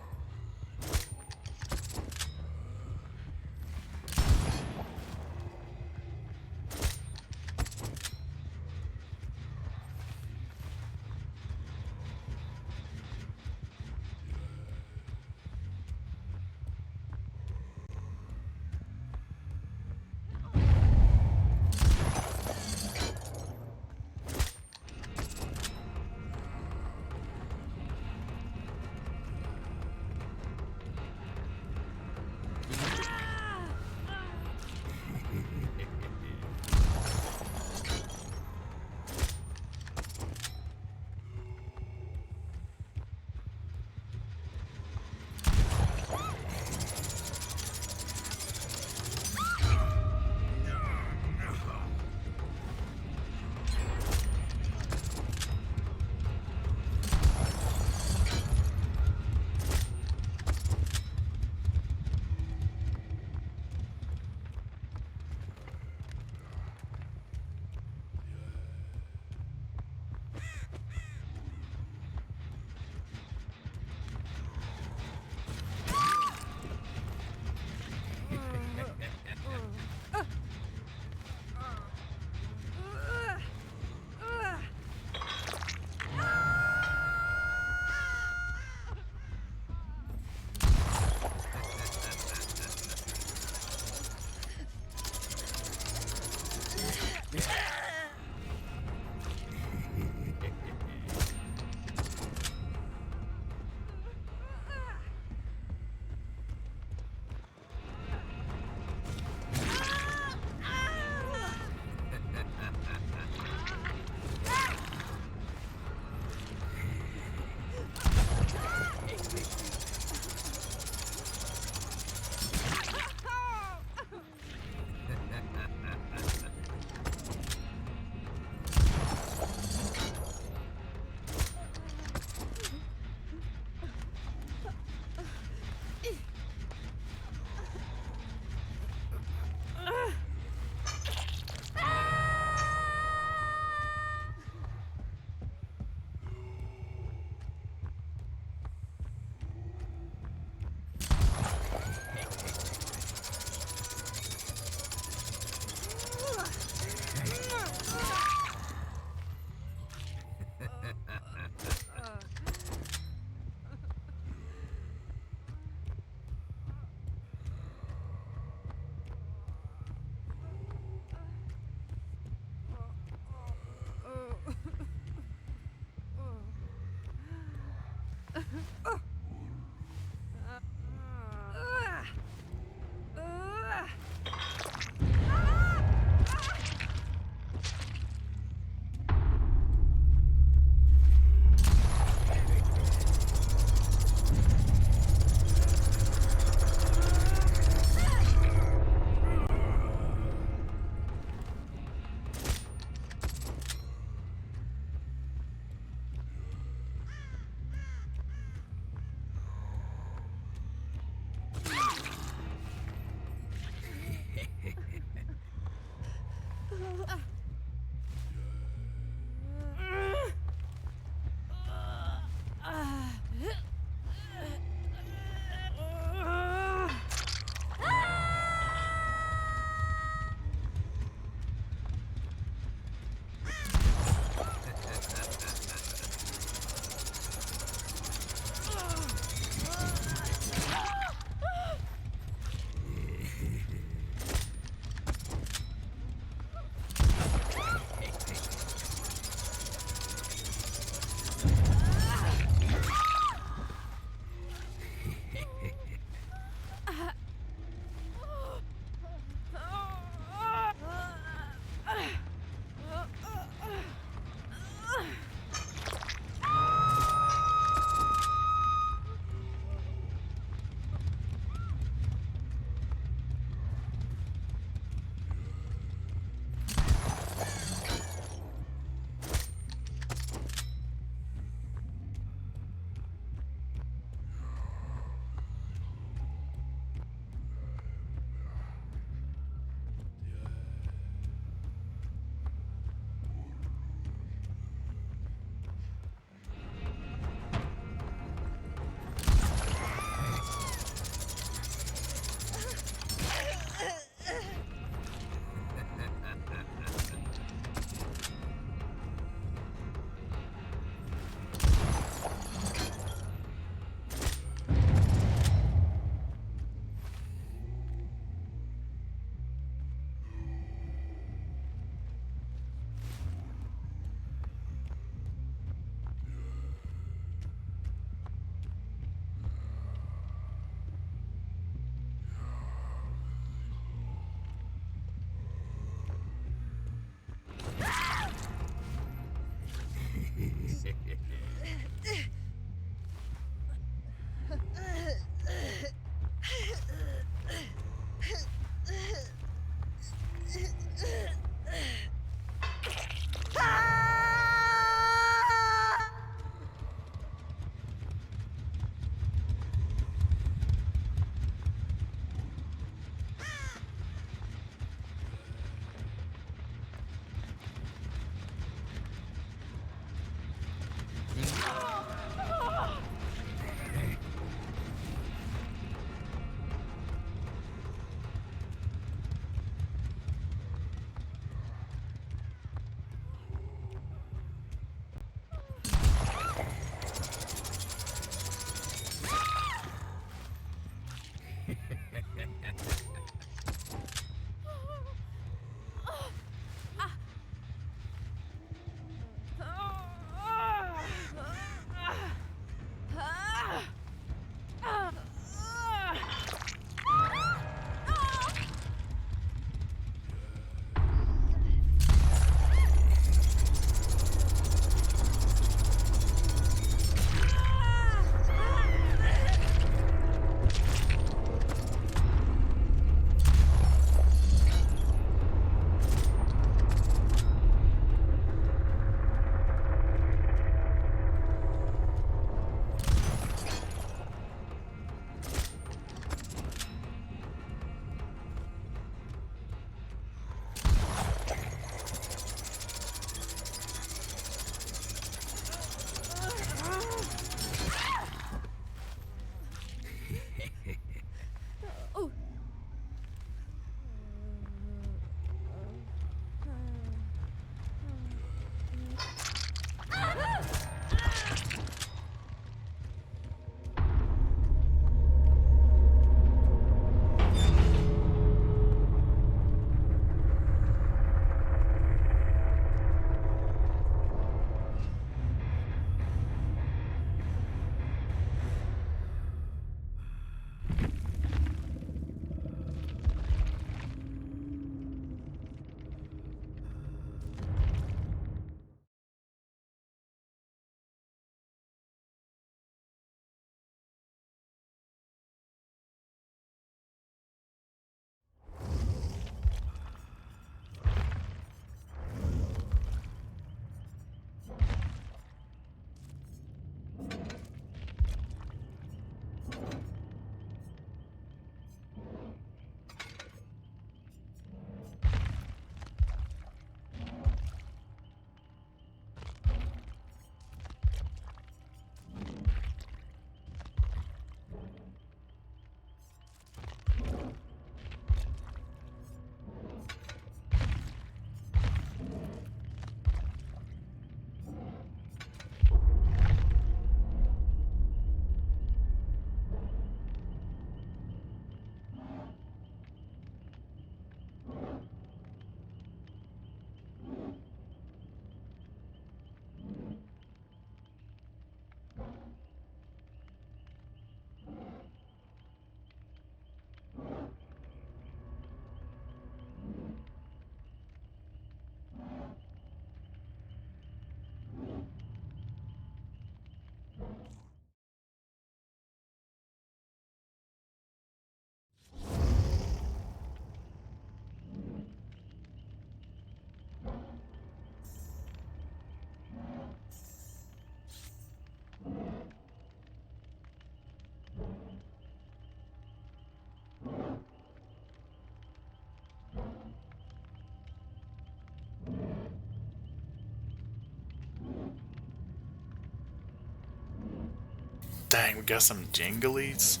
Dang, we got some jinglies.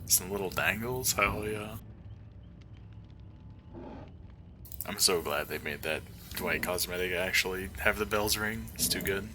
Some little dangles, hell yeah. I'm so glad they made that Dwight cosmetic actually have the bells ring. It's too good.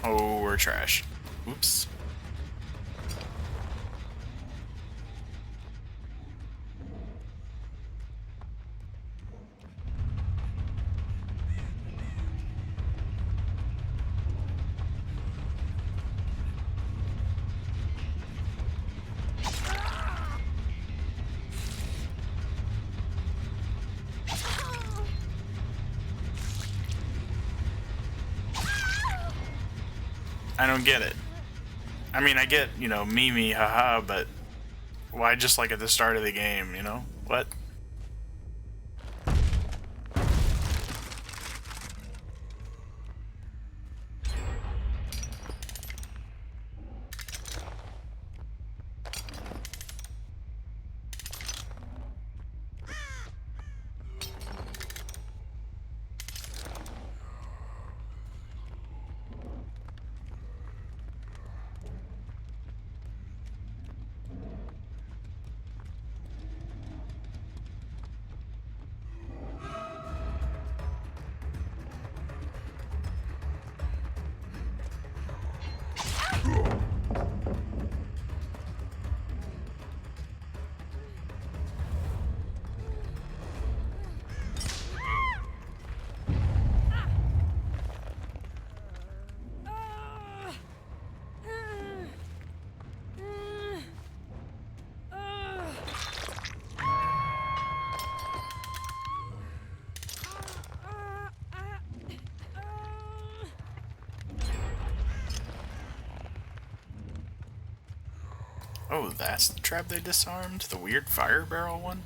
Oh, we're trash. Oops. I don't get it. I mean, I get, you know, Mimi, haha, but why just like at the start of the game, you know? What? Oh, that's the trap they disarmed? The weird fire barrel one?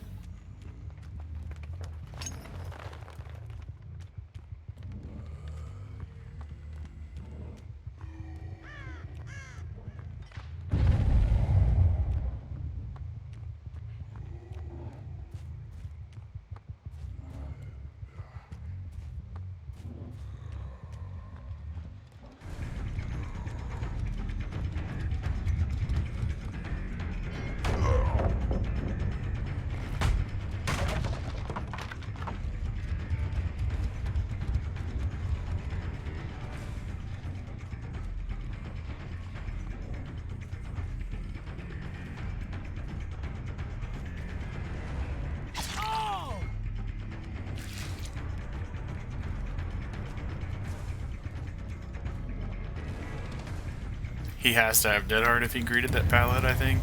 He has to have Dead Hard if he greeted that pallet, I think.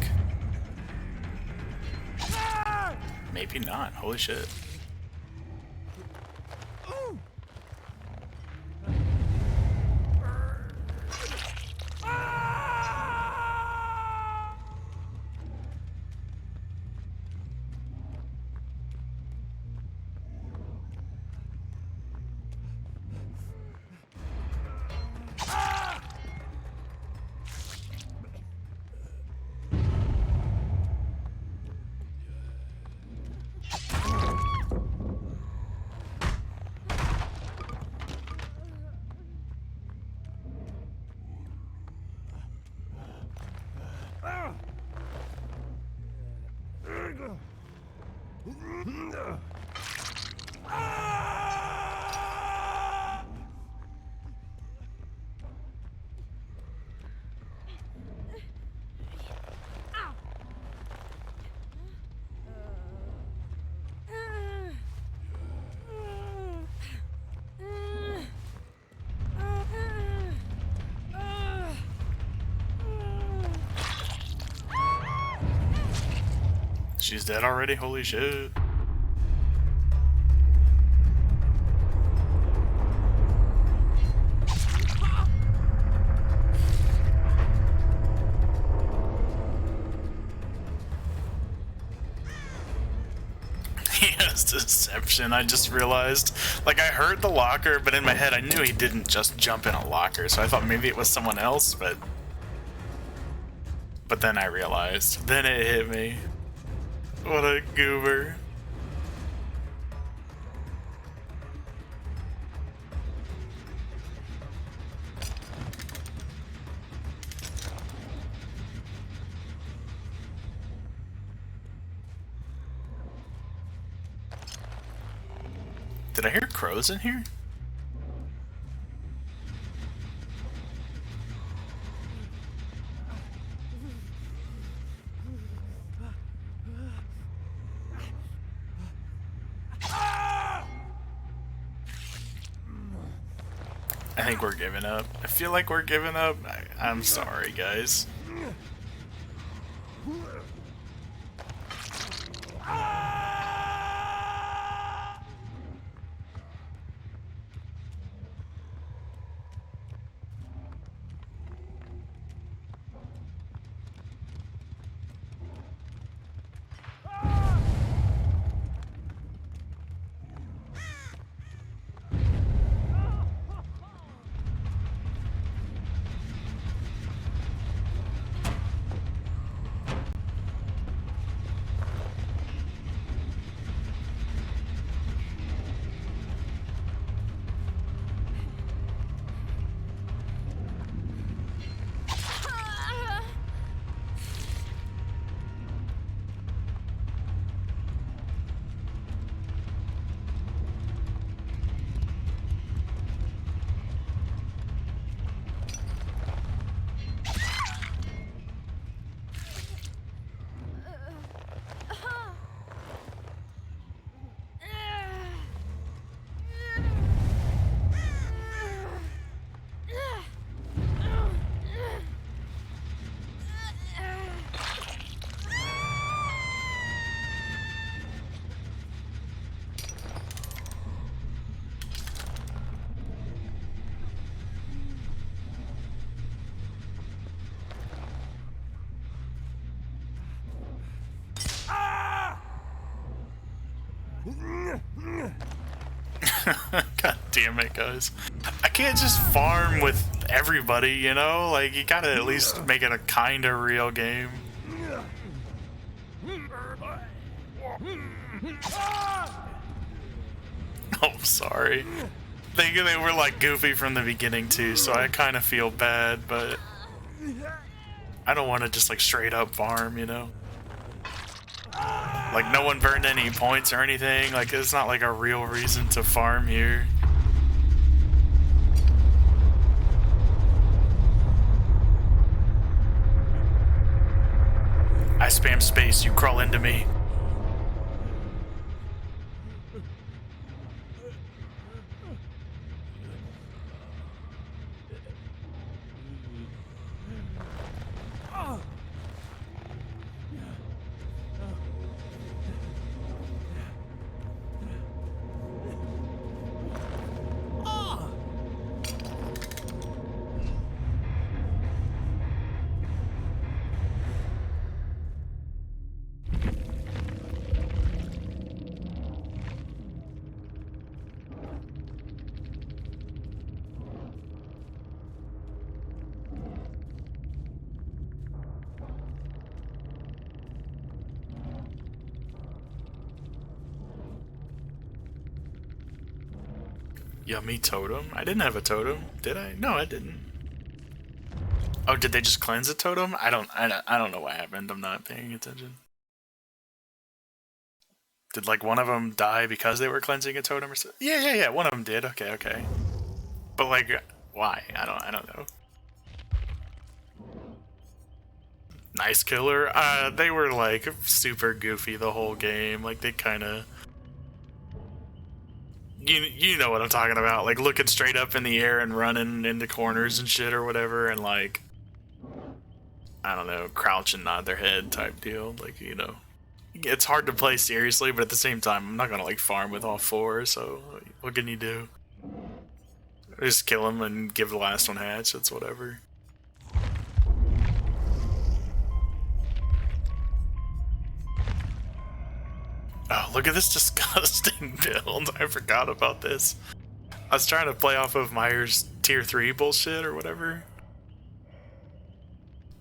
Maybe not. Holy shit. She's dead already? Holy shit. He has deception, I just realized. Like, I heard the locker, but in my head I knew he didn't just jump in a locker, so I thought maybe it was someone else, but then I realized. Then it hit me. What a goober. Did I hear crows in here? I think we're giving up. I feel like we're giving up. I'm sorry, guys. God damn it, guys. I can't just farm with everybody, you know? Like, you gotta at least make it a kinda real game. Oh, sorry. They were like goofy from the beginning too, so I kind of feel bad, but I don't want to just like straight up farm, you know? Like, no one burned any points or anything. Like, it's not like a real reason to farm here. I spam space, you crawl into me. Yummy totem? I didn't have a totem, did I? No, I didn't. Oh, did they just cleanse a totem? I don't know what happened. I'm not paying attention. Did like one of them die because they were cleansing a totem or something? Yeah. One of them did. Okay. But like, why? I don't know. Nice killer. They were like super goofy the whole game. Like they kind of. You know what I'm talking about, like looking straight up in the air and running into corners and shit or whatever, and like, I don't know, crouch and nod their head type deal. Like, you know, it's hard to play seriously, but at the same time, I'm not gonna like farm with all four, so what can you do? Just kill him and give the last one hatch, it's whatever. Oh, look at this disgusting build. I forgot about this. I was trying to play off of Myers tier 3 bullshit or whatever.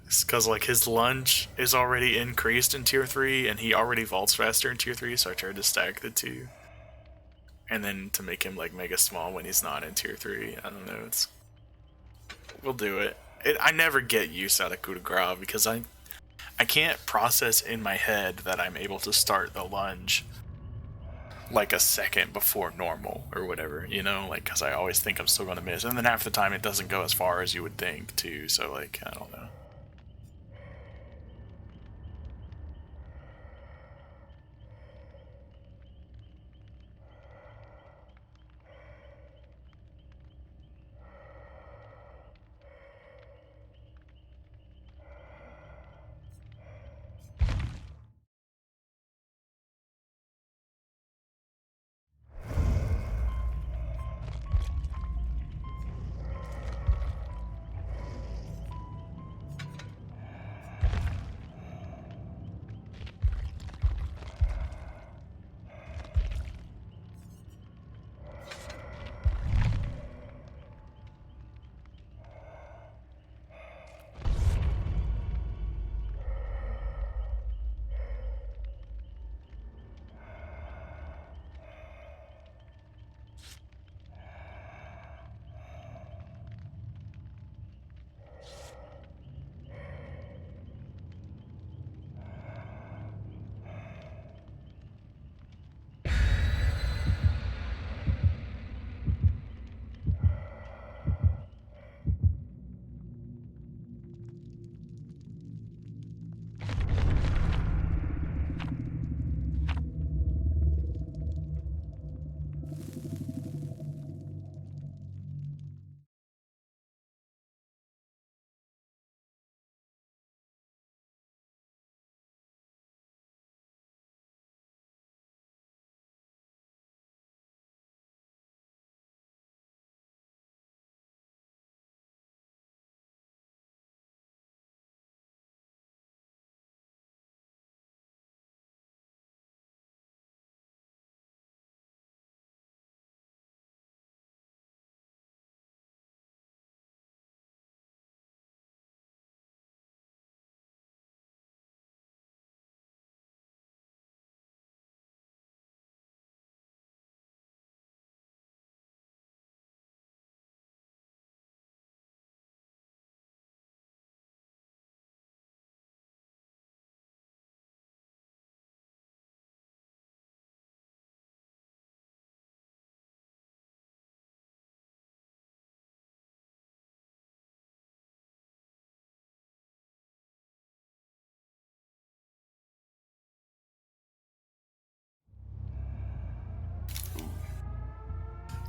It's because like his lunge is already increased in tier 3 and he already vaults faster in tier 3, so I tried to stack the two. And then to make him like mega small when he's not in tier 3. I don't know, we'll do it. I never get use out of coup de grace because I can't process in my head that I'm able to start the lunge like a second before normal or whatever, you know, like because I always think I'm still going to miss, and then half the time it doesn't go as far as you would think too, so like, I don't know.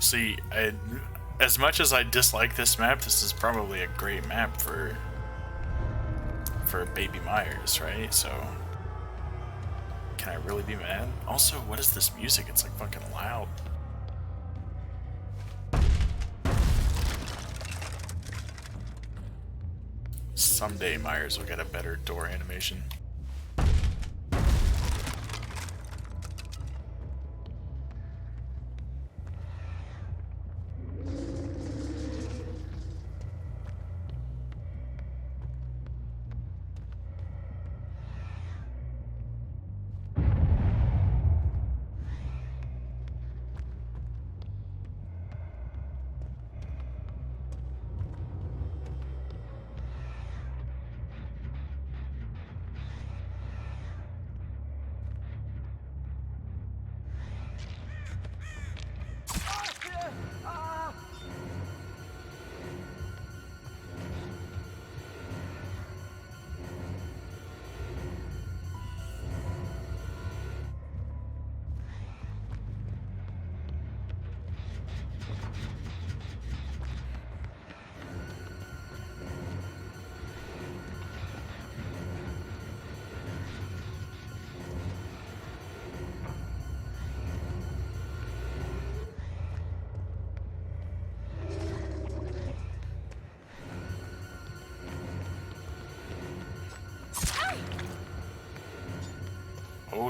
See, as much as I dislike this map, this is probably a great map for Baby Myers, right? So, can I really be mad? Also, what is this music? It's like fucking loud. Someday Myers will get a better door animation.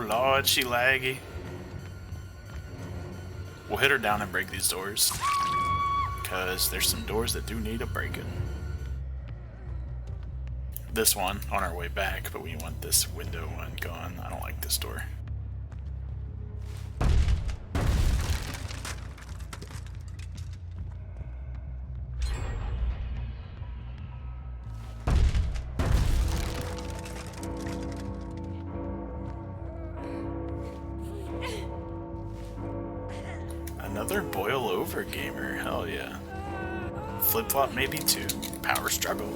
lord, she laggy. We'll hit her down and break these doors. Because there's some doors that do need a breaking. This one on our way back, but we want this window one gone. I don't like this door. Another boil over gamer, hell yeah. Flip flop maybe too. Power struggle.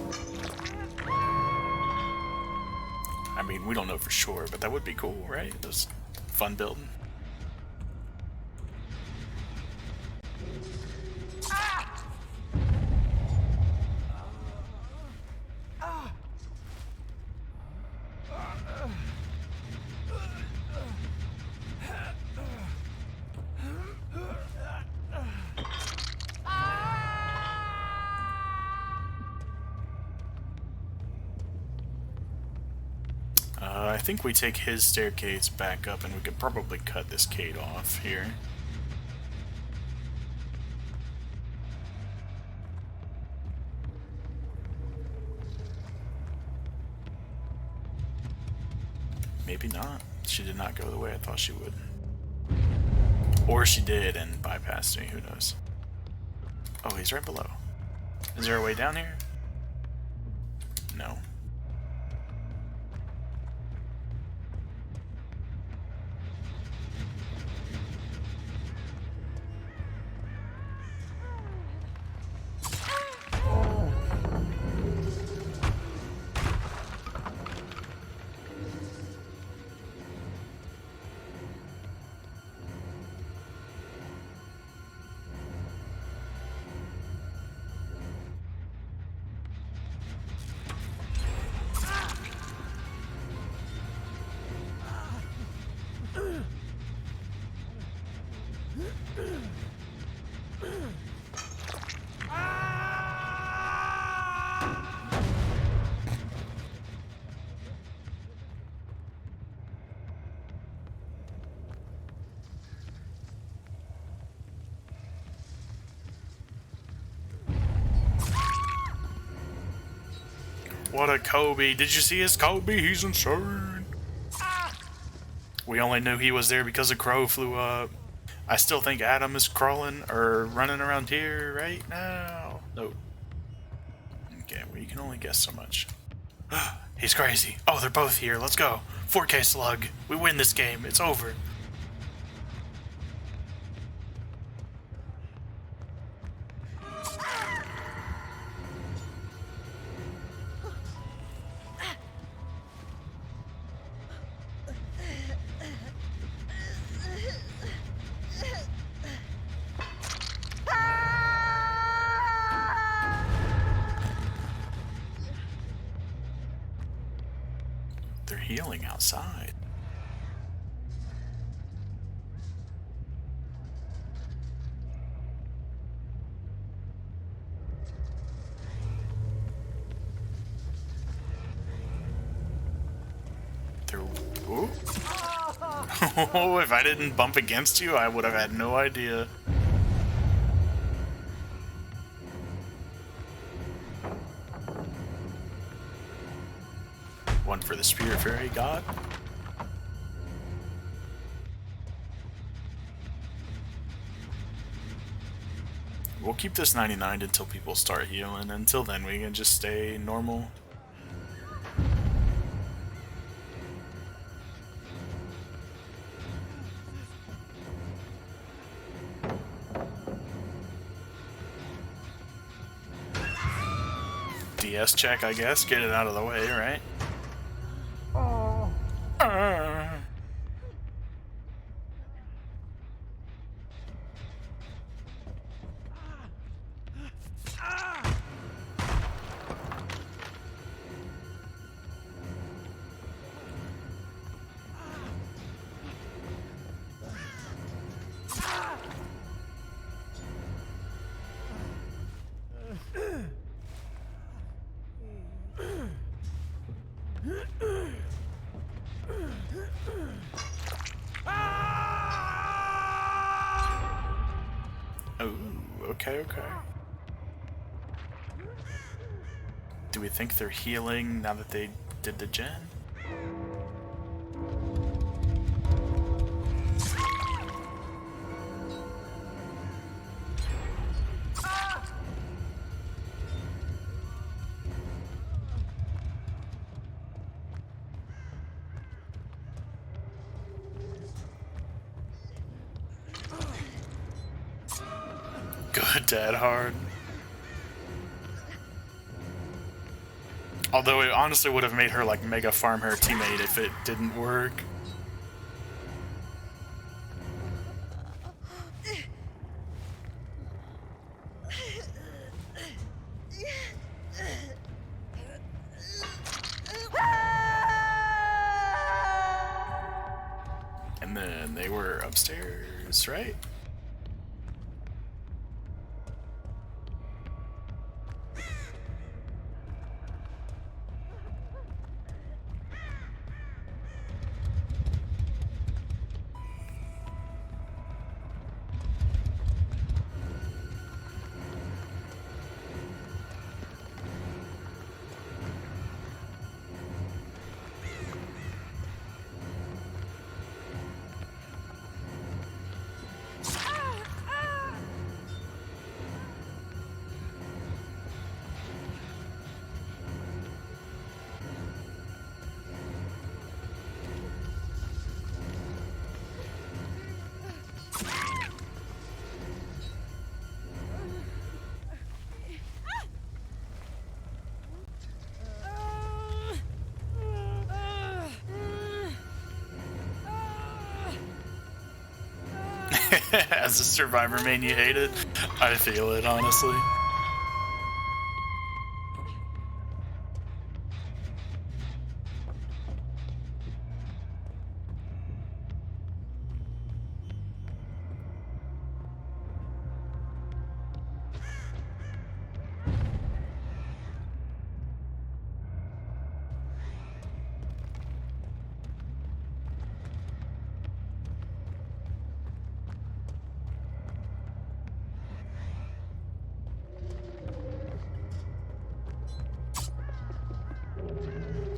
I mean, we don't know for sure, but that would be cool, right? It was fun building. I think we take his staircase back up and we could probably cut this gate off here. Maybe not. She did not go the way I thought she would. Or she did and bypassed me, who knows. Oh, he's right below. Is there a way down here? No. What a Kobe. Did you see his Kobe? He's insane. We only knew he was there because a crow flew up. I still think Adam is crawling or running around here right now. Nope. Okay, well, you can only guess so much. He's crazy. Oh, they're both here. Let's go. 4K slug. We win this game. It's over. They're healing outside. They're... Ooh. Oh, if I didn't bump against you, I would have had no idea. One for the Spirit Fairy God. We'll keep this 99 until people start healing. Until then, we can just stay normal. DS check, I guess. Get it out of the way, right? Okay, okay. Do we think they're healing now that they did the gen? Good, Dad Hard. Although it honestly would have made her like mega farm her teammate if it didn't work. And then they were upstairs, right? As a survivor main you hate it? I feel it, honestly.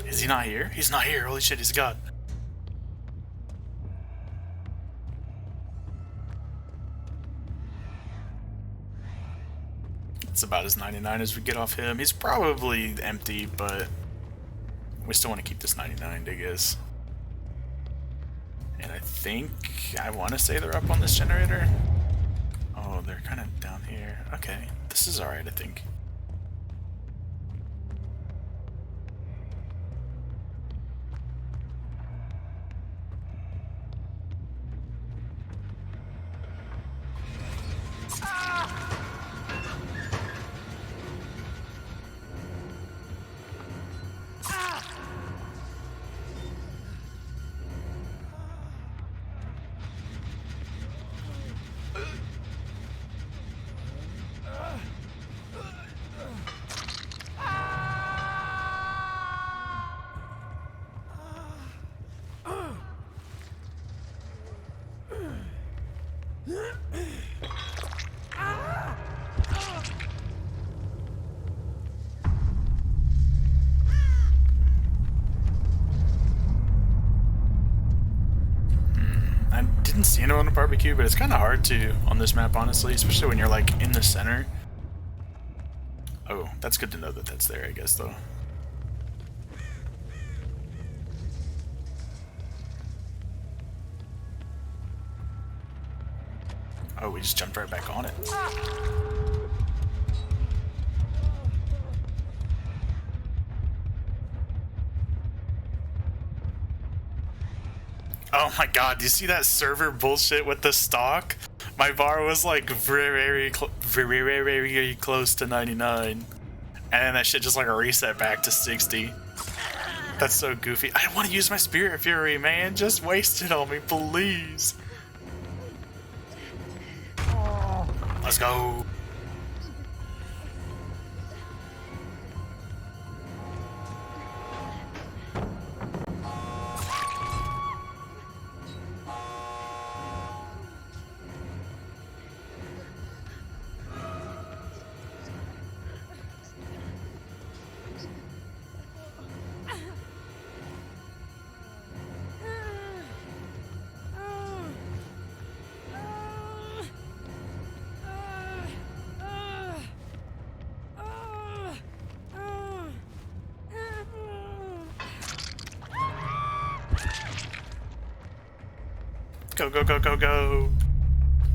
Is he not here? He's not here. Holy shit, he's a god. It's about as 99 as we get off him. He's probably empty, but we still want to keep this 99, I guess. And I think, I want to say they're up on this generator. Oh, they're kind of down here. Okay, this is alright, I think. Didn't see anyone on the barbecue, but it's kind of hard to on this map, honestly, especially when you're like in the center. Oh, that's good to know that that's there, I guess, though. Oh, we just jumped right back on it. Oh my god, do you see that server bullshit with the stock? My bar was like very close to 99. And then that shit just like reset back to 60. That's so goofy. I don't want to use my Spirit Fury, man. Just waste it on me, please. Let's go. Go, go, go, go, go.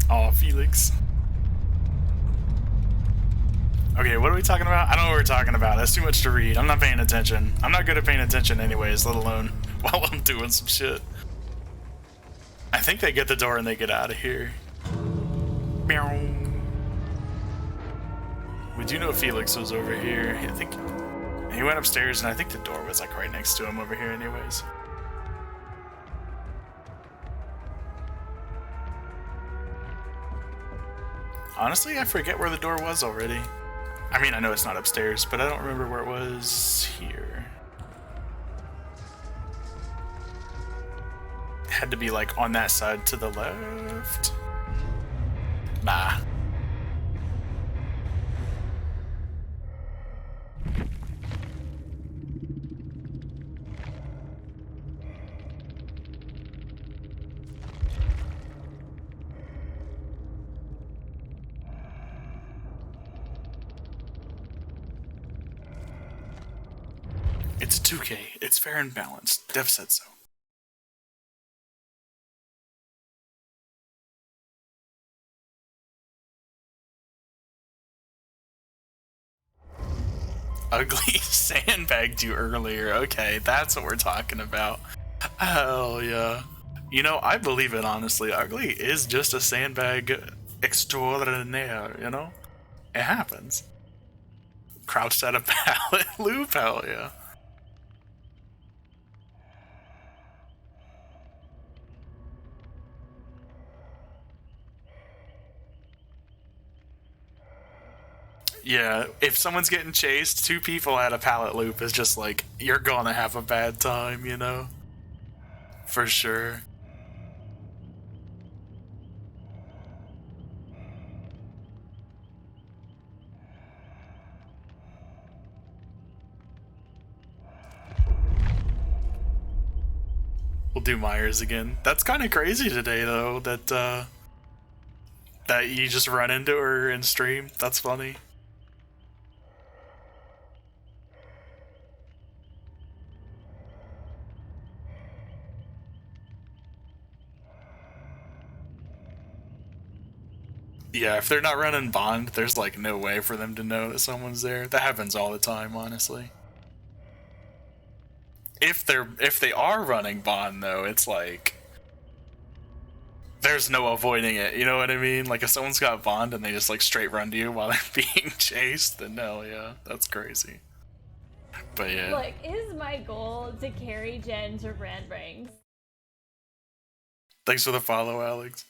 Oh, Felix. Okay, what are we talking about? I don't know what we're talking about. That's too much to read. I'm not paying attention. I'm not good at paying attention anyways, let alone while I'm doing some shit. I think they get the door and they get out of here. Meow. We do know Felix was over here. I think he went upstairs, and I think the door was like right next to him over here anyways. Honestly, I forget where the door was already. I mean, I know it's not upstairs, but I don't remember where it was here. It had to be like on that side to the left. Nah. It's 2K. It's fair and balanced. Dev said so. Ugly sandbagged you earlier. Okay, that's what we're talking about. Hell yeah. You know, I believe it honestly. Ugly is just a sandbag extraordinaire, you know? It happens. Crouched at a pallet loop, hell yeah. Yeah, if someone's getting chased, 2 people at a pallet loop is just like, you're gonna have a bad time, you know? For sure. We'll do Myers again. That's kind of crazy today, though, that you just run into her in stream. That's funny. Yeah, if they're not running Bond, there's like no way for them to know that someone's there. That happens all the time, honestly. If they are running Bond though, it's like there's no avoiding it, you know what I mean? Like if someone's got Bond and they just like straight run to you while they're being chased, then hell yeah, that's crazy. But yeah. Look, is my goal to carry Jen to Brand Ranks? Thanks for the follow, Alex.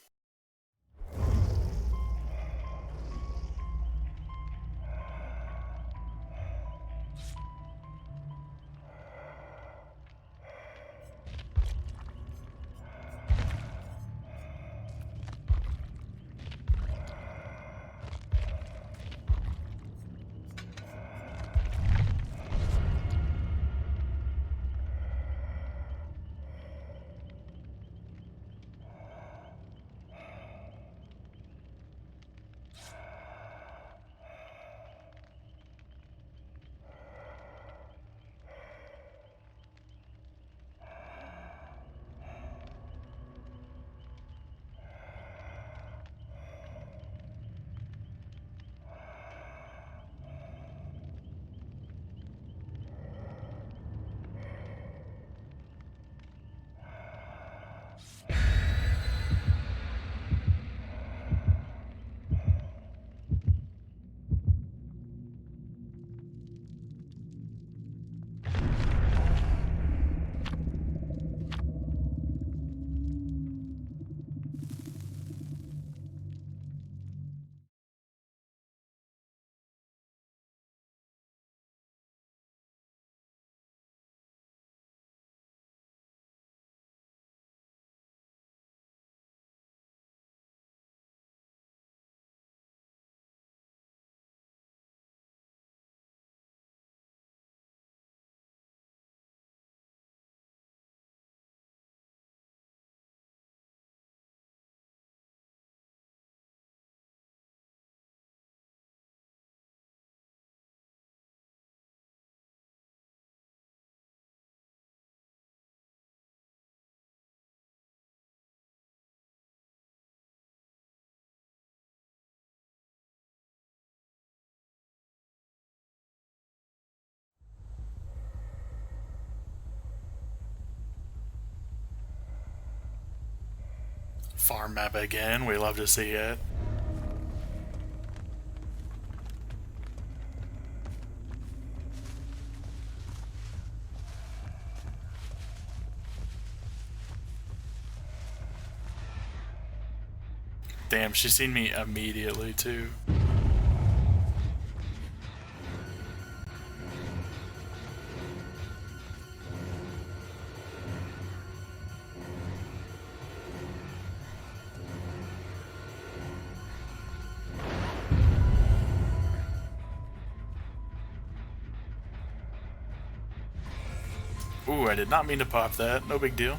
Farm map again. We love to see it. Damn, she's seen me immediately too. Ooh, I did not mean to pop that. No big deal.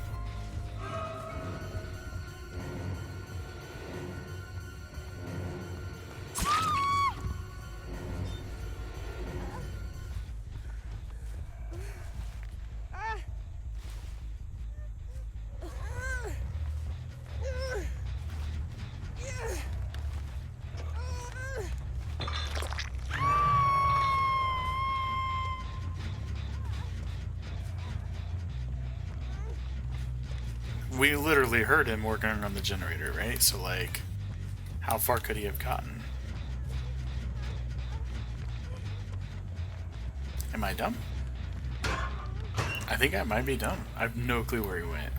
We literally heard him working on the generator, right? So, like, how far could he have gotten? Am I dumb? I think I might be dumb. I have no clue where he went.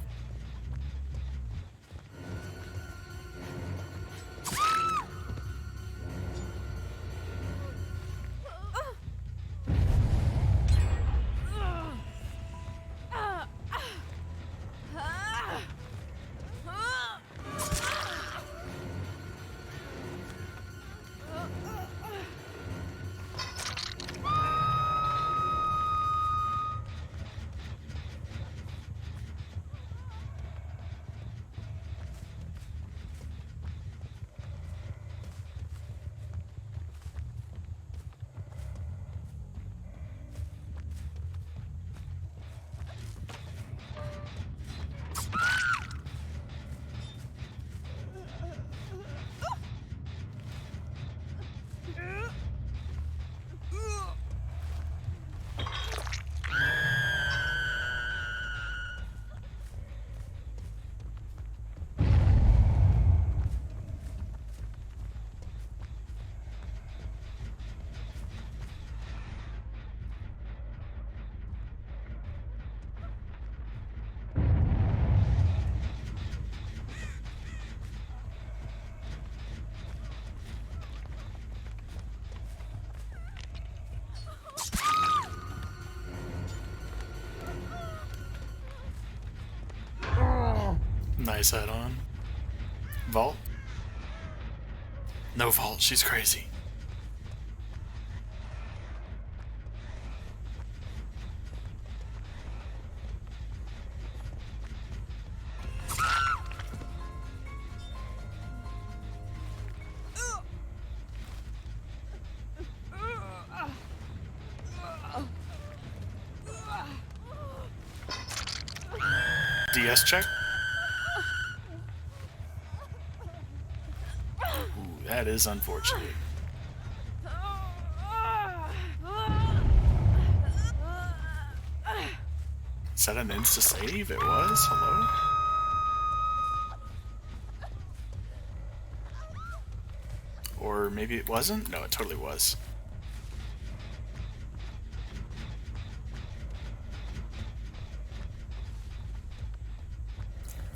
Nice head on. Vault? No vault, she's crazy. DS check? Ooh, that is unfortunate. Is that an insta-save? It was? Hello? Or maybe it wasn't? No, it totally was.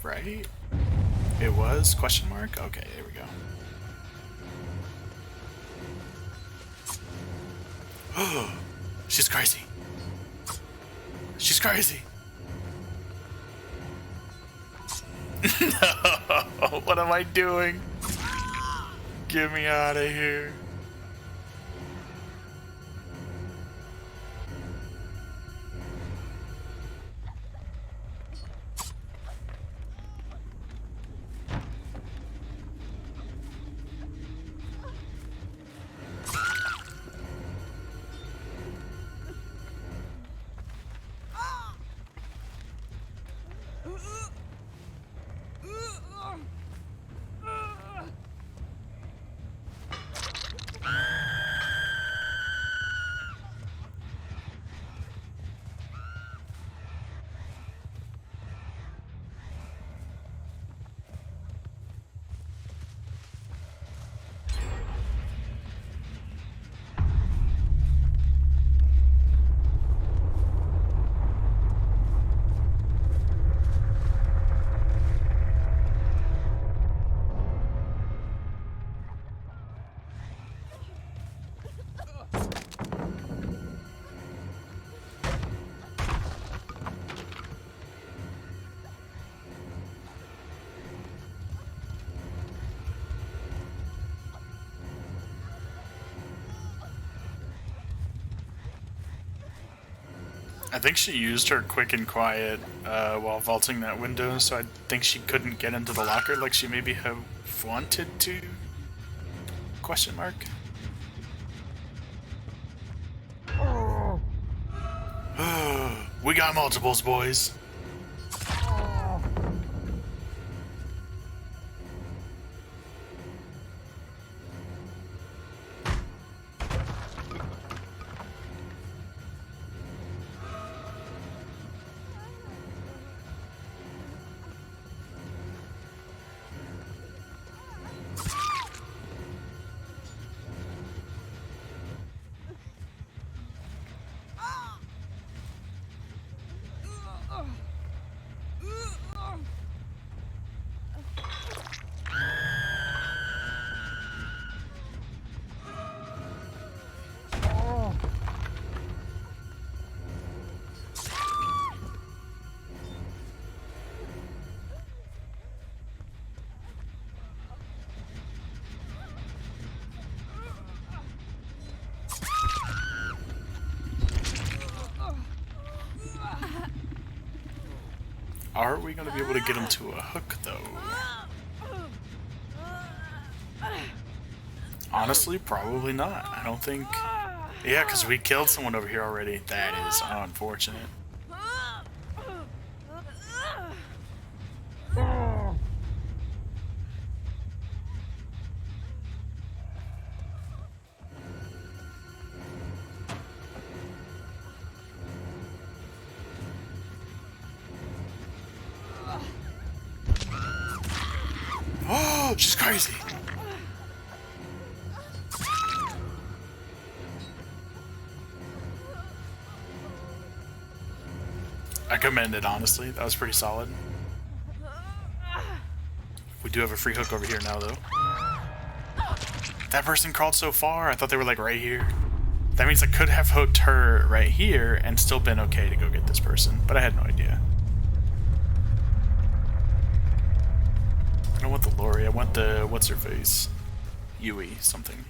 Right? It was? Question mark? Okay, there we go. Oh, she's crazy. She's crazy. No, what am I doing? Get me out of here. I think she used her quick and quiet while vaulting that window, so I think she couldn't get into the locker like she maybe have wanted to? Question mark. We got multiples, boys. Are we going to be able to get him to a hook, though? Honestly, probably not. I don't think... Yeah, because we killed someone over here already. That is unfortunate. Oh, she's crazy. I commend it, honestly. That was pretty solid. We do have a free hook over here now, though. That person crawled so far. I thought they were, like, right here. That means I could have hooked her right here and still been okay to go get this person, but I had no idea. I don't want the Lori, I want the, what's her face? Yui, something.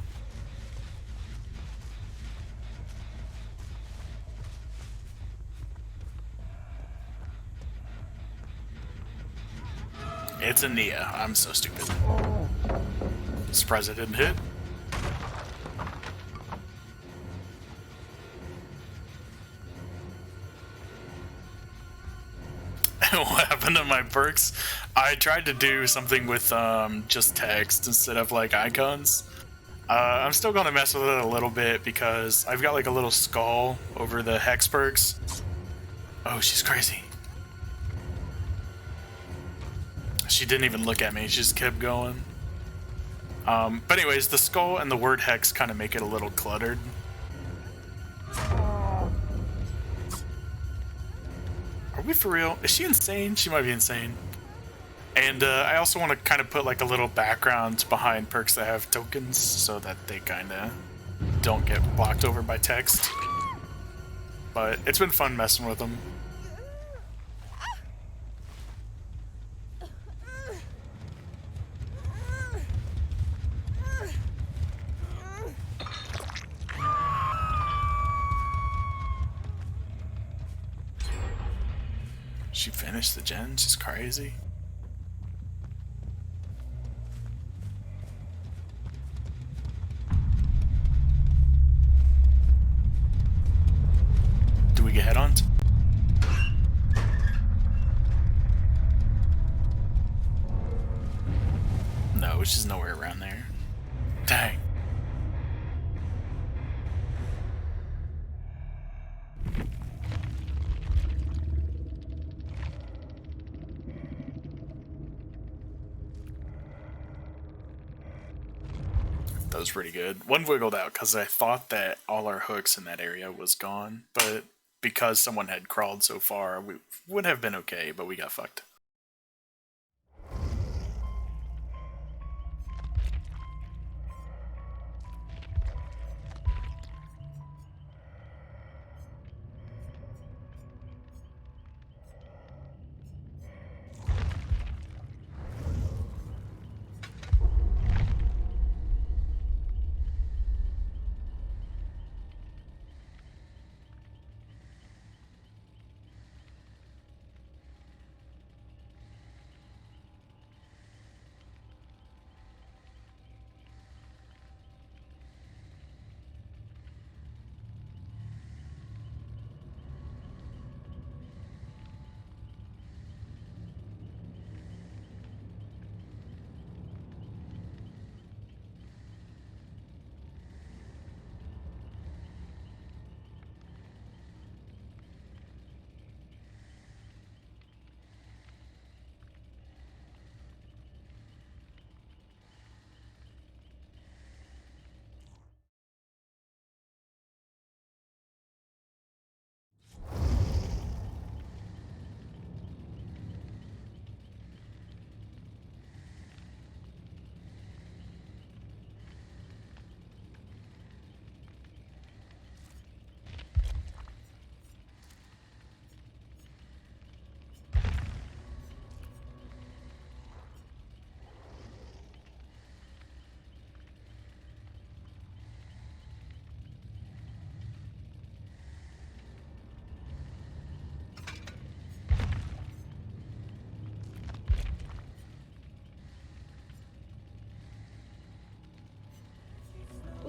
It's a Nia. I'm so stupid. Surprised I didn't hit. What happened to my perks? I tried to do something with just text instead of like icons. I'm still gonna mess with it a little bit because I've got like a little skull over the hex perks. Oh, she's crazy. She didn't even look at me, she just kept going. But anyways, the skull and the word hex kind of make it a little cluttered. Are we for real? Is she insane? She might be insane. And I also want to kind of put like a little background behind perks that have tokens so that they kind of don't get blocked over by text. But it's been fun messing with them. She finished the gen? She's crazy. Do we get head-ons? No, she's nowhere around there. Dang. That was pretty good. One wiggled out because I thought that all our hooks in that area was gone, but because someone had crawled so far, we would have been okay, but we got fucked.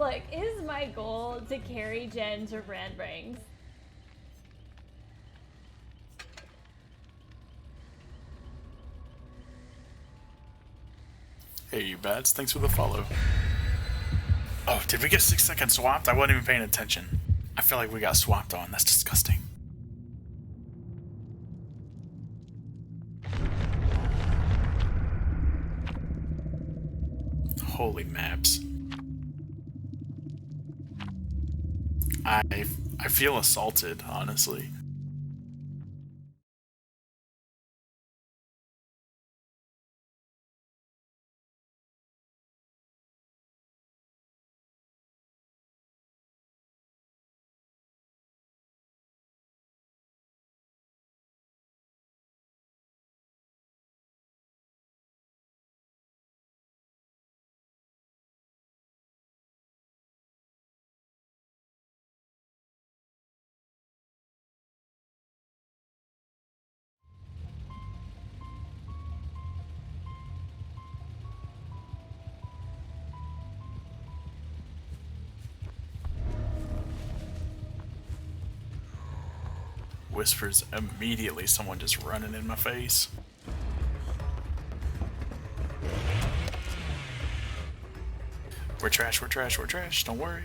Look, is my goal to carry Jen to Brand Rings? Hey, you bats. Thanks for the follow. Oh, did we get 6 seconds swapped? I wasn't even paying attention. I feel like we got swapped on. That's disgusting. Holy maps. I feel assaulted, honestly. Whispers immediately, someone just running in my face. We're trash, we're trash, we're trash, don't worry.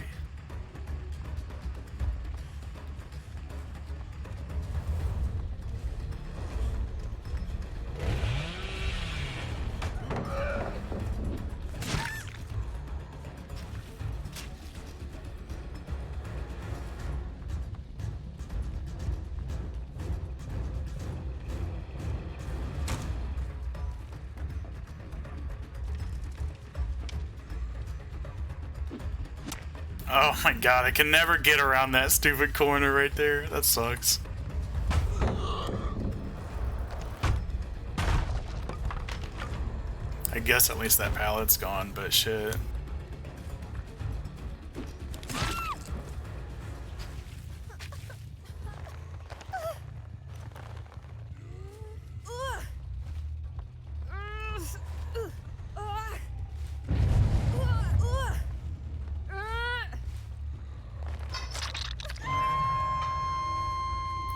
Oh my god, I can never get around that stupid corner right there. That sucks. I guess at least that pallet's gone, but shit.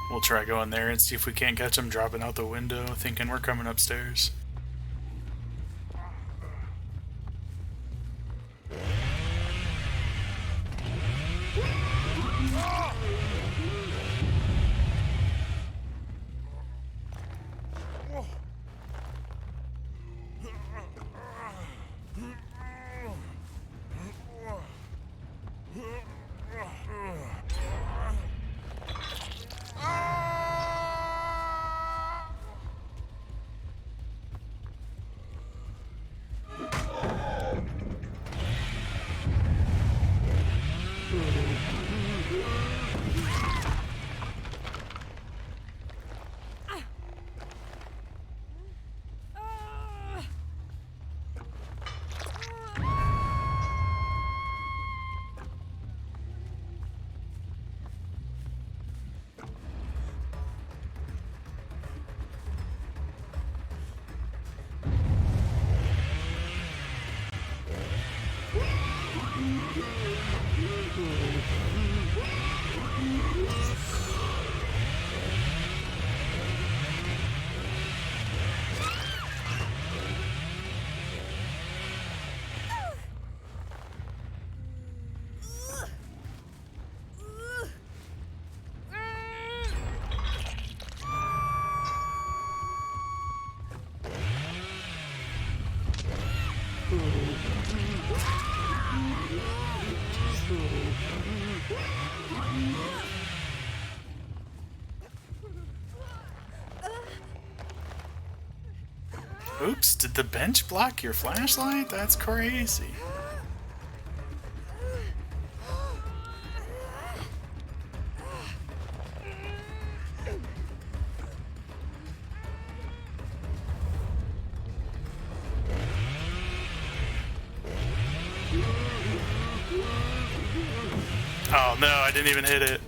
We'll try going there and see if we can't catch them dropping out the window, thinking we're coming upstairs. Oops, did the bench block your flashlight? That's crazy. Oh no, I didn't even hit it.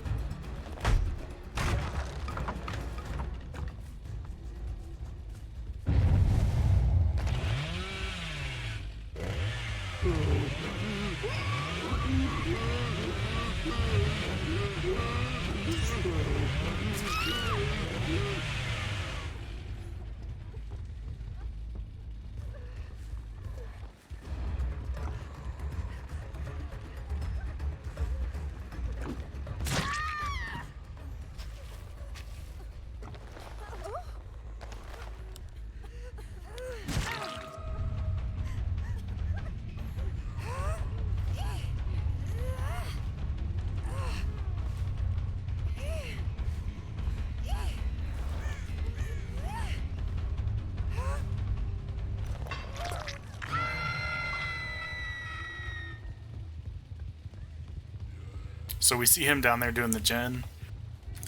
So we see him down there doing the gen.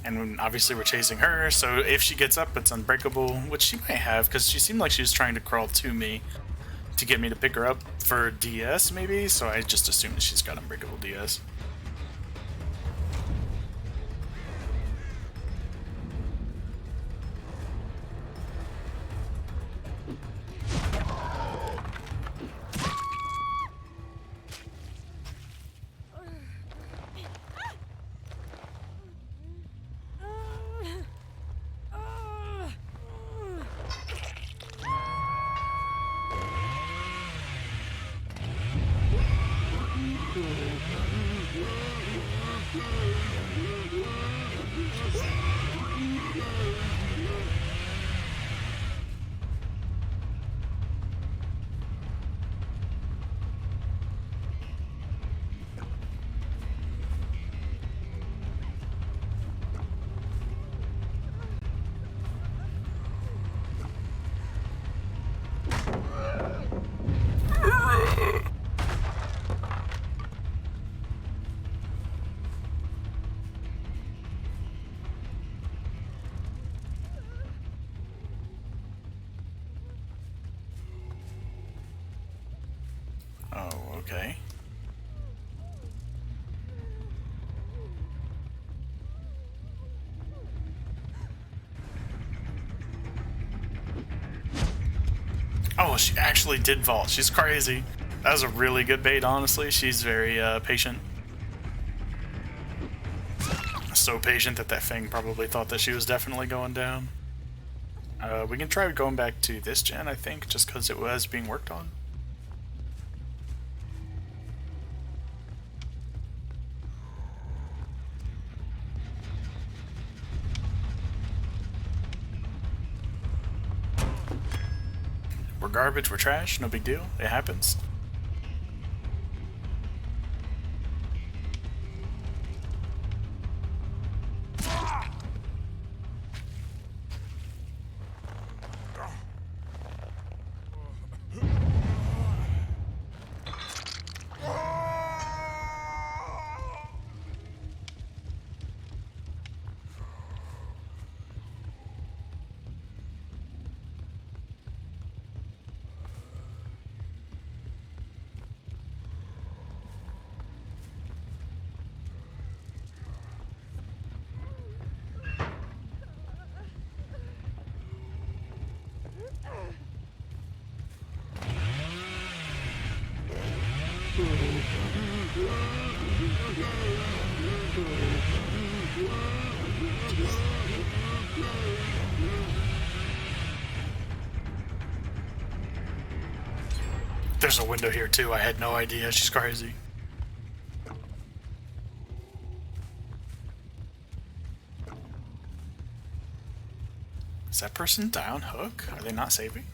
And obviously we're chasing her, so if she gets up, it's unbreakable, which she might have, because she seemed like she was trying to crawl to me to get me to pick her up for DS, maybe, so I just assumed that she's got unbreakable DS. Oh, okay. Oh, she actually did vault. She's crazy. That was a really good bait, honestly. She's very patient. So patient that that thing probably thought that she was definitely going down. We can try going back to this gen, I think, just because it was being worked on. We're garbage, we're trash, no big deal. It happens. There's a window here too, I had no idea. She's crazy. Is that person down hook? Are they not saving?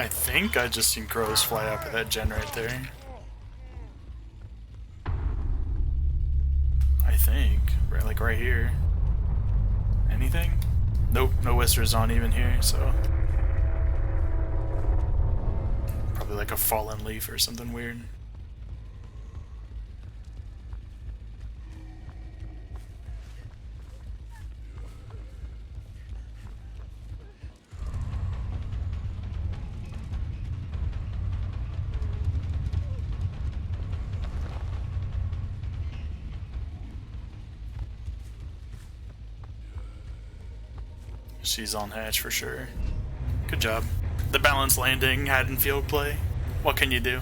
I think I just seen crows fly up at that gen right there. I think. Right, like right here. Anything? Nope, no whisters on even here, so. Probably like a fallen leaf or something weird. She's on hatch for sure. Good job. The balanced landing had in field play. What can you do?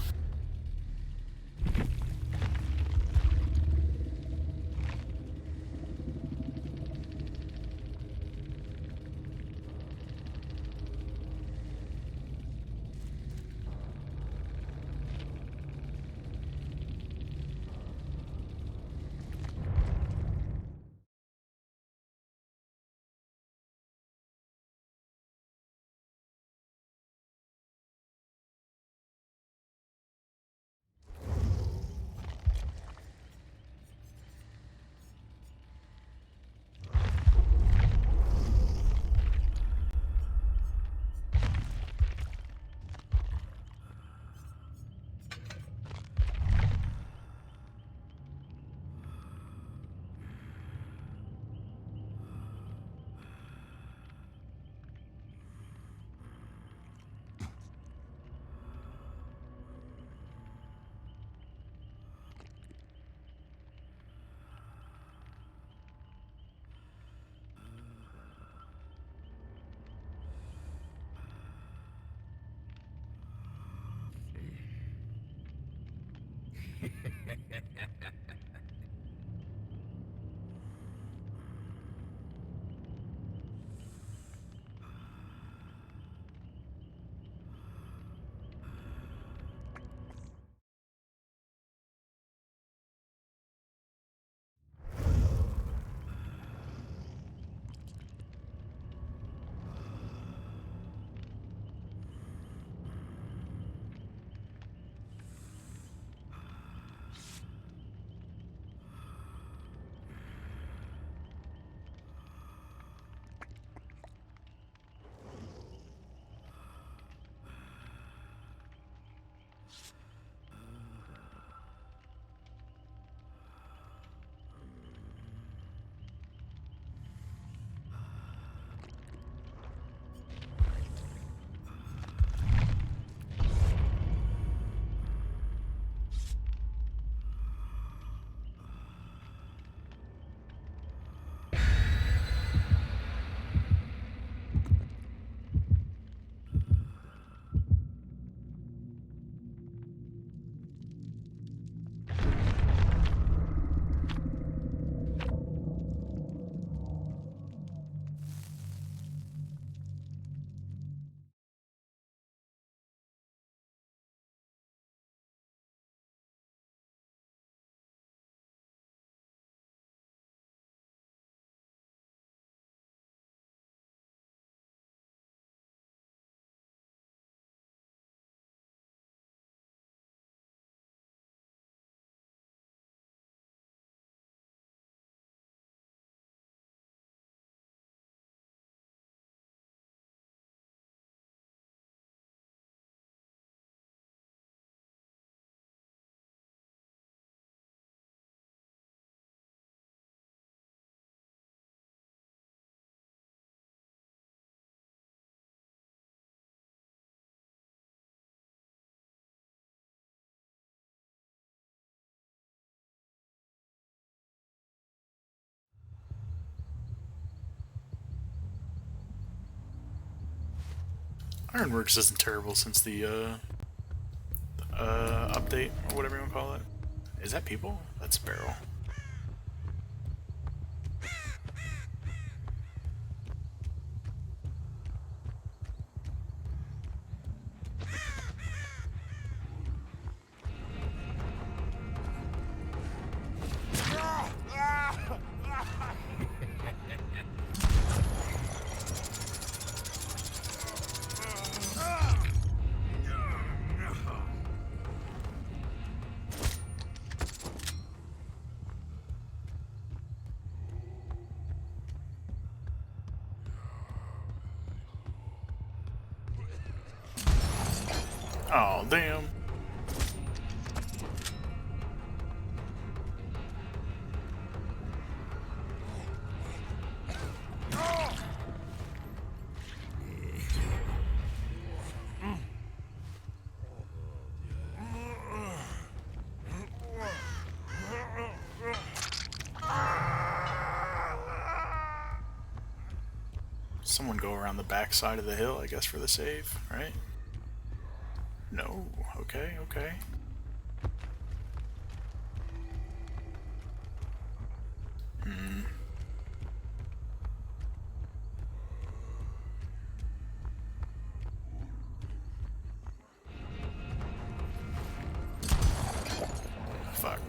Ironworks isn't terrible since the update, or whatever you want to call it. Is that people? That's Barrel. Oh, damn. Someone go around the back side of the hill, I guess, for the save, right? No. Okay, okay. Hmm. Fuck.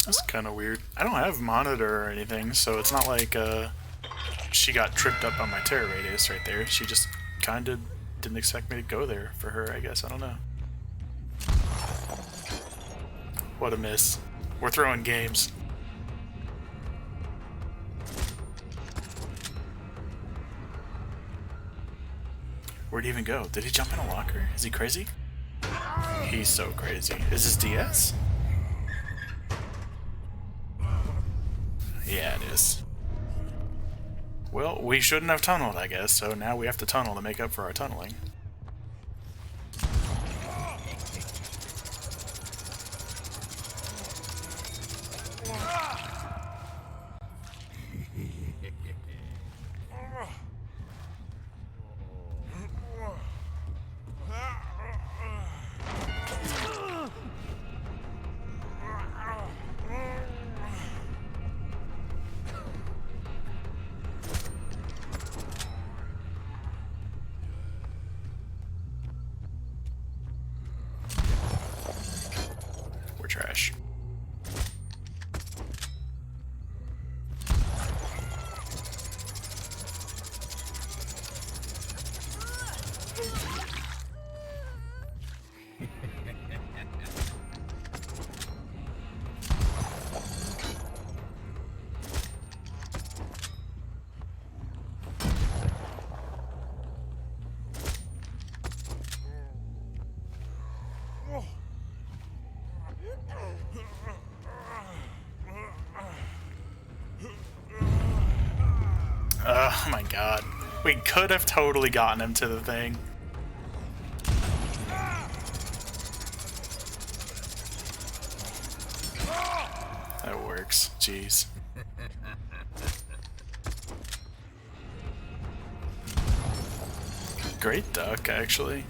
That's kind of weird. I don't have monitor or anything, so it's not like she got tripped up on my terror radius right there. She just kind of didn't expect me to go there for her, I guess. I don't know. What a miss. We're throwing games. Where'd he even go? Did he jump in a locker? Is he crazy? He's so crazy. Is this DS? Yeah, it is. Well, we shouldn't have tunneled, I guess, so now we have to tunnel to make up for our tunneling. Trash. Oh my god. We could have totally gotten him to the thing. That works. Jeez. Great duck, actually.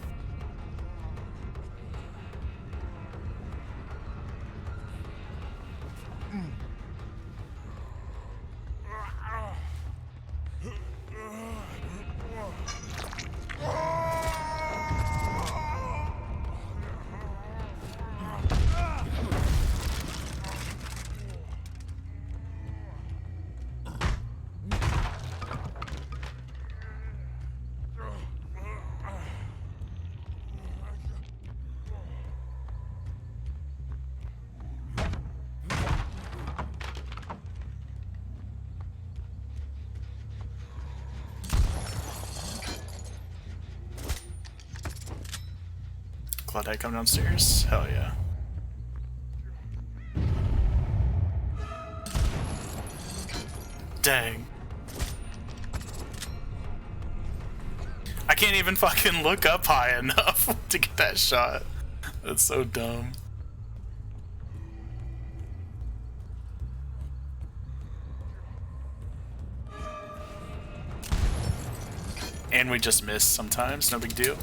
Claudette come downstairs? Hell yeah. Dang. I can't even fucking look up high enough to get that shot. That's so dumb. And we just miss sometimes, no big deal.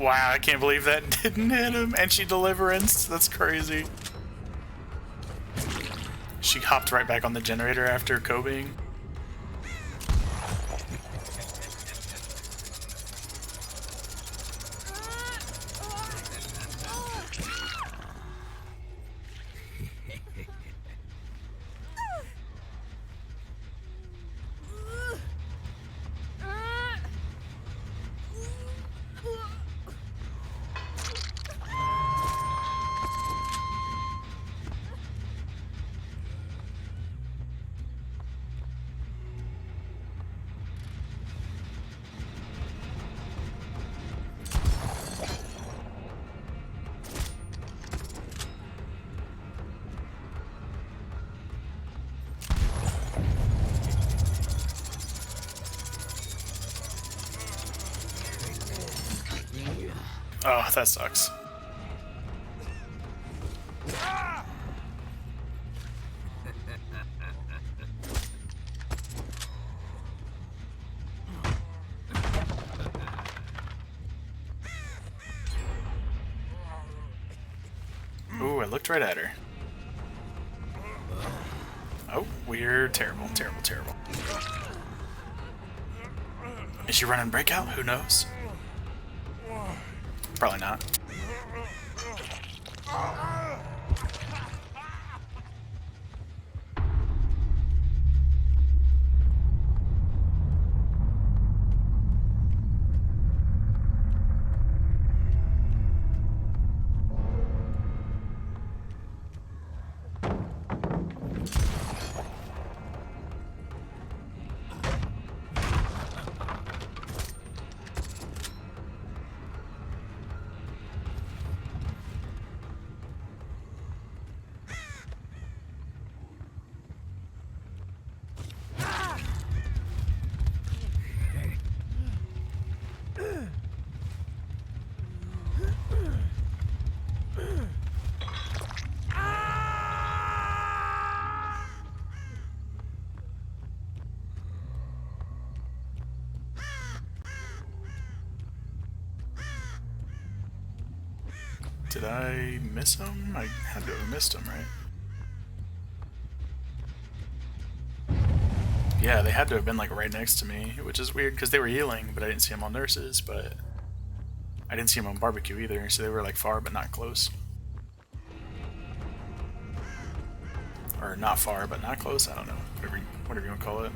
Wow, I can't believe that didn't hit him. And she deliverance. That's crazy. She hopped right back on the generator after Kobeing. Oh, that sucks. Ooh, I looked right at her. Oh, we're terrible, terrible, terrible. Is she running breakout? Who knows? Probably not. Did I miss him? I had to have missed him, right? Yeah, they had to have been like right next to me, which is weird because they were healing, but I didn't see them on nurses, but I didn't see them on barbecue either, so they were like far but not close. Or not far but not close, I don't know. Whatever you want to call it.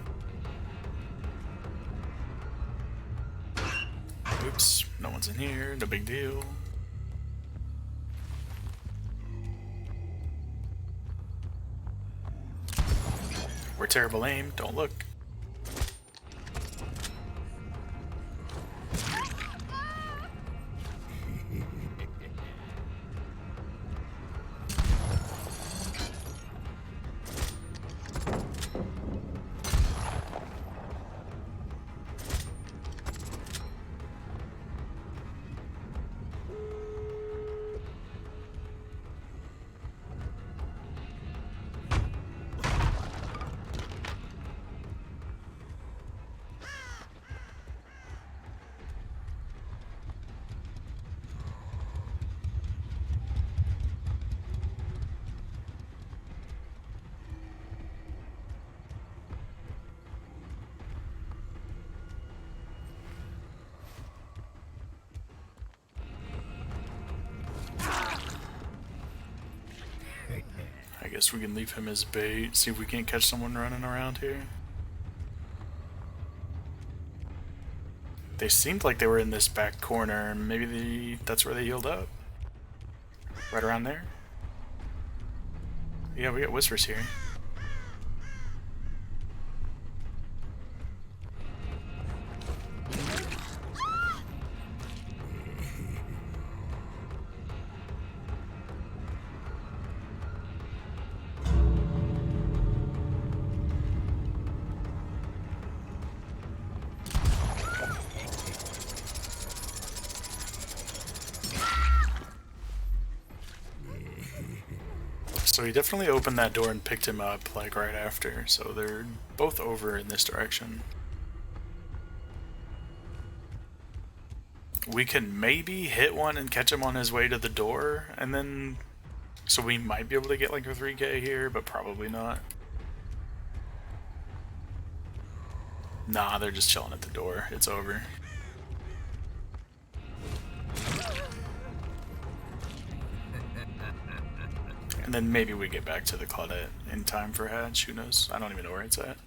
Oops, no one's in here, no big deal. We're terrible aim, don't look. I guess we can leave him as bait, see if we can't catch someone running around here. They seemed like they were in this back corner, maybe that's where they healed up. Right around there. Yeah, we got whispers here. So he definitely opened that door and picked him up, like, right after. So they're both over in this direction. we can maybe hit one and catch him on his way to the door, and then so we might be able to get like a 3k here, but probably not. Nah, they're just chilling at the door. It's over. And then maybe we get back to the Claudette in time for Hatch. Who knows? I don't even know where it's at.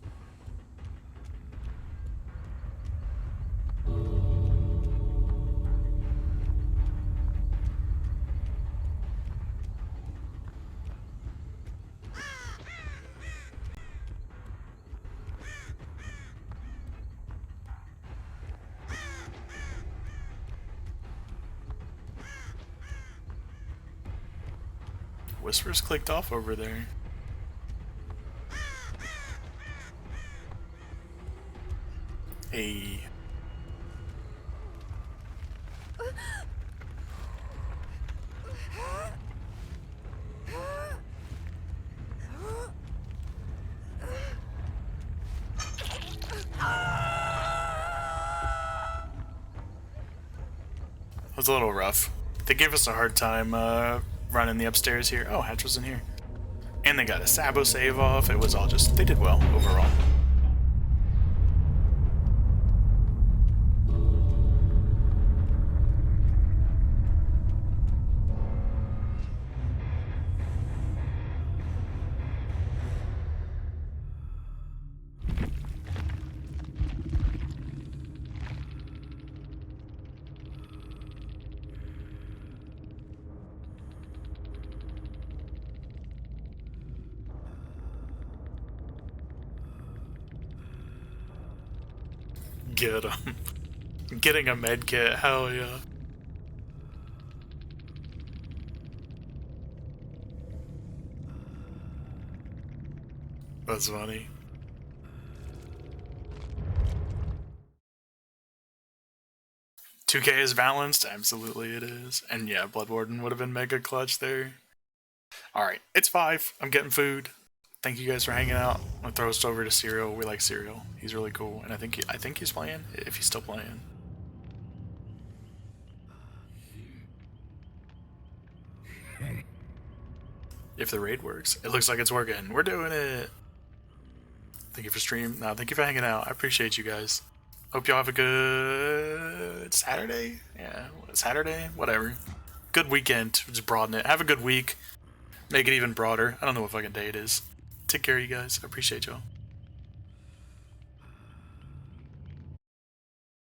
Whispers clicked off over there. Hey. It was a little rough. They gave us a hard time running the upstairs here. Oh, Hatch was in here. And they got a Sabo save off. It was all just, they did well overall. Get him. Getting a med kit, hell yeah. That's funny. $2K is balanced? Absolutely it is. And yeah, Bloodwarden would have been mega clutch there. Alright, it's 5. I'm getting food. Thank you guys for hanging out. I'm gonna throw us over to Serial. We like Serial. He's really cool, and I think he's playing. If he's still playing. If the raid works, it looks like it's working. We're doing it. Thank you for stream. No, thank you for hanging out. I appreciate you guys. Hope y'all have a good Saturday. Yeah, Saturday, whatever. Good weekend. Just broaden it. Have a good week. Make it even broader. I don't know what fucking day it is. Take care, you guys. I appreciate y'all.